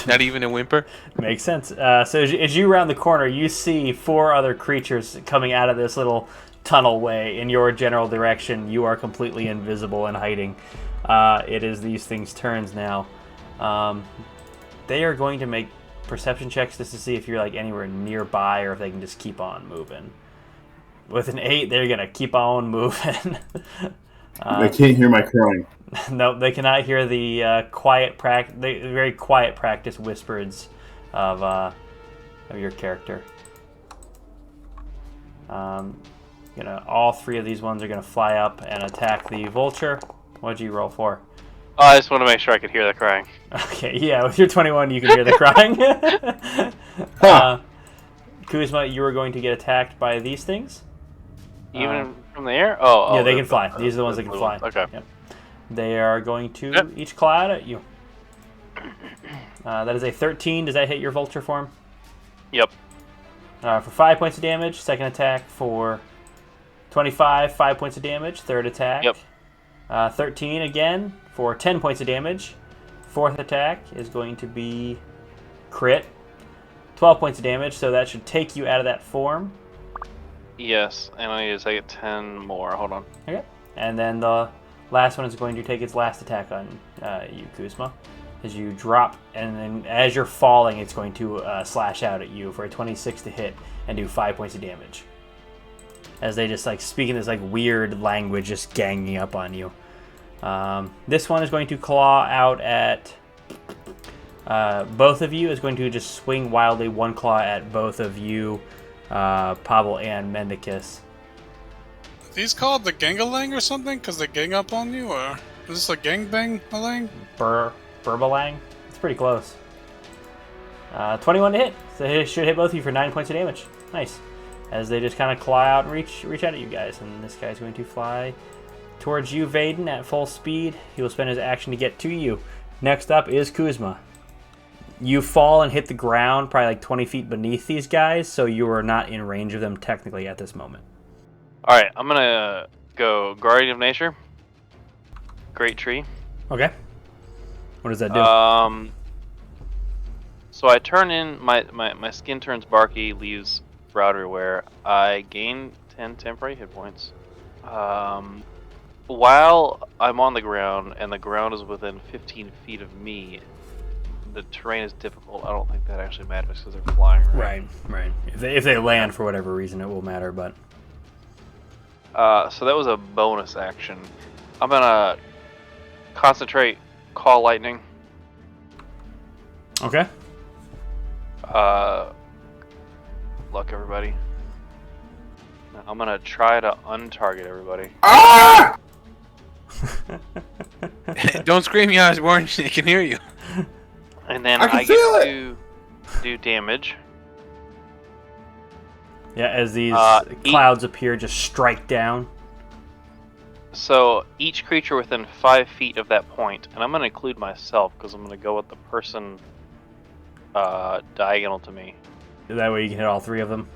Not even a whimper? Makes sense. So as you round the corner, you see 4 other creatures coming out of this little tunnel way in your general direction. You are completely invisible and hiding. It is these things' turns now. They are going to make perception checks just to see if you're like anywhere nearby or if they can just keep on moving. With an 8, they're going to keep on moving. They can't hear my crying. No, they cannot hear the very quiet practice whispers of your character. All 3 of these ones are gonna fly up and attack the vulture. What'd you roll for? Oh, I just want to make sure I could hear the crying. Okay, yeah, with your 21, you can hear the crying. Kuzma, you are going to get attacked by these things. Even from the air? Oh, yeah, they can fly. These are the ones that can fly. Okay. Yep. They are going to each claw out at you. That is a 13. Does that hit your vulture form? Yep. For 5 points of damage. Second attack for 25, 5 points of damage. Third attack. Yep. 13 again for 10 points of damage. Fourth attack is going to be crit. 12 points of damage, so that should take you out of that form. Yes, and I need to take 10 more. Hold on. Okay. And then the last one is going to take its last attack on you, Kuzma. As you drop, and then as you're falling, it's going to slash out at you for a 26 to hit and do 5 points of damage. As they just like speaking this like weird language, just ganging up on you. This one is going to claw out at both of you. Is going to just swing wildly, one claw at both of you, Pavel and Mendicus. Are these called the Gangalang or something? Because they gang up on you, or is this a gangbang-a-lang? Burbalang? It's pretty close. 21 to hit. So it should hit both of you for 9 points of damage. Nice. As they just kind of claw out and reach out at you guys. And this guy's going to fly towards you, Vaedyn, at full speed. He will spend his action to get to you. Next up is Kuzma. You fall and hit the ground probably like 20 feet beneath these guys, so you are not in range of them technically at this moment. Alright, I'm gonna go Guardian of Nature. Great Tree. Okay. What does that do? So I turn in, my skin turns barky, leaves for outerwear. I gain 10 temporary hit points. While I'm on the ground, and the ground is within 15 feet of me, the terrain is difficult. I don't think that actually matters because they're flying, right? Right. If they land for whatever reason, it will matter, but... So that was a bonus action. I'm gonna concentrate, call lightning. Okay. Luck, everybody. I'm gonna try to untarget everybody. Ah! Don't scream, Yosmorn. They can hear you. And then I I feel get it. to do damage. Yeah, as these clouds appear, just strike down. So each creature within 5 feet of that point, and I'm going to include myself because I'm going to go with the person diagonal to me. That way you can hit all three of them.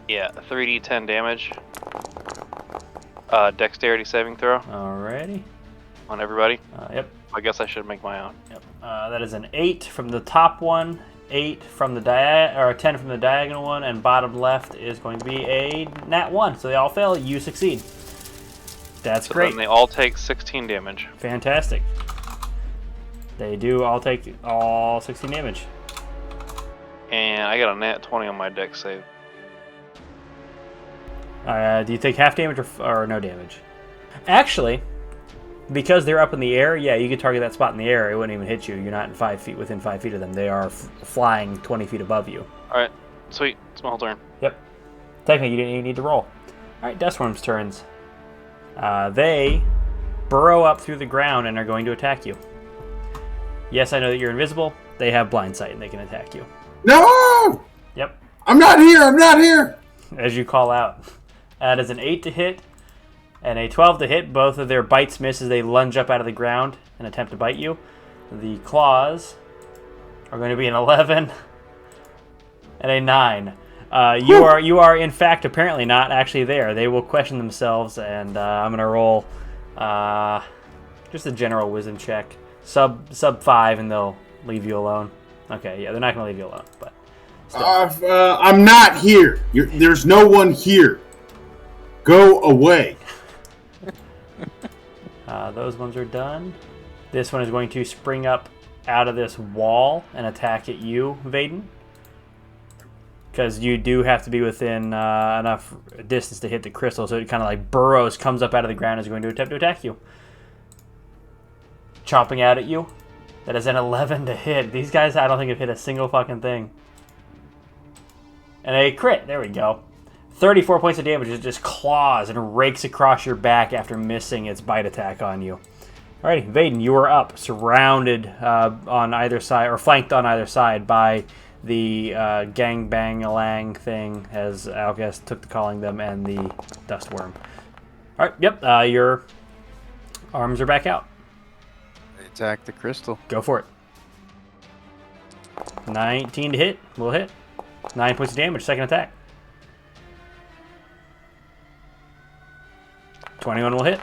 Yeah, 3d10 damage. Dexterity saving throw Alrighty. on everybody. Yep. I guess I should make my own. Yep. That is an 8 from the top one, 8 from the 10 from the diagonal one, and bottom left is going to be a nat 1. So they all fail. You succeed. That's So great. then they all take 16 damage. Fantastic. They do all take all 16 damage. And I got a nat 20 on my dex save. Do you take half damage or no damage? Actually, because they're up in the air, yeah, you could target that spot in the air. It wouldn't even hit you. You're not in 5 feet within 5 feet of them. They are flying 20 feet above you. Alright, sweet. It's my whole turn. Yep. Technically, you didn't even need to roll. All right, Dustworm's turns. They burrow up through the ground and are going to attack you. Yes, I know that you're invisible. They have blind sight and they can attack you. No! Yep. I'm not here! As you call out. That is an 8 to hit and a 12 to hit. Both of their bites miss as they lunge up out of the ground and attempt to bite you. The claws are going to be an 11 and a 9. You are in fact apparently not actually there. They will question themselves, and I'm going to roll just a general wisdom check. Sub 5, and they'll leave you alone. Okay, yeah, they're not going to leave you alone, but still. I'm not here. There's no one here. Go away. Those ones are done. This one is going to spring up out of this wall and attack at you, Vaedyn. Because you do have to be within enough distance to hit the crystal, so it kind of like burrows, comes up out of the ground, and is going to attempt to attack you. Chopping out at you. That is an 11 to hit. These guys, I don't think have hit a single fucking thing. And a crit. There we go. 34 points of damage. It just claws and rakes across your back after missing its bite attack on you. Alrighty, Vaedyn, you are up, surrounded on either side, or flanked on either side by the gang bang alang thing, as Alkahest took to calling them, and the dustworm. Alright, yep, your arms are back out. Attack the crystal. Go for it. 19 to hit. Will hit. 9 points of damage. Second attack. 21 will hit.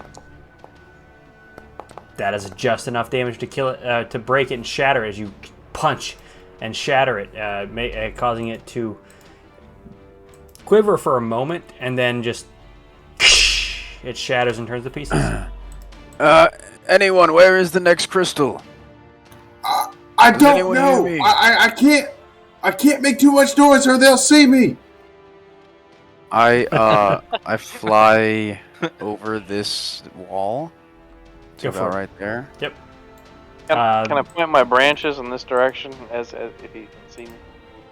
That is just enough damage to kill it, to break it and shatter it as you punch and shatter it, causing it to quiver for a moment, and then just it shatters and turns to pieces. Anyone, where is the next crystal? I don't know. I can't make too much noise or they'll see me. I fly over this wall. Go for it. Right there. Yep. Can I point my branches in this direction as if he can see me?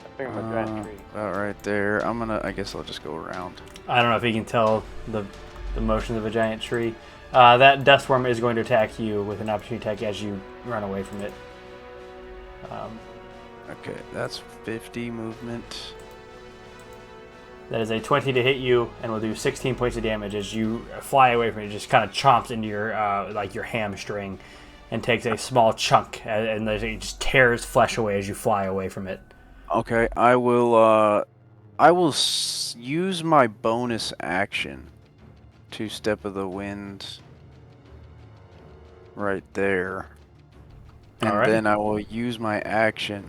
I think I'm a giant tree. About right there. I guess I'll just go around. I don't know if you can tell the motions of a giant tree. That dustworm is going to attack you with an opportunity attack as you run away from it. Okay, that's 50 movement. That is a 20 to hit you, and will do 16 points of damage as you fly away from it. It just kind of chomps into your like your hamstring, and takes a small chunk, and it just tears flesh away as you fly away from it. Okay, I will use my bonus action to Step of the Wind right there. And Alright. then I will use my action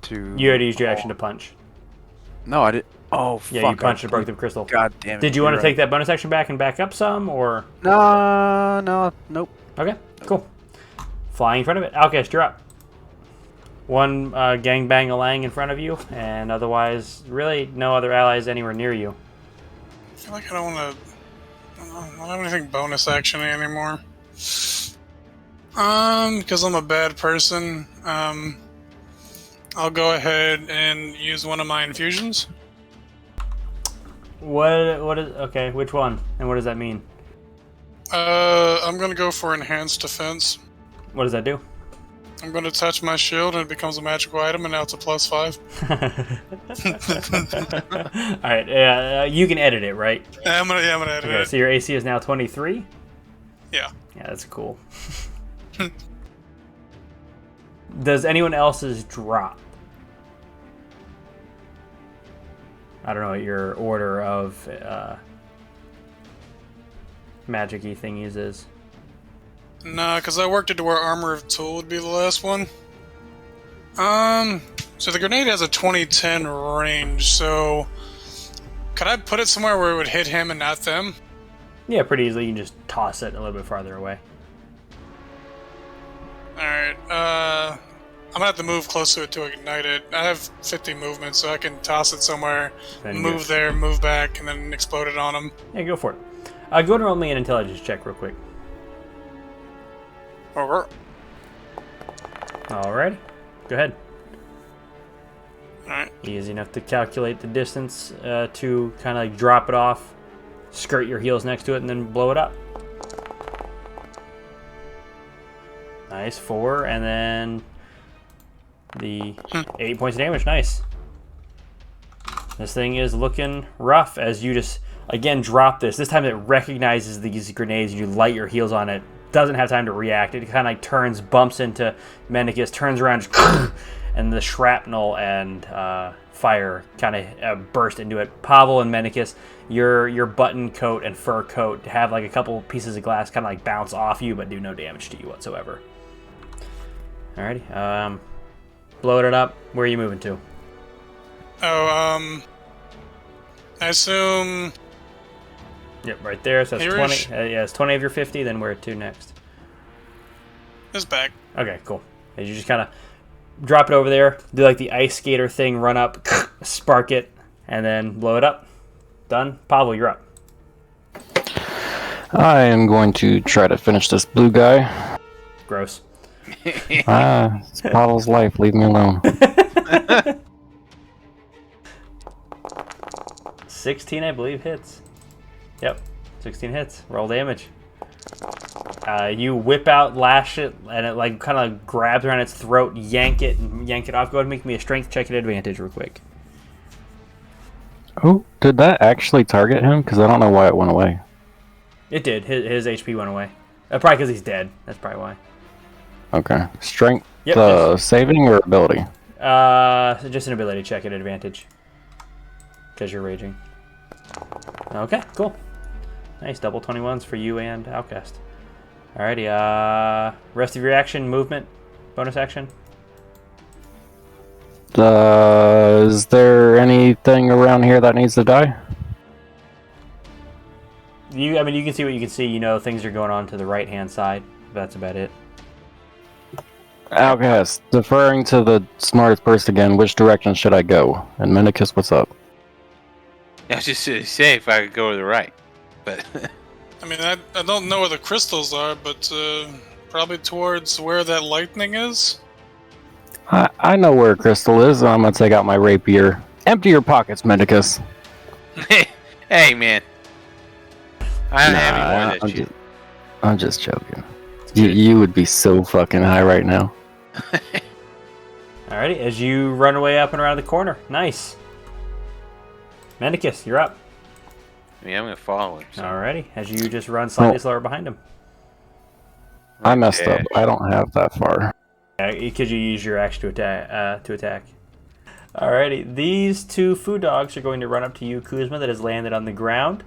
to... You already used your action to punch. No, I did. Oh, fuck. Yeah, you punched and broke the crystal. God damn it. Did you want to take that bonus action back and back up some, or? No, nope. Okay, cool. Flying in front of it. Alkahest, you're up. One gangbang-a-lang in front of you, and otherwise, really, no other allies anywhere near you. I feel like I don't want to... I don't have anything bonus action anymore. Because I'm a bad person, I'll go ahead and use one of my infusions. What is... Okay, which one? And what does that mean? I'm gonna go for enhanced defense. What does that do? I'm gonna touch my shield and it becomes a magical item, and now it's a +5. Alright, you can edit it, right? Yeah, I'm gonna edit Okay, it. so your AC is now 23? Yeah. Yeah, that's cool. Does anyone else's drop? I don't know what your order of magic-y thingies is. Nah, because I worked it to where Armor of Tool would be the last one. So the grenade has a 2010 range, so... Could I put it somewhere where it would hit him and not them? Yeah, pretty easily. You can just toss it a little bit farther away. Alright, I'm gonna have to move close to it to ignite it. I have 50 movement, so I can toss it somewhere, Then move go. there, move back, and then explode it on him. Yeah, go for it. Go ahead and roll me an intelligence check real quick. Over. Alrighty. Go ahead. Alright. Easy enough to calculate the distance to kind of like drop it off, skirt your heels next to it, and then blow it up. Nice, 4, and then the 8 points of damage. Nice. This thing is looking rough as you just, again, drop this. This time it recognizes these grenades and you light your heels on it. Doesn't have time to react. It kind of like turns, bumps into Mendicus, turns around, and the shrapnel and fire kind of burst into it. Pavel and Mendicus, your button coat and fur coat have like a couple pieces of glass kind of like bounce off you, but do no damage to you whatsoever. Alrighty, blowing it up. Where are you moving to? Oh, I assume... Yep, right there. So that's 20. Yeah, it's 20 of your 50. Then where to next? It's back. Okay, cool. And you just kind of drop it over there, do like the ice skater thing, run up, spark it, and then blow it up. Done. Pavel, you're up. I am going to try to finish this blue guy. Gross. It's Pavel's life. Leave me alone. 16, I believe, hits. Yep, 16 hits. Roll damage. You whip out, lash it, and it like kind of grabs around its throat, yank it off. Go ahead and make me a strength check at advantage real quick. Oh, did that actually target him? Because I don't know why it went away. It did. His HP went away. Probably because he's dead. That's probably why. Okay. Strength Yep, saving or ability? Just an ability check at advantage. Because you're raging. Okay, cool. Nice, double 21s for you and Alkahest. Alrighty, rest of your action, movement, bonus action. Is there anything around here that needs to die? You can see what you can see. You know things are going on to the right-hand side. That's about it. Alkahest, deferring to the smartest person again, which direction should I go? And Mendicus, what's up? I was just to say if I could go to the right, but I mean, I don't know where the crystals are, but probably towards where that lightning is. I know where crystal is, and I'm gonna take out my rapier. Empty your pockets, Mendicus. hey man, I don't have any more than you. I'm just joking. You would be so fucking high right now. Alrighty, as you run away up and around the corner. Nice. Mendicus, you're up. Yeah, I'm gonna follow him. So. Alrighty, as you just run slightly slower behind him. I messed up. I don't have that far. Could you use your action to attack? Alrighty, these two food dogs are going to run up to you, Kuzma, that has landed on the ground,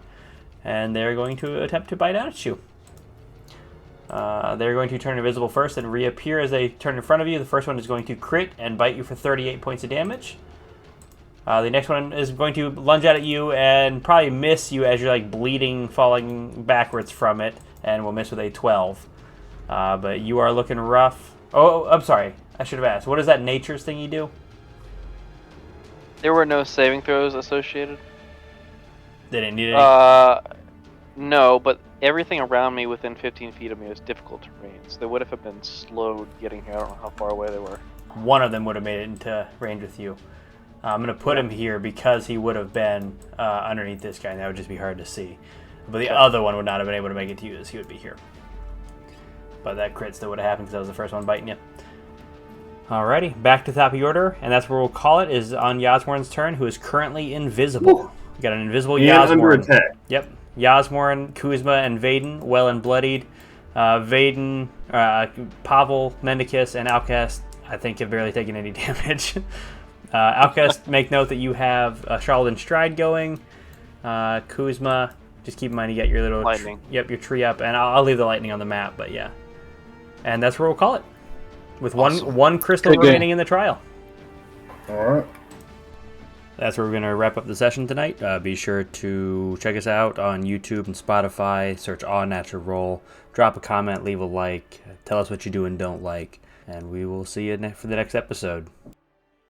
and they're going to attempt to bite out at you. They're going to turn invisible first and reappear as they turn in front of you. The first one is going to crit and bite you for 38 points of damage. The next one is going to lunge out at you and probably miss you as you're like bleeding, falling backwards from it, and will miss with a 12. But you are looking rough. Oh, I'm sorry. I should have asked. What is that nature's thing you do? There were no saving throws associated. They didn't need any? No, but everything around me within 15 feet of me is difficult terrain, so they would have been slowed getting here. I don't know how far away they were. One of them would have made it into range with you. I'm going to put him here because he would have been underneath this guy, and that would just be hard to see. But the other one would not have been able to make it to you, as he would be here. But that crit still would have happened because that was the first one biting you. Alrighty, back to the top of your order, and that's where we'll call it, is on Yosmorn's turn, who is currently invisible. We got an invisible Yosmorn. under attack. Yep. Yosmorn, Kuzma, and Vaedyn, well and bloodied. Vaedyn, Pavel, Mendicus, and Alkahest, I think, have barely taken any damage. Alkahest, make note that you have Charlatan Stride going. Kuzma, just keep in mind you got your little... Lightning. Yep, your tree up, and I'll leave the lightning on the map, but yeah. And that's where we'll call it. With one crystal remaining in the trial. Alright. That's where we're going to wrap up the session tonight. Be sure to check us out on YouTube and Spotify. Search All Natural Roll. Drop a comment, leave a like. Tell us what you do and don't like. And we will see you for the next episode.